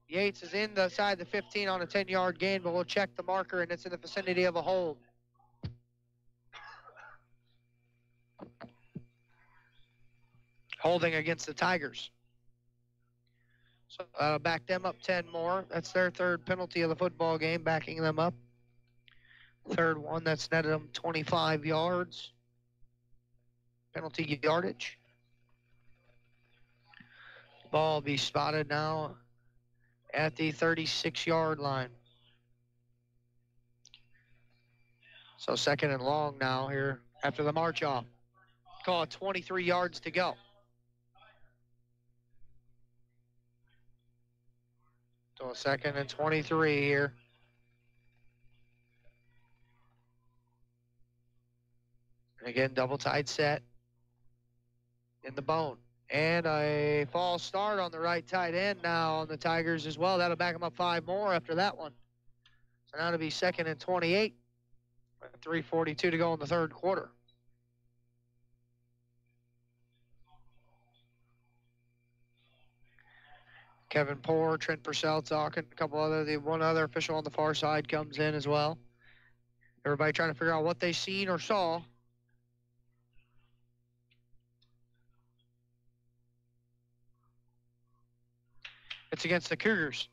Speaker 19: Yates is inside the 15 on a 10-yard gain, but we'll check the marker, and it's in the vicinity of a hold. Holding against the Tigers. So back them up 10 more. That's their third penalty of the football game, backing them up. Third one, that's netted them 25 yards. Penalty yardage. Ball will be spotted now at the 36-yard line. So 2nd and long now here after the march off. Call it 23 yards to go. So 2nd and 23 here. And again, double tight set in the bone. And a false start on the right tight end now on the Tigers as well. That'll back them up 5 more after that one. So now to be 2nd and 28. 3:42 to go in the third quarter. Kevin Poore, Trent Purcell talking. One other official on the far side comes in as well. Everybody trying to figure out what they seen or saw. It's against the Cougars.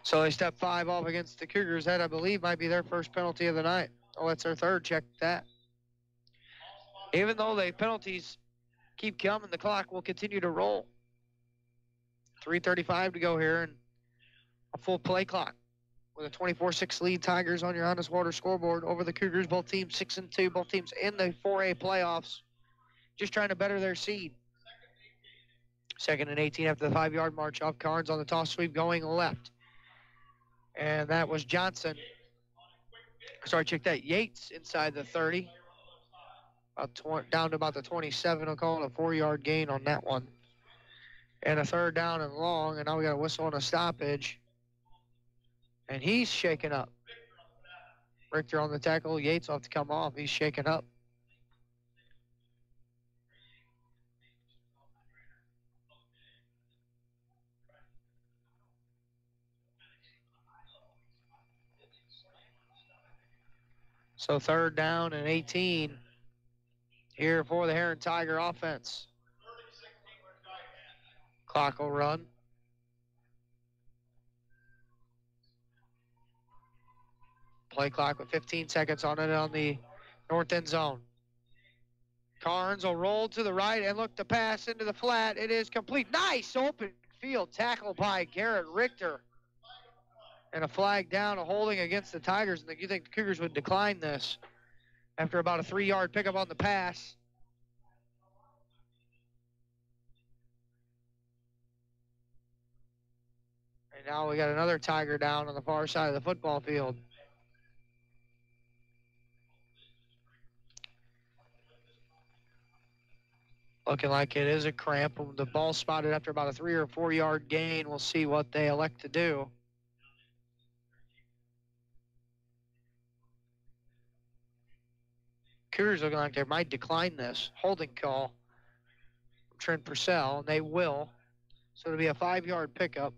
Speaker 19: So they step 5 off against the Cougars. That, I believe, might be their first penalty of the night. Oh, that's their third. Check that. Even though the penalties keep coming, the clock will continue to roll. 3:35 to go here and a full play clock. With a 24-6 lead, Tigers on your Honest Water scoreboard over the Cougars. Both teams 6-2. Both teams in the 4A playoffs. Just trying to better their seed. 2nd and 18 after the 5-yard march off. Carnes on the toss sweep going left. And that was Johnson. Sorry, check that. Yates inside the 30. Down to about the 27. I'll call it a 4-yard gain on that one. And a third down and long. And now we got a whistle and a stoppage. And he's shaken up. Richter on the tackle. Yates will have to come off. He's shaken up. So 3rd down and 18 here for the Heron Tiger offense. Clock will run. Play clock with 15 seconds on it on the north end zone. Carnes will roll to the right and look to pass into the flat. It is complete. Nice open field tackle by Garrett Richter. And a flag down, a holding against the Tigers. And you think the Cougars would decline this after about a 3-yard pickup on the pass. And now we got another Tiger down on the far side of the football field. Looking like it is a cramp. The ball spotted after about a 3 or 4 yard gain. We'll see what they elect to do. Cougars looking like they might decline this holding call from Trent Purcell, and they will. So it'll be a 5-yard pickup.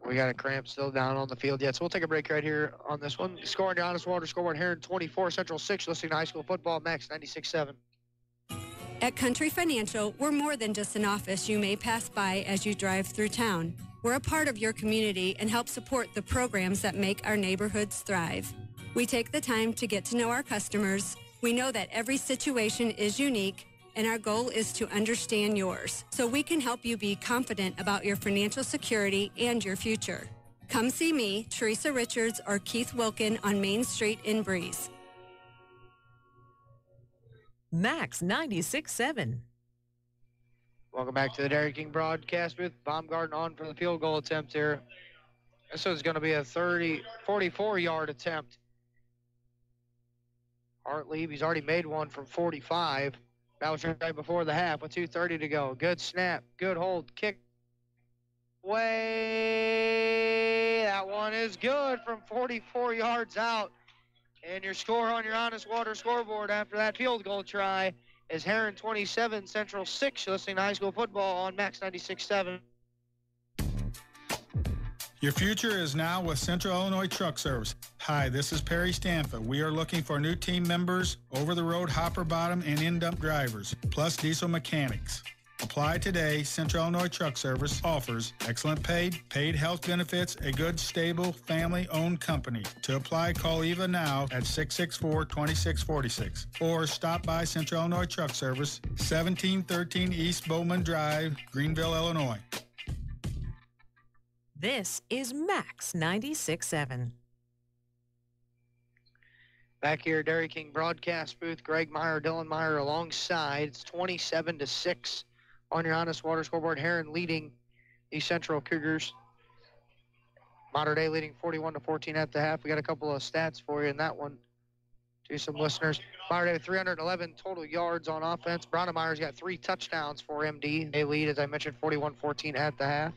Speaker 19: We got a cramp still down on the field yet, so we'll take a break right here on this one. Scoring the Honest Water scoreboard here in 24, Central 6, listening to high school football, Max 96.7.
Speaker 2: At Country Financial, we're more than just an office you may pass by as you drive through town. We're a part of your community and help support the programs that make our neighborhoods thrive. We take the time to get to know our customers. We know that every situation is unique, and our goal is to understand yours so we can help you be confident about your financial security and your future. Come see me, Teresa Richards, or Keith Wilkin on Main Street in Breeze.
Speaker 6: Max 96.7.
Speaker 19: Welcome back to the Dairy King broadcast booth. Baumgarten on for the field goal attempt here. This is going to be a 44-yard attempt. Hartlieb, he's already made one from 45. That was right before the half with 2:30 to go. Good snap, good hold, kick away. That one is good from 44 yards out. And your score on your Honest Water scoreboard after that field goal try is Heron 27, Central 6. You're listening to high school football on Max 96.7.
Speaker 18: Your future is now with Central Illinois Truck Service. Hi, this is Perry Stanfa. We are looking for new team members, over-the-road hopper bottom and in-dump drivers, plus diesel mechanics. Apply today. Central Illinois Truck Service offers excellent paid health benefits, a good, stable, family-owned company. To apply, call Eva now at 664-2646 or stop by Central Illinois Truck Service, 1713 East Bowman Drive, Greenville, Illinois.
Speaker 6: This is Max 96.7.
Speaker 19: Back here, Dairy King broadcast booth. Greg Meyer, Dylan Meyer alongside. It's 27-6 on your Honest Water scoreboard. Heron leading the Central Cougars. Mater Dei leading 41-14 at the half. We got a couple of stats for you in that one to some listeners. Mater Dei 311 total yards on offense. Brownemeyer's got 3 touchdowns for MD. They lead, as I mentioned, 41-14 at the half.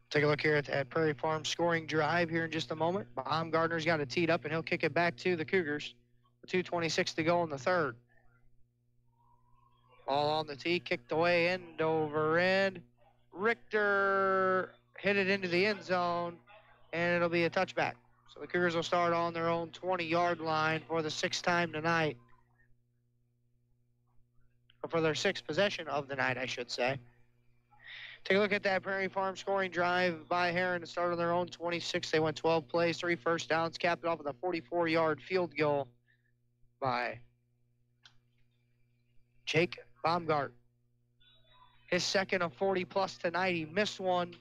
Speaker 19: Take a look here at Prairie Farm's scoring drive here in just a moment. Baumgartner's got it teed up, and he'll kick it back to the Cougars. 2:26 to go in the third. Ball on the tee, kicked away, end over end. Richter hit it into the end zone, and it'll be a touchback. So the Cougars will start on their own 20-yard line for the 6th time tonight. Or for their 6th possession of the night, I should say. Take a look at that Prairie Farm scoring drive by Heron to start on their own 26. They went 12 plays, 3 first downs, capped it off with a 44-yard field goal by Jake Baumgart. His second of 40-plus tonight. He missed one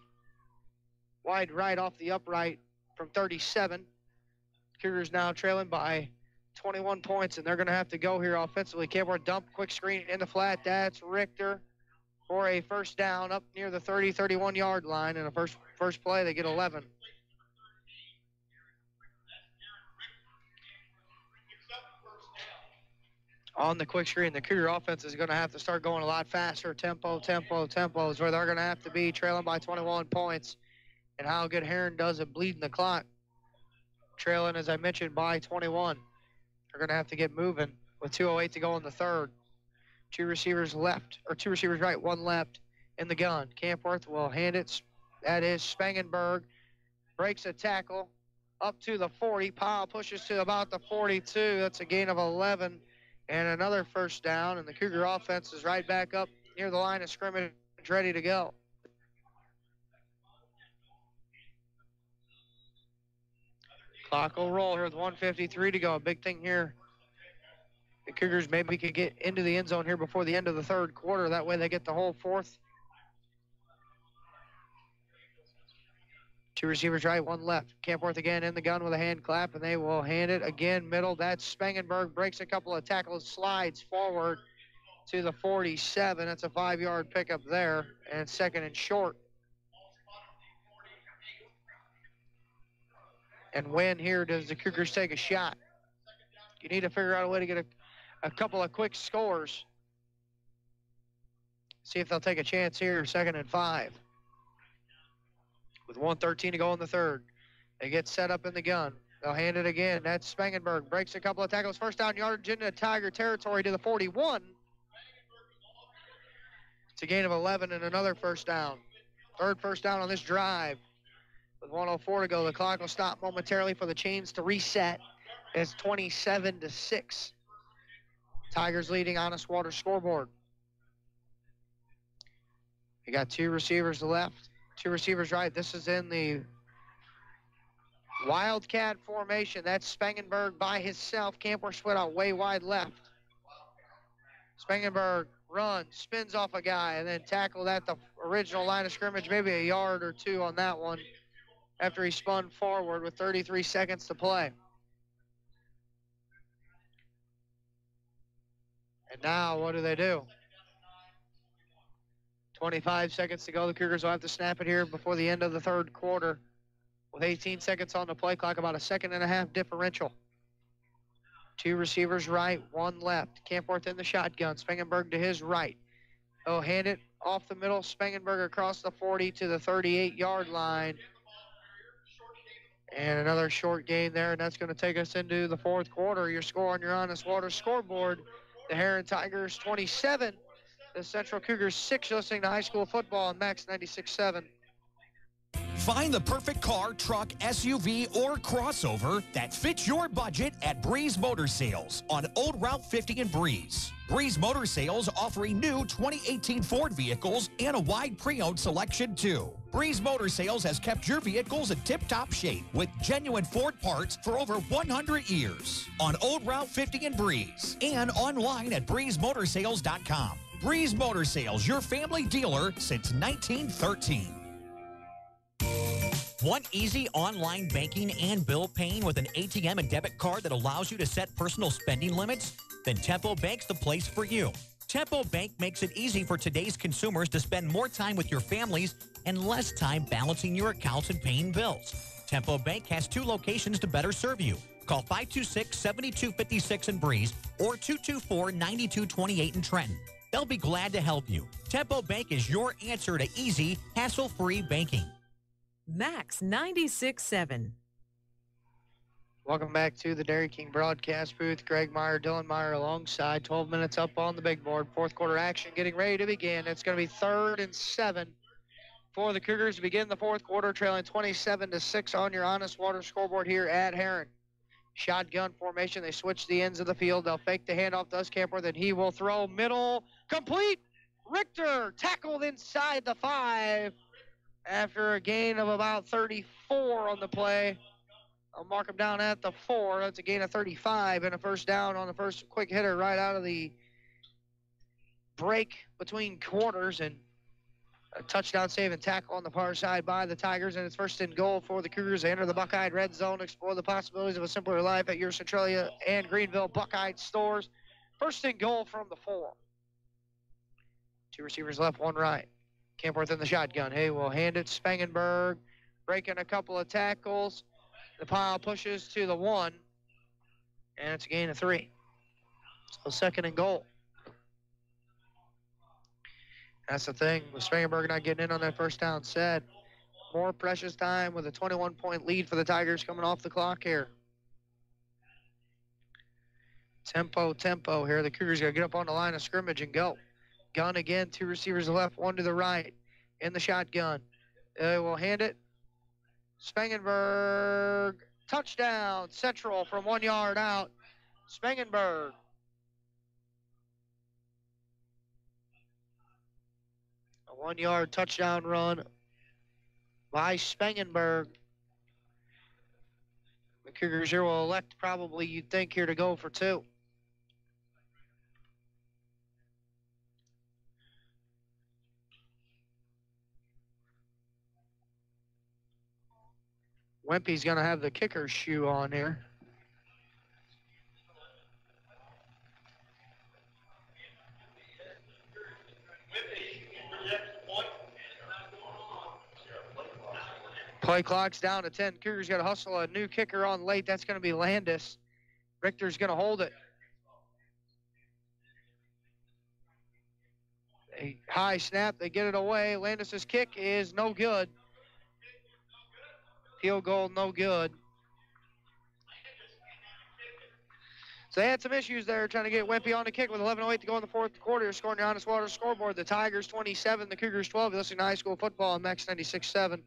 Speaker 19: wide right off the upright from 37. Cougars now trailing by 21 points, and they're going to have to go here offensively. Campbell dump, quick screen in the flat. That's Richter for a first down up near the 31-yard line. And a first play, they get 11. On the quick screen, the Cougar offense is going to have to start going a lot faster. Tempo is where they're going to have to be, trailing by 21 points. And how good Heron does at bleeding the clock. Trailing, as I mentioned, by 21. They're going to have to get moving with 2:08 to go in the third. 2 receivers right, 1 left in the gun. Campworth will hand it. That is Spangenberg. Breaks a tackle up to the 40. Powell pushes to about the 42. That's a gain of 11. And another first down. And the Cougar offense is right back up near the line of scrimmage, ready to go. Clock will roll here with 1:53 to go. A big thing here. The Cougars maybe could get into the end zone here before the end of the third quarter. That way they get the whole fourth. 2 receivers right, 1 left. Campworth again in the gun with a hand clap, and they will hand it again middle. That's Spangenberg. Breaks a couple of tackles, slides forward to the 47. That's a 5-yard pickup there, and 2nd and short. And when here does the Cougars take a shot? You need to figure out a way to get a couple of quick scores. See if they'll take a chance here, 2nd and 5. With 1:13 to go in the third. They get set up in the gun. They'll hand it again. That's Spangenberg. Breaks a couple of tackles. First down yardage into Tiger territory to the 41. It's a gain of 11 and another first down. Third first down on this drive. With 1:04 to go, the clock will stop momentarily for the chains to reset. It's 27-6. Tigers leading Honest Water scoreboard. You got two receivers left, two receivers right. This is in the Wildcat formation. That's Spangenberg by himself. Camper split out way wide left. Spangenberg runs, spins off a guy, and then tackled at the original line of scrimmage, maybe a yard or two on that one after he spun forward with 33 seconds to play. And now what do? 25 seconds to go. The Cougars will have to snap it here before the end of the third quarter. With 18 seconds on the play clock, about a second and a half differential. Two receivers right, one left. Campworth in the shotgun. Spangenberg to his right. He'll hand it off the middle. Spangenberg across the 40 to the 38-yard line. And another short gain there, and that's going to take us into the fourth quarter. Your score on your Honest Water scoreboard, the Heron Tigers 27, the Central Cougars 6. You're listening to high school football on Max 96.7.
Speaker 1: Find the perfect car, truck, SUV, or crossover that fits your budget at Breeze Motor Sales on Old Route 50 in Breeze. Breeze Motor Sales offering new 2018 Ford vehicles and a wide pre-owned selection too. Breeze Motor Sales has kept your vehicles in tip-top shape with genuine Ford parts for over 100 years on Old Route 50 in Breeze and online at breezemotorsales.com. Breeze Motor Sales, your family dealer since 1913. Want easy online banking and bill paying with an ATM and debit card that allows you to set personal spending limits? Then Tempo Bank's the place for you. Tempo Bank makes it easy for today's consumers to spend more time with your families and less time balancing your accounts and paying bills. Tempo Bank has 2 locations to better serve you. Call 526-7256 in Breeze or 224-9228 in Trenton. They'll be glad to help you. Tempo Bank is your answer to easy, hassle-free banking.
Speaker 6: Max 96.7.
Speaker 19: Welcome back to the Dairy King broadcast booth. Greg Meyer, Dylan Meyer alongside. 12 minutes up on the big board. Fourth quarter action getting ready to begin. It's going to be 3rd and 7 for the Cougars to begin the fourth quarter, trailing 27-6 on your Honest Water scoreboard here at Heron. Shotgun formation. They switch the ends of the field. They'll fake the handoff to Camper. Then he will throw middle. Complete. Richter tackled inside the 5 after a gain of about 34 on the play. I'll mark him down at the 4. That's a gain of 35 and a first down on the first quick hitter right out of the break between quarters, and a touchdown save and tackle on the far side by the Tigers, and it's 1st and goal for the Cougars. They enter the Buckeye red zone, explore the possibilities of a simpler life at your Centralia and Greenville Buckeye stores. 1st and goal from the 4. 2 receivers left, 1 right. Campworth in the shotgun. He will hand it. Spangenberg breaking a couple of tackles. The pile pushes to the 1, and it's a gain of 3. So 2nd and goal. That's the thing with Spangenberg not getting in on that first down set. More precious time with a 21-point lead for the Tigers coming off the clock here. Tempo here. The Cougars got to get up on the line of scrimmage and go. Gun again, 2 receivers left, 1 to the right in the shotgun. They will hand it. Spangenberg, touchdown, Central from 1 yard out. Spangenberg. A 1-yard touchdown run by Spangenberg. The Cougars here will elect probably, you'd think, here to go for 2. Wimpy's going to have the kicker's shoe on here. Play clock's down to 10. Cougars got to hustle a new kicker on late. That's going to be Landis. Richter's going to hold it. A high snap. They get it away. Landis's kick is no good. Field goal, no good. So they had some issues there trying to get Wimpy on the kick with 11:08 to go in the fourth quarter. You're scoring your Honest Water scoreboard. The Tigers 27, the Cougars 12. You're listening to high school football on Max 96.7.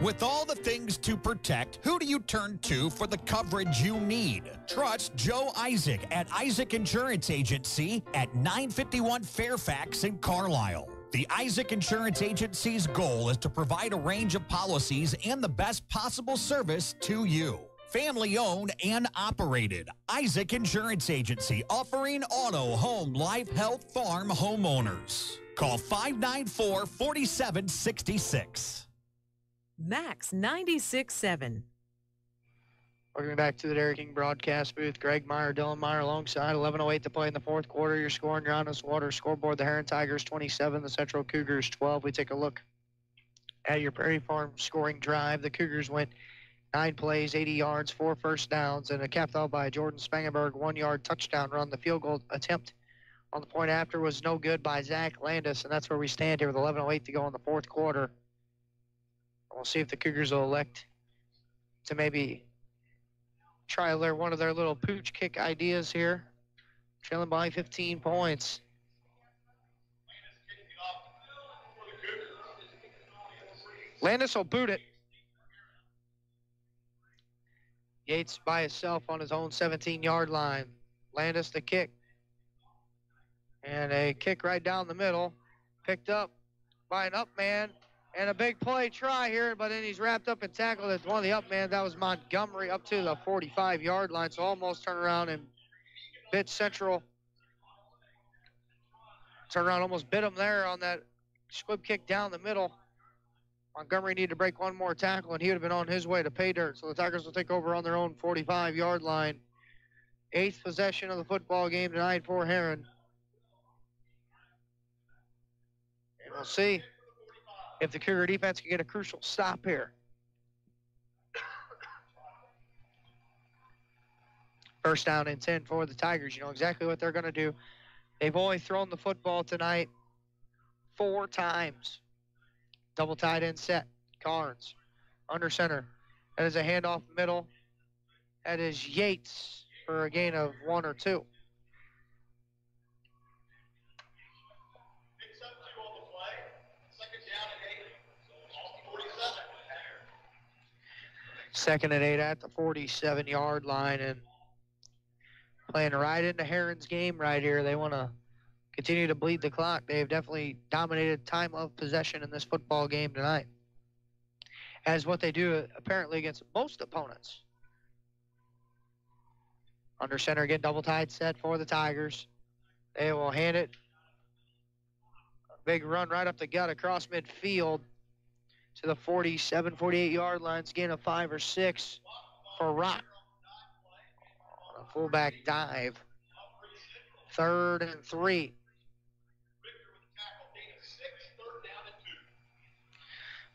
Speaker 1: With all the things to protect, who do you turn to for the coverage you need? Trust Joe Isaac at Isaac Insurance Agency at 951 Fairfax in Carlisle. The Isaac Insurance Agency's goal is to provide a range of policies and the best possible service to you. Family owned and operated. Isaac Insurance Agency offering auto, home, life, health, farm homeowners. Call 594-4766.
Speaker 6: Max 96.7.
Speaker 19: Welcome back to the Dairy King broadcast booth. Greg Meyer, Dylan Meyer alongside. 11:08 to play in the fourth quarter. You're scoring your Honest Water scoreboard. The Heron Tigers 27, the Central Cougars 12. We take a look at your Prairie Farm scoring drive. The Cougars went 9 plays, 80 yards, 4 first downs, and a capped off by Jordan Spangenberg 1-yard touchdown run. The field goal attempt on the point after was no good by Zach Landis, and that's where we stand here with 11:08 to go in the fourth quarter. We'll see if the Cougars will elect to maybe try one of their little pooch kick ideas here. Trailing by 15 points. Landis will boot it. Yates by himself on his own 17-yard line. Landis the kick. And a kick right down the middle. Picked up by an up man. And a big play try here, but then he's wrapped up and tackled at one of the up man. That was Montgomery up to the 45-yard line, so almost turned around and bit Central. Turned around, almost bit him there on that squib kick down the middle. Montgomery needed to break one more tackle, and he would have been on his way to pay dirt. So the Tigers will take over on their own 45-yard line. 8th possession of the football game tonight for Heron. And we'll see if the Cougar defense can get a crucial stop here. First down and 10 for the Tigers. You know exactly what they're going to do. They've only thrown the football tonight 4 times. Double tight end set. Carnes under center. That is a handoff middle. That is Yates for a gain of 1 or 2. Second and 8 at the 47-yard line, and playing right into Heron's game right here. They want to continue to bleed the clock. They've definitely dominated time of possession in this football game tonight, as what they do apparently against most opponents. Under center again, double tight set for the Tigers. They will hand it. A big run right up the gut across midfield to the 47, 48-yard lines, gain of 5 or 6 for Rock. On a fullback dive. 3rd and 3.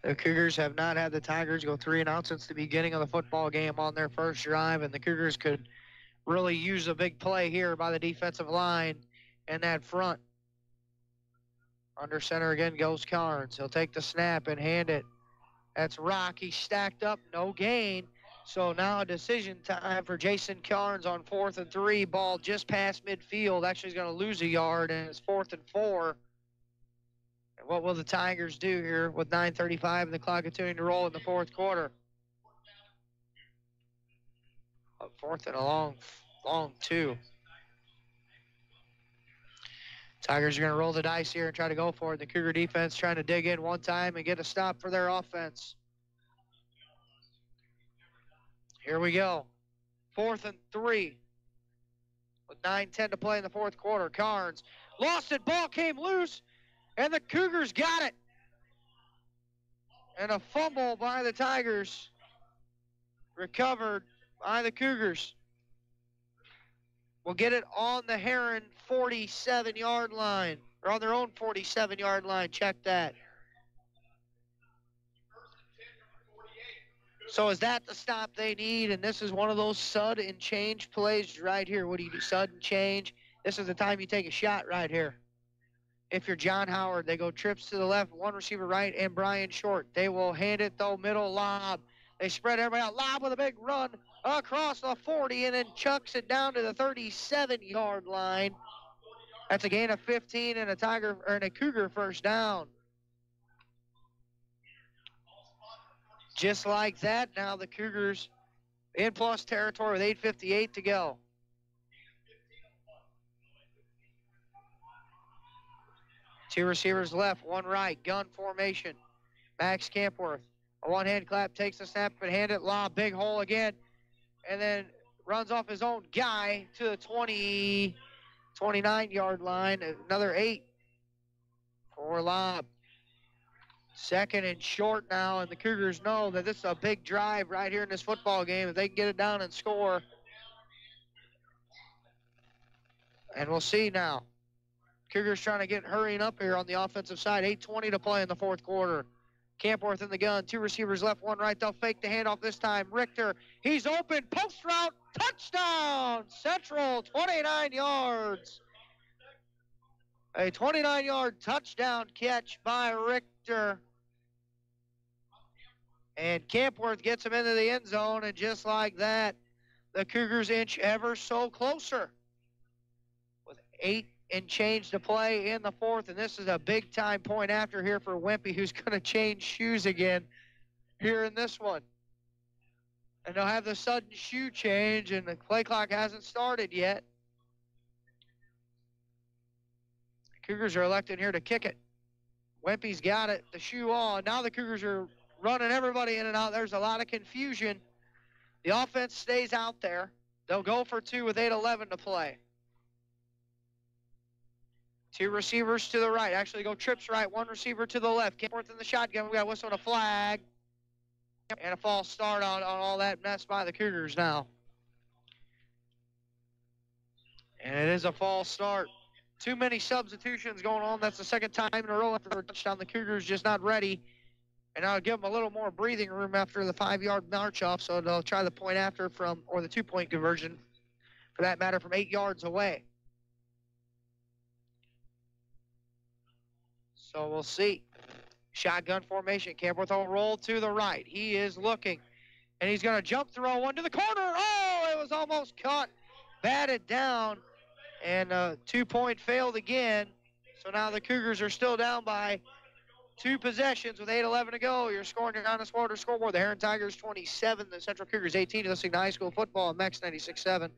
Speaker 19: The Cougars have not had the Tigers go 3 and out since the beginning of the football game on their first drive, and the Cougars could really use a big play here by the defensive line and that front. Under center again goes Carnes. He'll take the snap and hand it. That's Rock. He's stacked up, no gain. So now a decision time for Jason Carnes on 4th and 3. Ball just past midfield. Actually, he's going to lose a yard, and it's 4th and 4. And what will the Tigers do here with 9:35 and the clock continuing to roll in the fourth quarter? 4th and a long 2. Tigers are going to roll the dice here and try to go for it. The Cougar defense trying to dig in one time and get a stop for their offense. Here we go. 4th and 3. With 9:10 to play in the fourth quarter. Carnes lost it. Ball came loose, and the Cougars got it. And a fumble by the Tigers. Recovered by the Cougars. We'll get it on the Heron 47-yard line, or on their own 47-yard line. Check that. So is that the stop they need? And this is one of those sud and change plays right here. What do you do? Sud and change. This is the time you take a shot right here. If you're John Howard, they go trips to the left, one receiver right, and Brian Short. They will hand it, though, middle lob. They spread everybody out. Lob with a big run across the 40 and then chucks it down to the 37-yard line. That's a gain of 15 and a Cougar first down. Just like that, now the Cougars in plus territory with 8:58 to go. Two receivers left, one right, gun formation. Max Campworth, a one-hand clap, takes the snap and hand it lob, big hole again, and then runs off his own guy to the 29-yard line, another 8 for lob. Second and short now, and the Cougars know that this is a big drive right here in this football game. If they can get it down and score. And we'll see now. Cougars trying to get hurrying up here on the offensive side. 8:20 to play in the fourth quarter. Campworth in the gun. Two receivers left, one right. They'll fake the handoff this time. Richter, he's open. Post route. Touchdown. Central, 29 yards. A 29-yard touchdown catch by Richter. And Campworth gets him into the end zone, and just like that, the Cougars inch ever so closer. With 8 and change to play in the fourth, and this is a big-time point after here for Wimpy, who's going to change shoes again here in this one. And they'll have the sudden shoe change, and the play clock hasn't started yet. The Cougars are electing here to kick it. Wimpy's got it, the shoe on. Now the Cougars are running everybody in and out. There's a lot of confusion. The offense stays out there. They'll go for 2 with 8:11 to play. Two receivers to the right. Actually go trips right. One receiver to the left. Campworth in the shotgun. We got a whistle and a flag. And a false start on all that mess by the Cougars now. And it is a false start. Too many substitutions going on. That's the second time in a row after a touchdown. The Cougars just not ready. And I'll give them a little more breathing room after the 5-yard march off, so they'll try the point after or the 2-point conversion, for that matter, from 8 yards away. So we'll see. Shotgun formation. Campworth will roll to the right. He is looking, and he's going to jump throw one to the corner. Oh, it was almost caught, batted down, and a 2-point failed again. So now the Cougars are still down by 2 possessions with 8:11 to go. You're scoring your honest water scoreboard. The Heron Tigers 27, the Central Cougars 18. You're listening to high school football on Max 96.7.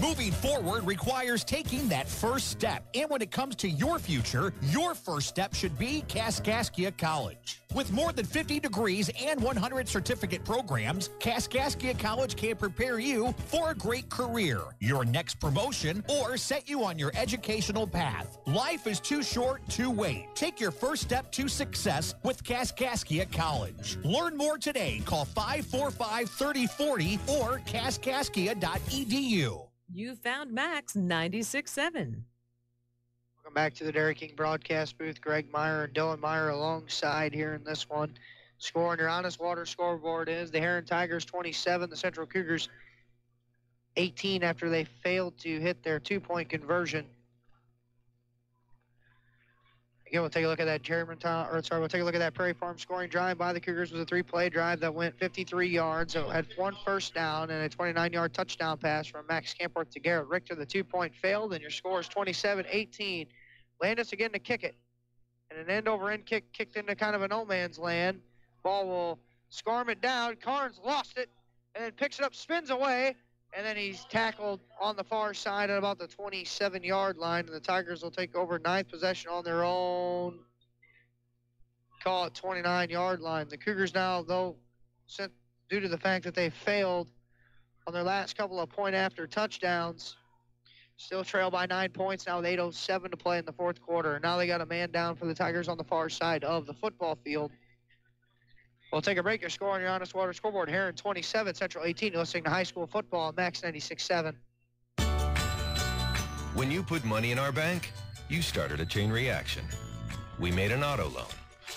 Speaker 1: Moving forward requires taking that first step. And when it comes to your future, your first step should be Kaskaskia College. With more than 50 degrees and 100 certificate programs, Kaskaskia College can prepare you for a great career, your next promotion, or set you on your educational path. Life is too short to wait. Take your first step to success with Kaskaskia College. Learn more today. Call 545-3040 or kaskaskia.edu.
Speaker 6: You found Max 96.7.
Speaker 19: Welcome back to the Dairy King broadcast booth. Greg Meyer and Dylan Meyer alongside here in this one. Score on your honest water scoreboard is the Heron Tigers 27, the Central Cougars 18 after they failed to hit their 2-point conversion. Again, we'll take a look at that we'll take a look at that Prairie Farm scoring drive by the Cougars. Was a 3-play drive that went 53 yards. So it had 1 first down and a 29-yard touchdown pass from Max Campworth to Garrett Richter. The 2-point failed, and your score is 27-18. Landis again to kick it. And an end-over-end kick kicked into kind of a no-man's land. Ball will scarm it down. Carnes lost it and then picks it up, spins away, and then he's tackled on the far side at about the 27-yard line, and the Tigers will take over 9th possession on their own, call it 29-yard line. The Cougars now, though, due to the fact that they failed on their last couple of point-after touchdowns, still trail by 9 points now with 8:07 to play in the fourth quarter. And now they got a man down for the Tigers on the far side of the football field. We'll take a break. Your score on your honest water scoreboard. Heron 27, Central 18. You're listening to high school football on Max 96.7.
Speaker 3: When you put money in our bank, you started a chain reaction. We made an auto loan.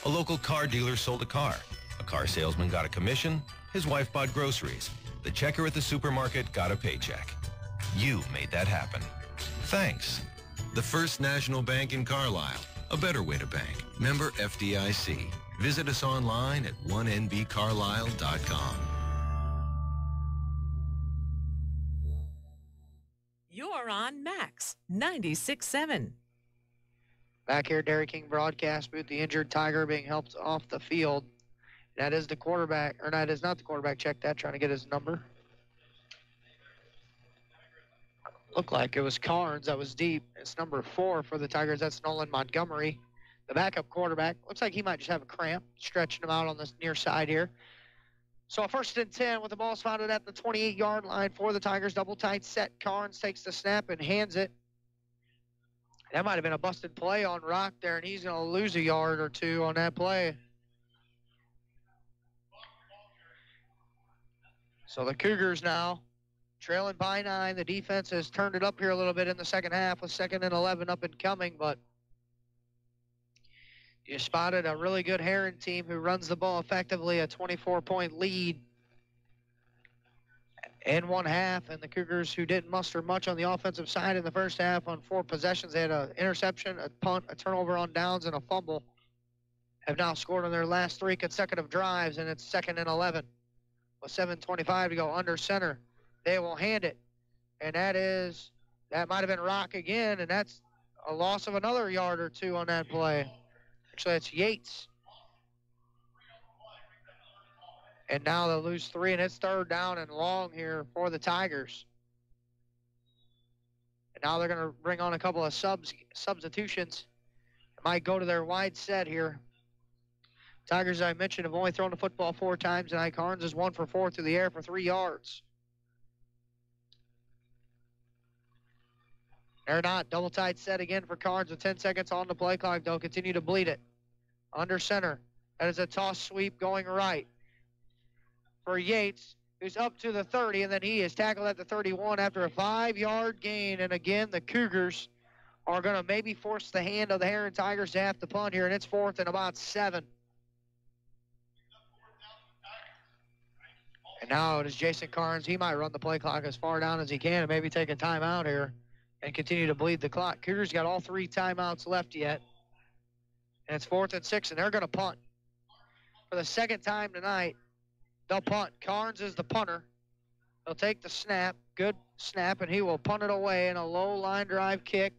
Speaker 3: A local car dealer sold a car. A car salesman got a commission. His wife bought groceries. The checker at the supermarket got a paycheck. You made that happen. Thanks. The First National Bank in Carlisle. A better way to bank. Member FDIC. Visit us online at 1nbcarlisle.com.
Speaker 6: on Max 96.7.
Speaker 19: Back here, Dairy King broadcast booth, the injured Tiger being helped off the field. That is the quarterback, or that is not the quarterback. Check that, trying to get his number. Looked like it was Carnes that was deep. It's number 4 for the Tigers. That's Nolan Montgomery. The backup quarterback. Looks like he might just have a cramp, stretching him out on this near side here. So 1st and 10 with the ball spotted at the 28-yard line for the Tigers. Double tight set. Carnes takes the snap and hands it. That might have been a busted play on Rock there, and he's going to lose a yard or two on that play. So the Cougars now trailing by 9. The defense has turned it up here a little bit in the second half with 2nd and 11 up and coming, but you spotted a really good Heron team who runs the ball effectively, a 24-point lead in one half, and the Cougars, who didn't muster much on the offensive side in the first half on 4 possessions, they had an interception, a punt, a turnover on downs, and a fumble, have now scored on their last 3 consecutive drives, and it's 2nd and 11 with 7:25 to go under center. They will hand it, and that might have been Rock again, and that's a loss of another yard or 2 on that play. Actually, that's Yates. And now they'll lose 3, and it's 3rd down and long here for the Tigers. And now they're going to bring on a couple of substitutions. Might go to their wide set here. Tigers, as I mentioned, have only thrown the football 4 times tonight. Carnes is 1 for 4 through the air for 3 yards. They're not. Double tight set again for Carnes with 10 seconds on the play clock. They'll continue to bleed it. Under center. That is a toss sweep going right for Yates, who's up to the 30, and then he is tackled at the 31 after a 5-yard gain. And again, the Cougars are going to maybe force the hand of the Heron Tigers to have to punt here, and it's 4th and about 7. And now it is Jason Carnes. He might run the play clock as far down as he can and maybe take a timeout here and continue to bleed the clock. Cougars got all 3 timeouts left yet. And it's 4th and 6, and they're going to punt. For the 2nd time tonight, they'll punt. Carnes is the punter. He'll take the snap, good snap, and he will punt it away in a low line drive kick.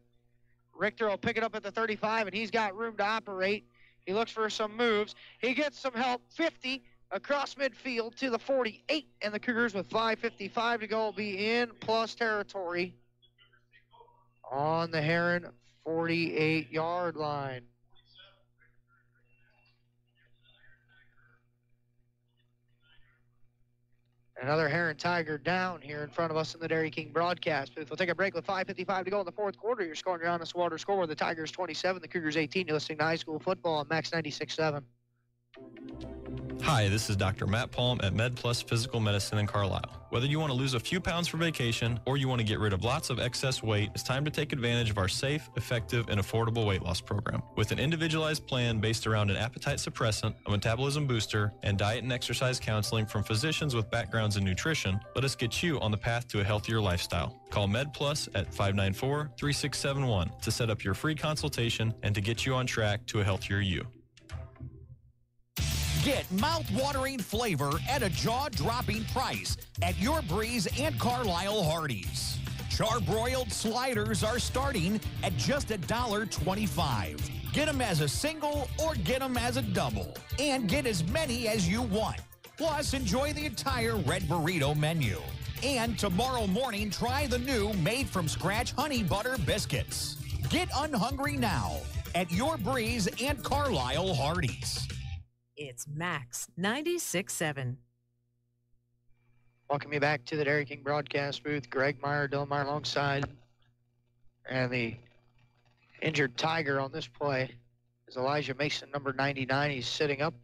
Speaker 19: Richter will pick it up at the 35, and he's got room to operate. He looks for some moves. He gets some help, 50, across midfield to the 48, and the Cougars with 5:55 to go will be in plus territory on the Heron 48-yard line. Another Heron Tiger down here in front of us in the Dairy King broadcast booth. We'll take a break with 5:55 to go in the 4th quarter. You're scoring your honest water score. The Tigers 27, the Cougars 18. You're listening to high school football on Max 96.7.
Speaker 4: Hi, this is Dr. Matt Palm at MedPlus Physical Medicine in Carlisle. Whether you want to lose a few pounds for vacation or you want to get rid of lots of excess weight, it's time to take advantage of our safe, effective, and affordable weight loss program. With an individualized plan based around an appetite suppressant, a metabolism booster, and diet and exercise counseling from physicians with backgrounds in nutrition, let us get you on the path to a healthier lifestyle. Call MedPlus at 594-3671 to set up your free consultation and to get you on track to a healthier you.
Speaker 1: Get mouth-watering flavor at a jaw-dropping price at Your Breeze and Carlisle Hardee's. Charbroiled sliders are starting at just $1.25. Get them as a single or get them as a double. And get as many as you want. Plus, enjoy the entire Red Burrito menu. And tomorrow morning, try the new made-from-scratch honey butter biscuits. Get unhungry now at Your Breeze and Carlisle Hardee's.
Speaker 6: It's Max 96.7.
Speaker 19: Welcome you back to the Dairy King broadcast booth. Greg Meyer, Dylan Meyer alongside. And the injured Tiger on this play is Elijah Mason, number 99. He's sitting up.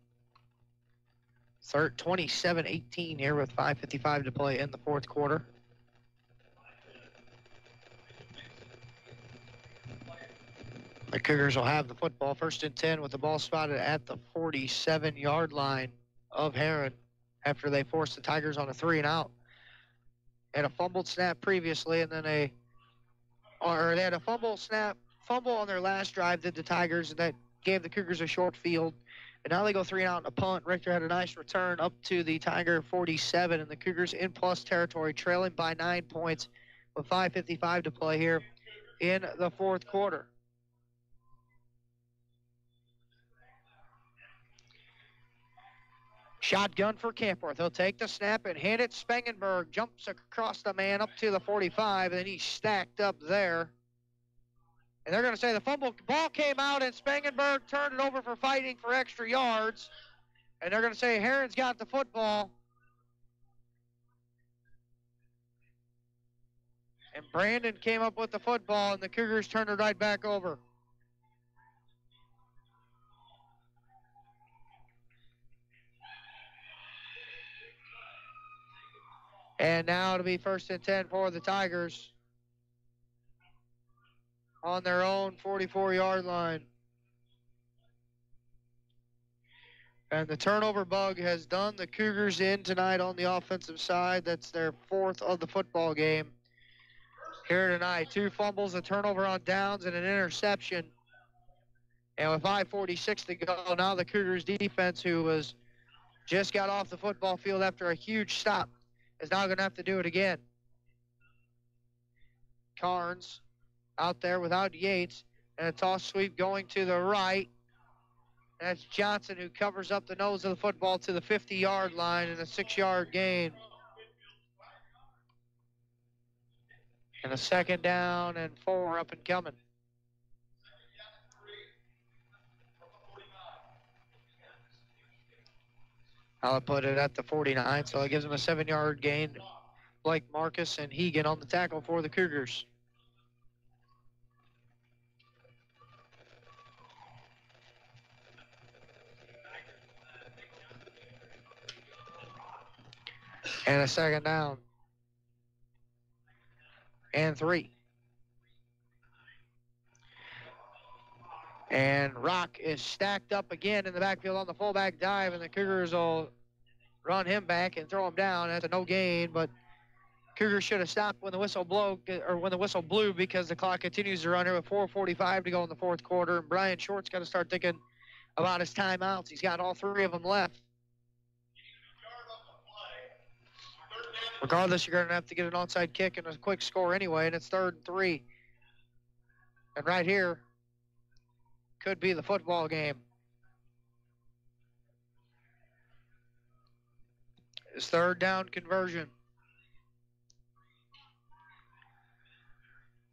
Speaker 19: 27-18 here with 5:55 to play in the 4th quarter. The Cougars will have the football 1st and 10 with the ball spotted at the 47-yard line of Heron after they forced the Tigers on a 3-and-out. Had a fumbled snap previously, and then they had a fumble on their last drive, did the Tigers, and that gave the Cougars a short field. And now they go 3-and-out and a punt. Richter had a nice return up to the Tiger 47, and the Cougars in plus territory, trailing by 9 points with 5:55 to play here in the fourth quarter. Shotgun for Campworth. He'll take the snap and hand it. Spangenberg jumps across the man up to the 45, and then he's stacked up there. And they're going to say the ball came out, and Spangenberg turned it over for fighting for extra yards. And they're going to say Heron's got the football. And Brandon came up with the football, and the Cougars turned it right back over. And now it'll be 1st and 10 for the Tigers on their own 44-yard line. And the turnover bug has done the Cougars in tonight on the offensive side. That's their 4th of the football game here tonight. 2 fumbles, a turnover on downs, and an interception. And with 5:46 to go, now the Cougars defense, who was just got off the football field after a huge stop, is now going to have to do it again. Carnes out there without Yates, and a toss sweep going to the right. That's Johnson, who covers up the nose of the football to the 50-yard line, and a 6-yard gain. And a 2nd down and 4 up and coming. I'll put it at the 49, so it gives him a 7-yard gain. Blake Marcus and Hegan on the tackle for the Cougars. And a 2nd down. And 3. And Rock is stacked up again in the backfield on the fullback dive, and the Cougars will run him back and throw him down. That's a no gain, but Cougars should have stopped when the whistle blew, because the clock continues to run here with 4:45 to go in the fourth quarter. And Brian Short's got to start thinking about his timeouts. He's got all 3 of them left. Regardless, you're going to have to get an onside kick and a quick score anyway, and it's 3rd and 3. And right here could be the football game. It's 3rd down conversion.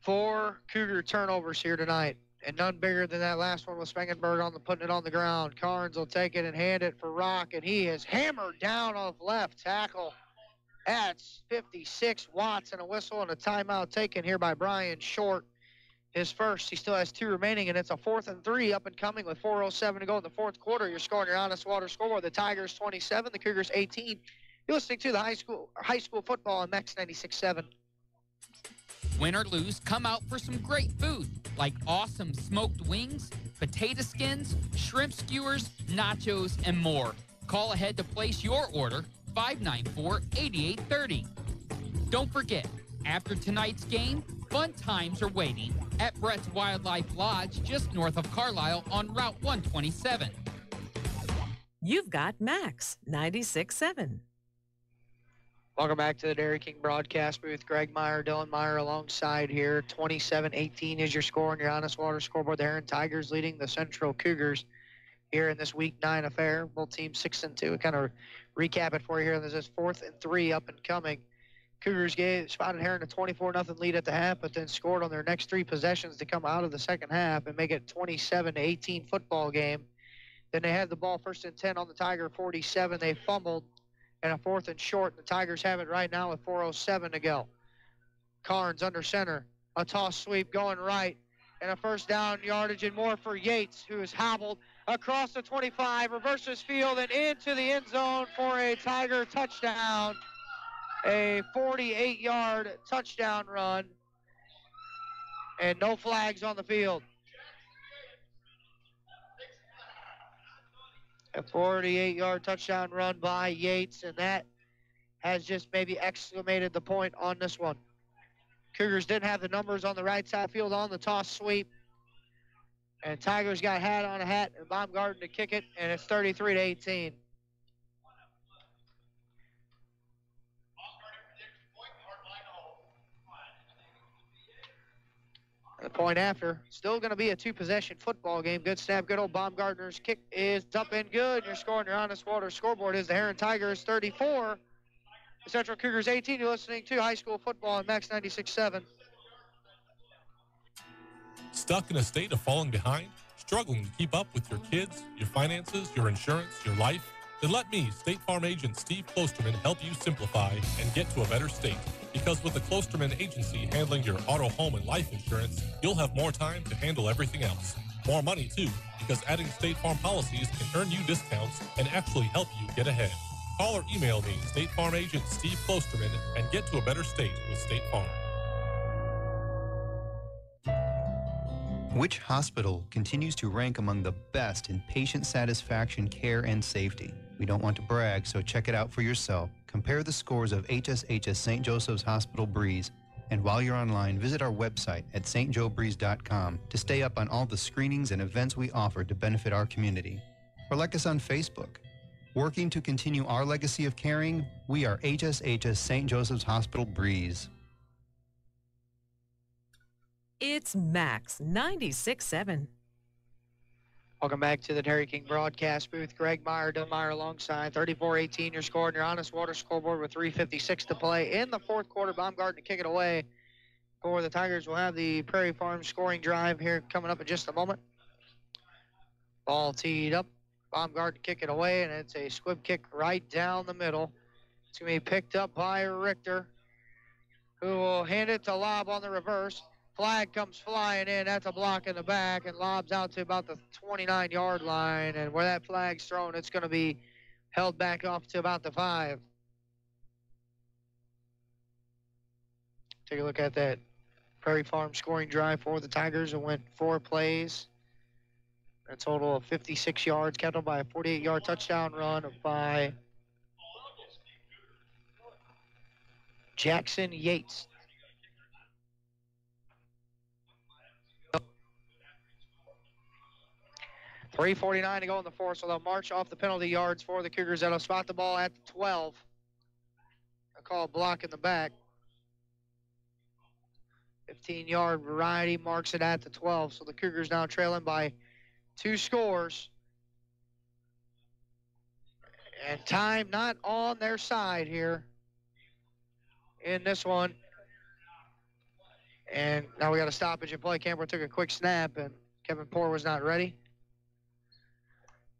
Speaker 19: 4 Cougar turnovers here tonight, and none bigger than that last one with Spangenberg putting it on the ground. Carnes will take it and hand it for Rock, and he is hammered down off left tackle. That's 56 Watts, and a whistle and a timeout taken here by Brian Short. His first. He still has 2 remaining, and it's a 4th and 3 up and coming with 4:07 to go in the fourth quarter. You're scoring your honest water scoreboard. The Tigers 27, the Cougars 18. You're listening to the high school football on Max 96.7.
Speaker 9: Win or lose, come out for some great food like awesome smoked wings, potato skins, shrimp skewers, nachos, and more. Call ahead to place your order, 594-8830. Don't forget, after tonight's game, fun times are waiting at Brett's Wildlife Lodge just north of Carlisle on Route 127.
Speaker 6: You've got Max 96.7.
Speaker 19: Welcome back to the Dairy King broadcast booth. Greg Meyer, Dylan Meyer alongside here. 27-18 is your score on your honest water scoreboard. The Heron Tigers leading the Central Cougars here in this Week 9 affair. Both teams 6-2. Kind of recap it for you here. This is 4th and 3 up and coming. Cougars spotted Heron a 24-0 lead at the half, but then scored on their next 3 possessions to come out of the second half and make it 27-18 football game. Then they had the ball 1st and 10 on the Tiger 47. They fumbled, and a 4th and short. The Tigers have it right now with 4:07 to go. Carnes under center. A toss sweep going right, and a 1st down yardage and more for Yates, who is hobbled across the 25, reverses field, and into the end zone for a Tiger touchdown. A 48-yard touchdown run, and no flags on the field. A 48-yard touchdown run by Yates, and that has just maybe exclamated the point on this one. Cougars didn't have the numbers on the right side of the field on the toss sweep, and Tigers got hat on a hat and Baumgarten to kick it, and it's 33-18. The point after. Still going to be a two-possession football game. Good snap. Good old Baumgartner's kick is up and good. You're scoring your Honest Water scoreboard is the Heron Tigers 34. The Central Cougars 18. You're listening to high school football on Max 96.7.
Speaker 10: Stuck in a state of falling behind? Struggling to keep up with your kids, your finances, your insurance, your life? Then let me, State Farm agent Steve Klosterman, help you simplify and get to a better state. Because with the Klosterman Agency handling your auto, home, and life insurance, you'll have more time to handle everything else. More money, too, because adding State Farm policies can earn you discounts and actually help you get ahead. Call or email me, State Farm agent Steve Klosterman, and get to a better state with State Farm.
Speaker 20: Which hospital continues to rank among the best in patient satisfaction, care, and safety? We don't want to brag, so check it out for yourself. Compare the scores of HSHS St. Joseph's Hospital Breeze. And while you're online, visit our website at stjoebreeze.com to stay up on all the screenings and events we offer to benefit our community. Or like us on Facebook. Working to continue our legacy of caring, we are HSHS St. Joseph's Hospital Breeze.
Speaker 6: It's Max 96.7.
Speaker 19: Welcome back to the Dairy King broadcast booth. Greg Meyer, Doug Meyer alongside. 34-18, you're scoring your Honest Water scoreboard with 3:56 to play in the fourth quarter. Baumgartner to kick it away for the Tigers. Will have the Prairie Farm scoring drive here coming up in just a moment. Ball teed up. Baumgartner to kick it away, and it's a squib kick right down the middle. It's going to be picked up by Richter, who will hand it to Lobb on the reverse. Flag comes flying in. That's a block in the back and lobs out to about the 29-yard line. And where that flag's thrown, it's going to be held back off to about the 5. Take a look at that Prairie Farm scoring drive for the Tigers. It went 4 plays. A total of 56 yards, capped by a 48-yard touchdown run by Jackson Yates. .349 to go in the fourth, so they'll march off the penalty yards for the Cougars. That'll spot the ball at the 12. I call a block in the back. 15-yard variety marks it at the 12, so the Cougars now trailing by 2 scores. And time not on their side here in this one. And now we got a stoppage in play. Camper took a quick snap, and Kevin Poore was not ready.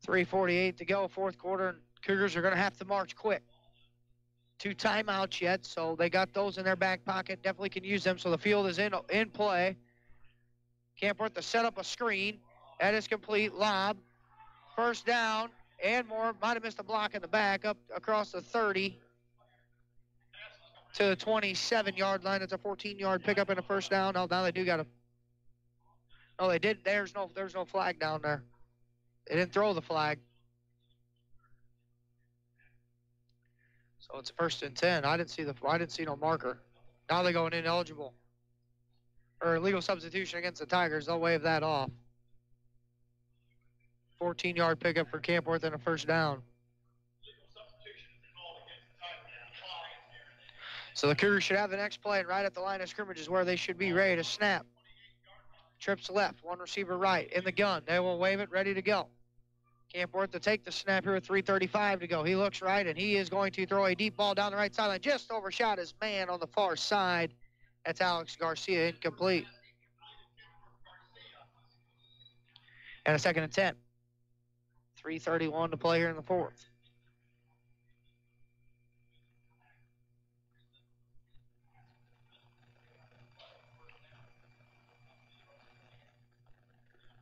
Speaker 19: 3:48 to go, fourth quarter, and Cougars are going to have to march quick. 2 timeouts yet, so they got those in their back pocket. Definitely can use them, so the field is in play. Camper to set up a screen. That is complete. Lob. First down and more. Might have missed a block in the back. Up across the 30 to the 27-yard line. It's a 14-yard pickup and a first down. Now they do got a... No, they did. There's no flag down there. They didn't throw the flag. So it's 1st and 10. I didn't see no marker. Now they're going ineligible. Or illegal substitution against the Tigers. They'll wave that off. 14-yard pickup for Campworth and a first down. So the Cougars should have the next play, and right at the line of scrimmage is where they should be ready to snap. Trips left, 1 receiver right, in the gun. They will wave it, ready to go. Campworth to take the snap here with 3:35 to go. He looks right, and he is going to throw a deep ball down the right sideline. Just overshot his man on the far side. That's Alex Garcia, incomplete. And a 2nd and 10. 3:31 to play here in the fourth.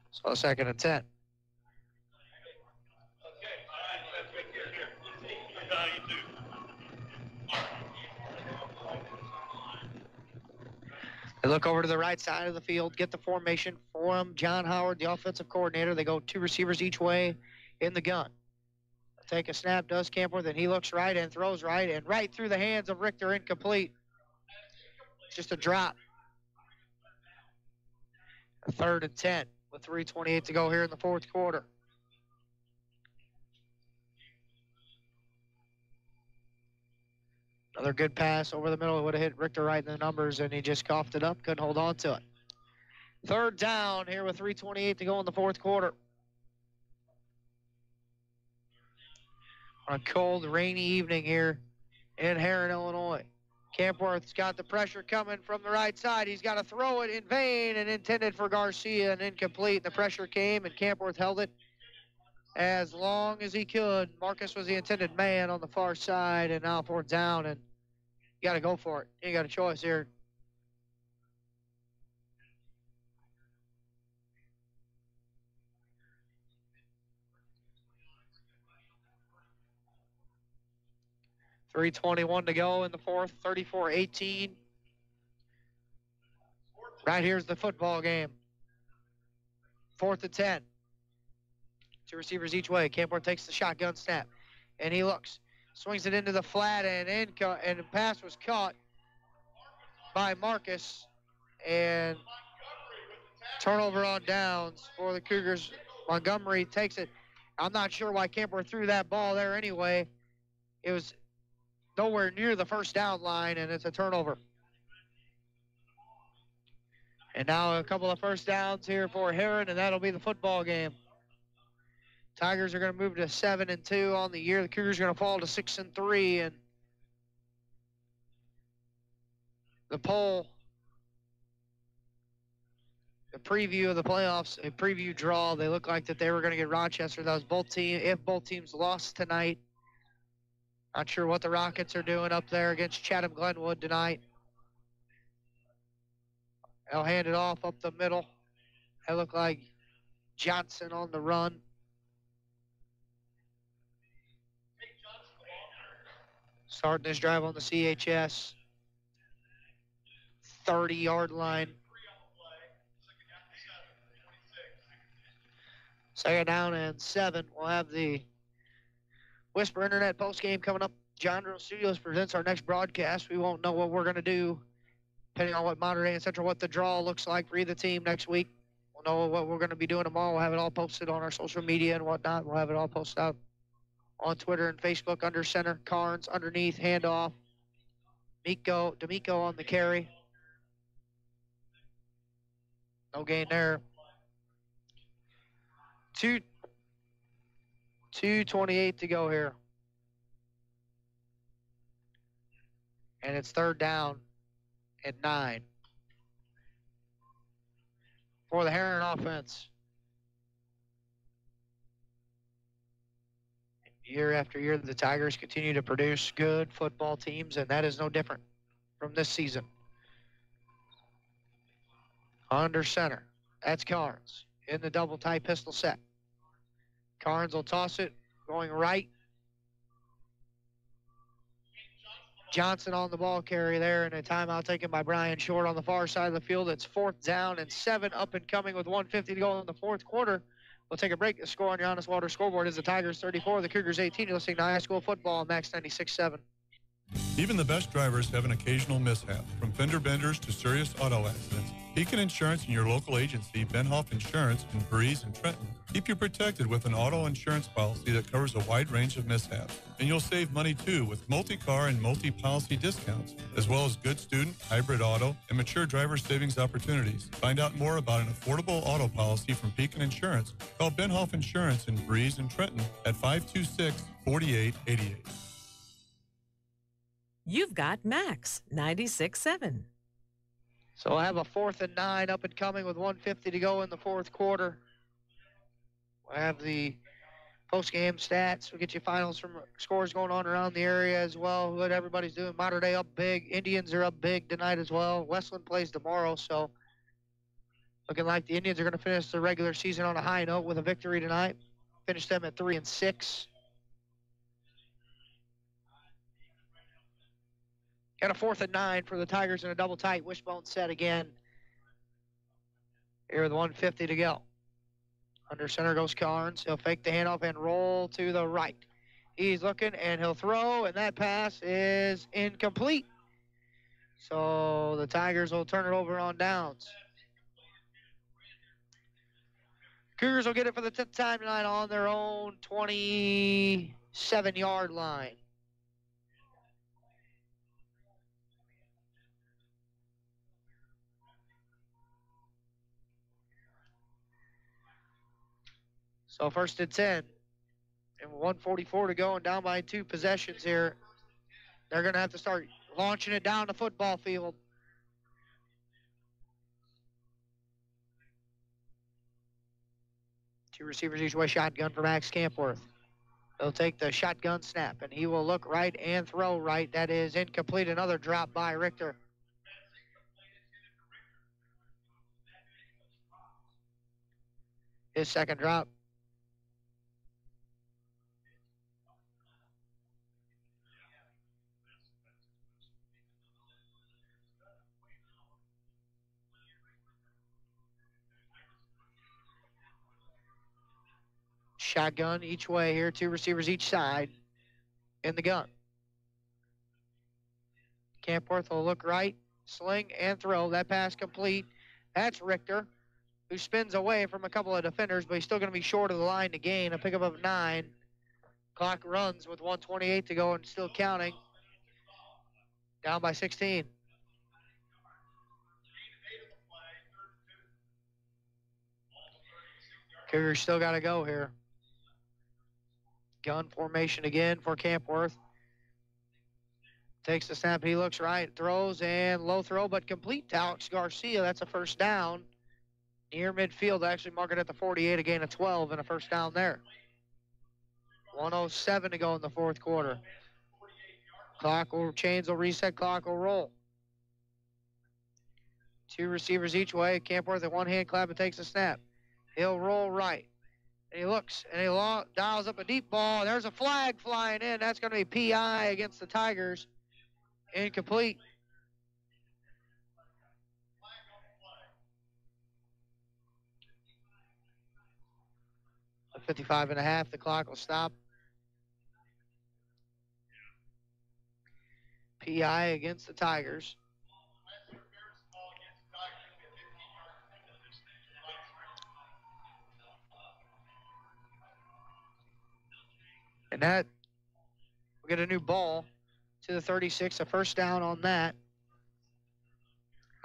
Speaker 19: So a 2nd and 10. They look over to the right side of the field, get the formation from John Howard, the offensive coordinator. They go 2 receivers each way in the gun. Take a snap, does Campworth, and he looks right and throws right, and right through the hands of Richter, incomplete. Just a drop. A 3rd and 10 with 3:28 to go here in the fourth quarter. Another good pass over the middle. It would have hit Richter right in the numbers, and he just coughed it up, couldn't hold on to it. Third down here with 3:28 to go in the fourth quarter. On a cold, rainy evening here in Heron, Illinois. Campworth's got the pressure coming from the right side. He's got to throw it in vain and intended for Garcia and incomplete. The pressure came and Campworth held it as long as he could. Marcus was the intended man on the far side, and now fourth down, and you got to go for it. You got a choice here. .321 to go in the fourth, 34-18. Right here's the football game. 4th and 10. Two receivers each way. Campworth takes the shotgun snap, and he looks. Swings it into the flat, and the pass was caught by Marcus. And turnover on downs for the Cougars. Montgomery takes it. I'm not sure why Campworth threw that ball there anyway. It was nowhere near the first down line, and it's a turnover. And now a couple of first downs here for Heron, and that'll be the football game. Tigers are going to move to 7-2 on the year. The Cougars are going to fall to 6-3, and the poll, the preview of the playoffs, a preview draw, they look like that they were going to get Rochester. That was both teams. If both teams lost tonight, not sure what the Rockets are doing up there against Chatham Glenwood tonight. They'll hand it off up the middle. They look like Johnson on the run. Starting this drive on the CHS 30-yard line. Second down and 7. We'll have the Whisper Internet postgame coming up. John Drill Studios presents our next broadcast. We won't know what we're going to do, depending on what Modern Day and Central, what the draw looks like for either team next week. We'll know what we're going to be doing tomorrow. We'll have it all posted on our social media and whatnot. We'll have it all posted out on Twitter and Facebook. Under center, Carnes underneath, handoff. D'Amico on the carry. No gain there. 2:28 to go here. And it's third down and 9 for the Heron offense. Year after year, the Tigers continue to produce good football teams, and that is no different from this season. Under center, that's Carnes in the double tight pistol set. Carnes will toss it, going right. Johnson on the ball carry there, and a timeout taken by Brian Short on the far side of the field. It's 4th down and 7, up and coming with 1:50 to go in the fourth quarter. We'll take a break. The score on your Honest Water scoreboard is the Tigers 34, the Cougars 18. You're listening to high school football on Max 96.7.
Speaker 10: Even the best drivers have an occasional mishap, from fender benders to serious auto accidents. Beacon Insurance and your local agency, Benhoff Insurance in Breeze and Trenton, keep you protected with an auto insurance policy that covers a wide range of mishaps. And you'll save money too with multi-car and multi-policy discounts, as well as good student, hybrid auto, and mature driver savings opportunities. Find out more about an affordable auto policy from Beacon Insurance. Call Benhoff Insurance in Breeze and Trenton at 526-4888.
Speaker 6: You've got Max 96.7.
Speaker 19: So I have a 4th and 9 up and coming with 1:50 to go in the fourth quarter. I have the post-game stats. We'll get you finals from scores going on around the area as well, what everybody's doing. Modern Day up big. Indians are up big tonight as well. Westland plays tomorrow, so looking like the Indians are going to finish the regular season on a high note with a victory tonight. Finish them at 3-6. Got a 4th and 9 for the Tigers in a double tight wishbone set again. Here with 1:50 to go. Under center goes Carnes. He'll fake the handoff and roll to the right. He's looking and he'll throw, and that pass is incomplete. So the Tigers will turn it over on downs. Cougars will get it for the 10th time tonight on their own 27-yard line. So first and 10. And 1:44 to go and down by 2 possessions here. They're going to have to start launching it down the football field. Two receivers each way, shotgun for Max Campworth. He'll take the shotgun snap, and he will look right and throw right. That is incomplete. Another drop by Richter. His second drop. Shotgun each way here, 2 receivers each side in the gun. Campworth will look right, sling and throw. That pass complete. That's Richter, who spins away from a couple of defenders, but he's still going to be short of the line to gain. A pickup of 9. Clock runs with 1:28 to go and still counting. Down by 16. Cougars still got to go here. Gun formation again for Campworth. Takes the snap, he looks right, throws, and low throw, but complete to Alex Garcia. That's a first down. Near midfield, actually mark it at the 48, a gain of 12, and a first down there. 1:07 to go in the fourth quarter. Chains will reset, clock will roll. 2 receivers each way. Campworth at one hand clap and takes the snap. He'll roll right. And he looks, and he dials up a deep ball. There's a flag flying in. That's going to be PI against the Tigers. Incomplete. At 55 and a half, the clock will stop. PI against the Tigers. And that, we'll get a new ball to the 36, a first down on that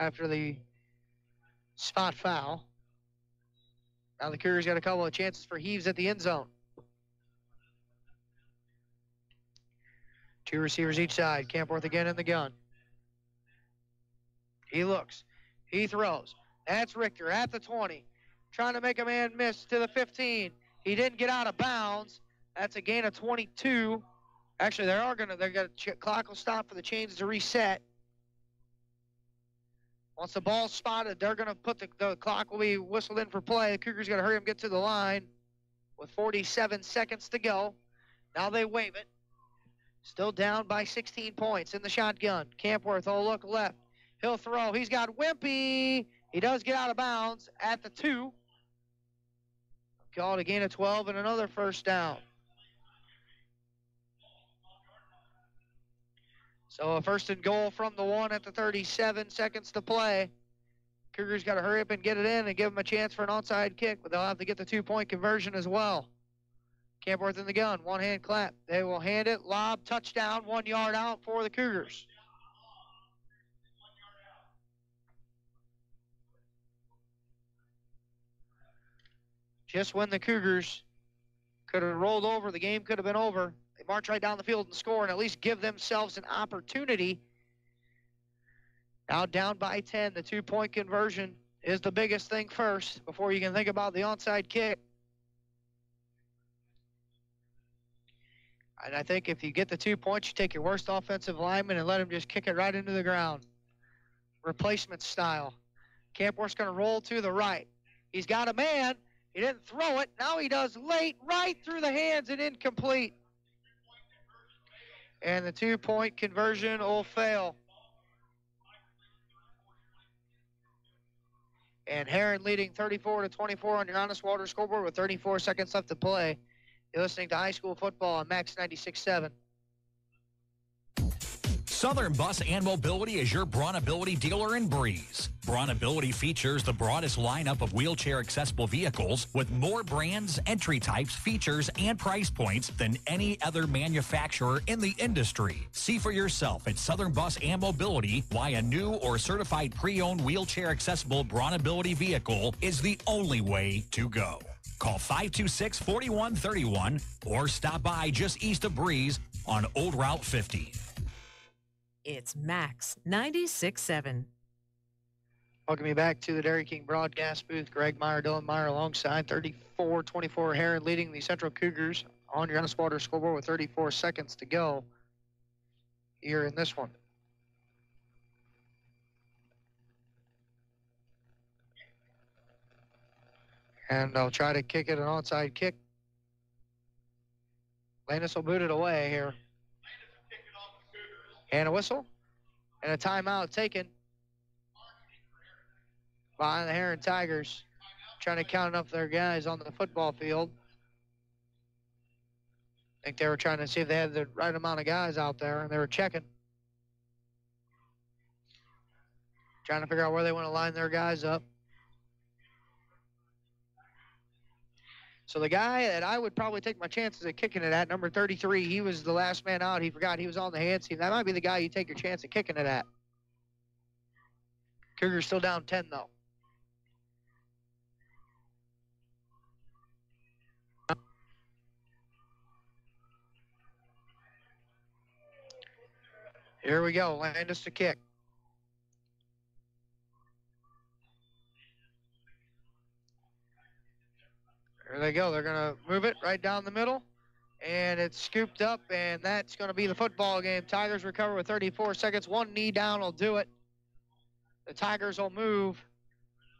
Speaker 19: after the spot foul. Now the Cougars got a couple of chances for heaves at the end zone. 2 receivers each side. Campworth again in the gun. He looks. He throws. That's Richter at the 20. Trying to make a man miss to the 15. He didn't get out of bounds. That's a gain of 22. Actually, clock will stop for the chains to reset. Once the ball's spotted, they're going to put the clock will be whistled in for play. The Cougars got to hurry up and get to the line with 47 seconds to go. Now they wave it. Still down by 16 points in the shotgun. Campworth will look left. He'll throw. He's got Wimpy. He does get out of bounds at the 2. Called a gain of 12 and another first down. So a first and goal from the 1 at the 37 seconds to play. Cougars got to hurry up and get it in and give them a chance for an onside kick, but they'll have to get the 2-point conversion as well. Campworth in the gun, one hand clap. They will hand it, lob, touchdown, 1 yard out for the Cougars. Just when the Cougars could have rolled over, the game could have been over. They march right down the field and score and at least give themselves an opportunity. Now down by 10, the 2-point conversion is the biggest thing first before you can think about the onside kick. And I think if you get the 2 points, you take your worst offensive lineman and let him just kick it right into the ground. Replacement style. Campworth's going to roll to the right. He's got a man. He didn't throw it. Now he does late, right through the hands and incomplete. And the 2-point conversion will fail. And Heron leading 34-24 on your Honest Water scoreboard with 34 seconds left to play. You're listening to high school football on Max 96.7.
Speaker 1: Southern Bus and Mobility is your Brawnability dealer in Breeze. Brawnability features the broadest lineup of wheelchair-accessible vehicles with more brands, entry types, features, and price points than any other manufacturer in the industry. See for yourself at Southern Bus and Mobility why a new or certified pre-owned wheelchair-accessible Brawnability vehicle is the only way to go. Call 526-4131 or stop by just east of Breeze on Old Route 50.
Speaker 6: It's Max 96.7.
Speaker 19: Welcome you back to the Dairy King broadcast booth. Greg Meyer, Dylan Meyer alongside 34-24 Heron leading the Central Cougars on your Honest Water scoreboard with 34 seconds to go here in this one. And they'll try to kick it, an onside kick. Landis will boot it away here. And a whistle. And a timeout taken by the Heron Tigers. Trying to count enough of their guys on the football field. I think they were trying to see if they had the right amount of guys out there, and they were checking. Trying to figure out where they want to line their guys up. So the guy that I would probably take my chances at kicking it at, number 33, he was the last man out. He forgot he was on the hands team. That might be the guy you take your chance at kicking it at. Cougars still down 10, though. Here we go. Landis to kick. There they go. They're going to move it right down the middle. And it's scooped up, and that's going to be the football game. Tigers recover with 34 seconds. One knee down will do it. The Tigers will move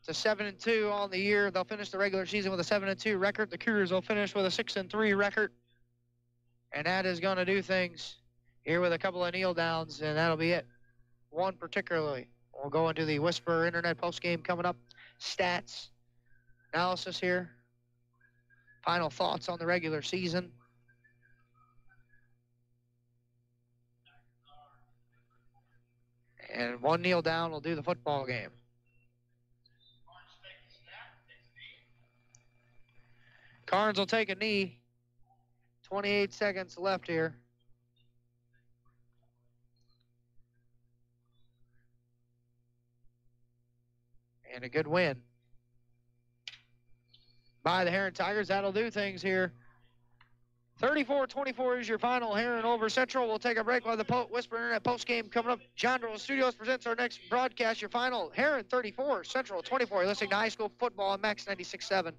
Speaker 19: to 7-2 on the year. They'll finish the regular season with a 7-2 record. The Cougars will finish with a 6-3 record. And that is going to do things here with a couple of kneel downs, and that'll be it. One particularly. We'll go into the Whisper Internet postgame coming up. Stats, analysis here. Final thoughts on the regular season. And one kneel down will do the football game. Carnes will take a knee. 28 seconds left here. And a good win by the Heron Tigers. That'll do things here. 34-24 is your final. Heron over Central. We'll take a break while the Whisper Internet postgame coming up. John Doe Studios presents our next broadcast. Your final, Heron 34, Central 24. You're listening to high school football on Max 96.7.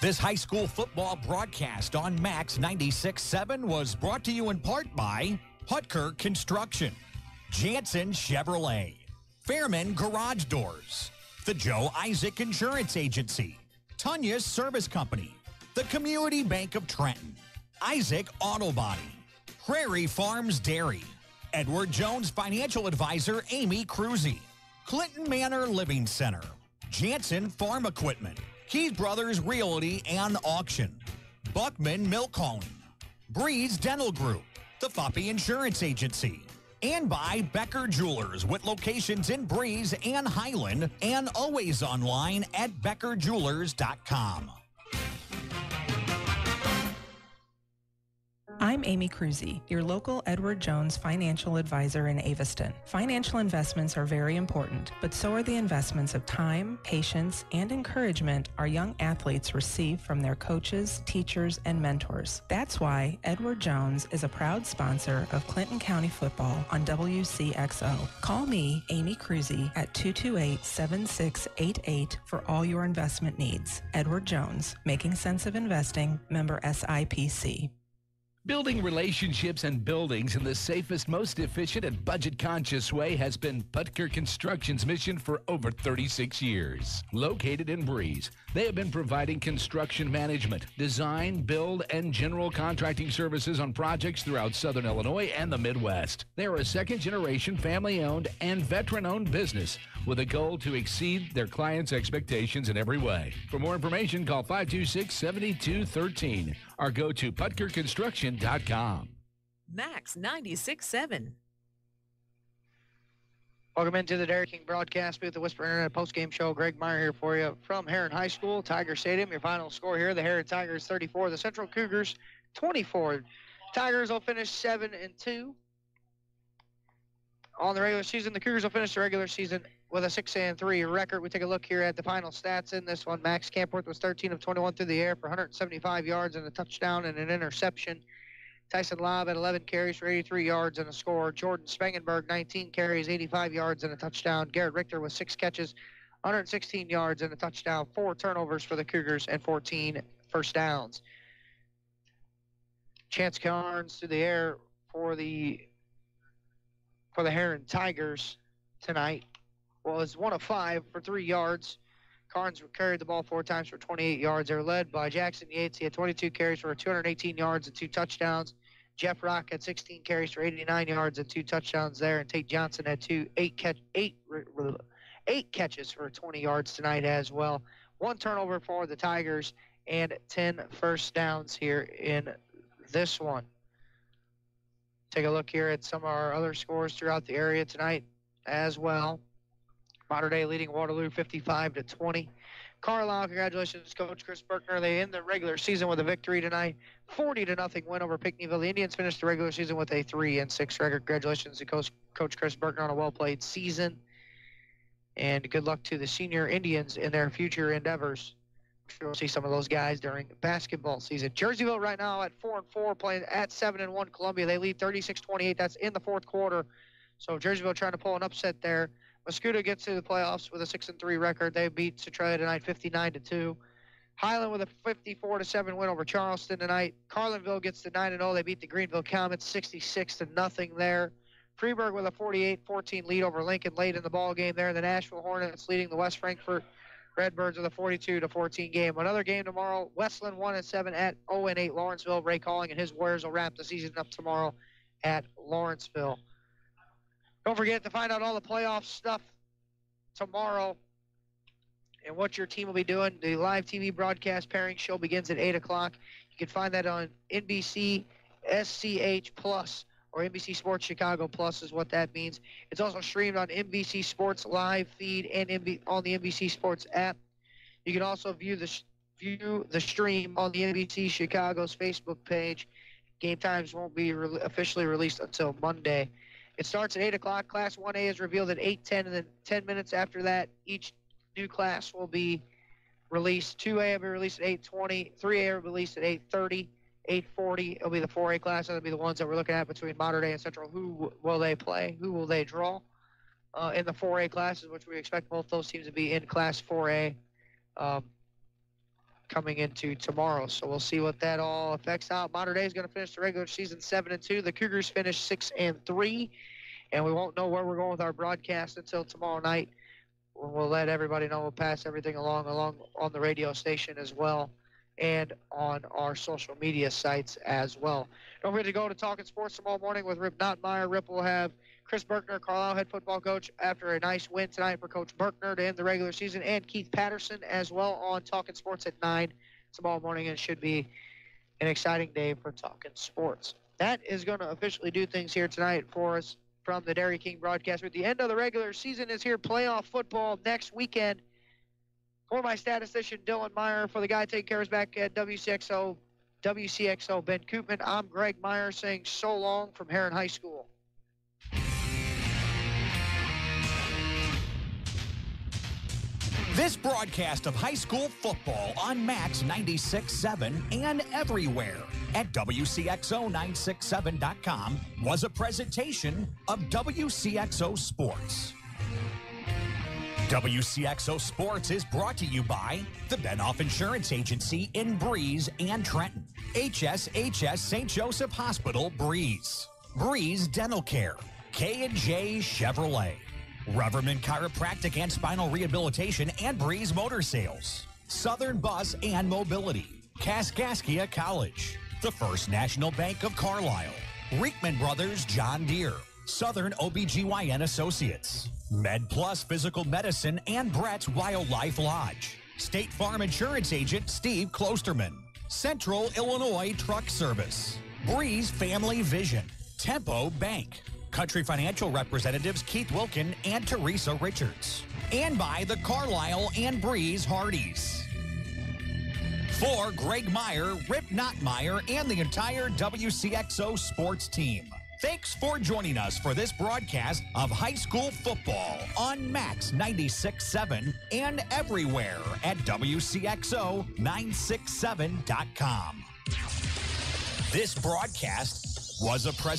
Speaker 1: This high school football broadcast on Max 96.7 was brought to you in part by Hutker Construction, Jansen Chevrolet, Fairman Garage Doors, the Joe Isaac Insurance Agency, Tunya's Service Company, the Community Bank of Trenton, Isaac Auto Body, Prairie Farms Dairy, Edward Jones Financial Advisor Amy Cruzy, Clinton Manor Living Center, Jansen Farm Equipment, Keys Brothers Realty and Auction, Buckman Milk Hauling, Breeze Dental Group, the Foppy Insurance Agency, and by Becker Jewelers with locations in Breeze and Highland and always online at beckerjewelers.com.
Speaker 11: I'm Amy Cruzy, your local Edward Jones financial advisor in Aviston. Financial investments are very important, but so are the investments of time, patience, and encouragement our young athletes receive from their coaches, teachers, and mentors. That's why Edward Jones is a proud sponsor of Clinton County football on Wcxo. Call me, Amy Cruzy, at 228-7688 for all your investment needs. Edward Jones, making sense of investing, member SIPC.
Speaker 8: Building relationships and buildings in the safest, most efficient, and budget-conscious way has been Putker Construction's mission for over 36 years. Located in Breeze, they have been providing construction management, design, build, and general contracting services on projects throughout Southern Illinois and the Midwest. They are a second-generation, family-owned, and veteran-owned business with a goal to exceed their clients' expectations in every way. For more information, call 526-7213 or go to putkerconstruction.com.
Speaker 6: Max 96.7.
Speaker 19: Welcome into the Dairy King broadcast booth, the Whisper Internet postgame show. Greg Meyer here for you from Heron High School, Tiger Stadium. Your final score here, the Heron Tigers 34, the Central Cougars 24. Tigers will finish 7-2. On the regular season, the Cougars will finish the regular season with a 6-3 record. We take a look here at the final stats in this one. Max Campworth was 13 of 21 through the air for 175 yards and a touchdown and an interception. Tyson Lobb had 11 carries for 83 yards and a score. Jordan Spangenberg, 19 carries, 85 yards and a touchdown. Garrett Richter with 6 catches, 116 yards and a touchdown. 4 turnovers for the Cougars and 14 first downs. Chance Carnes through the air for the Heron Tigers tonight was 1 of 5 for 3 yards. Carnes carried the ball 4 times for 28 yards. They were led by Jackson Yates. He had 22 carries for 218 yards and 2 touchdowns. Jeff Rock had 16 carries for 89 yards and 2 touchdowns there. And Tate Johnson had 8 catches for 20 yards tonight as well. 1 turnover for the Tigers and 10 first downs here in this one. Take a look here at some of our other scores throughout the area tonight as well. Mater Dei leading Waterloo 55-20. Carlisle, congratulations, Coach Chris Berkner. They end the regular season with a victory tonight. 40-0 win over Pinckneyville. The Indians finished the regular season with a 3-6 record. Congratulations to Coach Chris Berkner on a well-played season. And good luck to the senior Indians in their future endeavors. Sure we'll see some of those guys during basketball season. Jerseyville right now at 4-4, playing at 7-1 Columbia. They lead 36-28. That's in the 4th quarter. So Jerseyville trying to pull an upset there. Muscuda gets to the playoffs with a 6-3 record. They beat Centralia tonight 59-2. Highland with a 54-7 win over Charleston tonight. Carlinville gets to 9-0. They beat the Greenville Comets 66-0 there. Freeburg with a 48-14 lead over Lincoln late in the ball game there. The Nashville Hornets leading the West Frankfort Redbirds with a 42-14 game. Another game tomorrow. Westland 1-7 at 0-8 Lawrenceville. Ray Calling and his Warriors will wrap the season up tomorrow at Lawrenceville. Don't forget to find out all the playoff stuff tomorrow and what your team will be doing. The live TV broadcast pairing show begins at 8 o'clock. You can find that on NBC SCH Plus or NBC Sports Chicago Plus is what that means. It's also streamed on NBC Sports live feed and on the NBC Sports app. You can also view the stream on the NBC Chicago's Facebook page. Game times won't be officially released until Monday. It starts at 8 o'clock. Class 1A is revealed at 8:10, and then 10 minutes after that, each new class will be released. 2A will be released at 8:20. 3A will be released at 8:30. 8:40, it'll be the 4A class. That'll be the ones that we're looking at between Mater Dei and Central. Who will they play? Who will they draw in the 4A classes, which we expect both those teams to be in Class 4A coming into tomorrow. So we'll see what that all affects out. Mater Dei is going to finish the regular season 7-2. The Cougars finish 6-3, and we won't know where we're going with our broadcast until tomorrow night. We'll let everybody know. We'll pass everything along on the radio station as well, and on our social media sites as well. Don't forget to go to Talking Sports tomorrow morning with Rip Nottmeyer. Rip will have Chris Berkner, Carlisle head football coach, after a nice win tonight for Coach Berkner to end the regular season, and Keith Patterson as well on Talking Sports at 9 tomorrow morning. It should be an exciting day for Talking Sports. That is going to officially do things here tonight for us from the Dairy King broadcast. At the end of the regular season is here. Playoff football next weekend. For my statistician, Dylan Meyer, for the guy taking care of us back at WCXO, Ben Koopman, I'm Greg Meyer saying so long from Heron High School.
Speaker 1: This broadcast of high school football on Max 96.7 and everywhere at WCXO967.com was a presentation of WCXO Sports. WCXO Sports is brought to you by the Benoff Insurance Agency in Breeze and Trenton, HSHS St. Joseph Hospital, Breeze, Breeze Dental Care, K&J Chevrolet, Reverman Chiropractic and Spinal Rehabilitation and Breeze Motor Sales, Southern Bus and Mobility, Kaskaskia College, the First National Bank of Carlisle, Reekman Brothers John Deere, Southern OBGYN Associates, Med Plus Physical Medicine and Brett's Wildlife Lodge, State Farm Insurance Agent Steve Klosterman, Central Illinois Truck Service, Breeze Family Vision, Tempo Bank, Country Financial representatives Keith Wilkin and Teresa Richards, and by the Carlisle and Breeze Hardys. For Greg Meyer, Rip Nottmeyer, and the entire WCXO sports team, thanks for joining us for this broadcast of high school football on Max 96.7 and everywhere at WCXO967.com. This broadcast was a presentation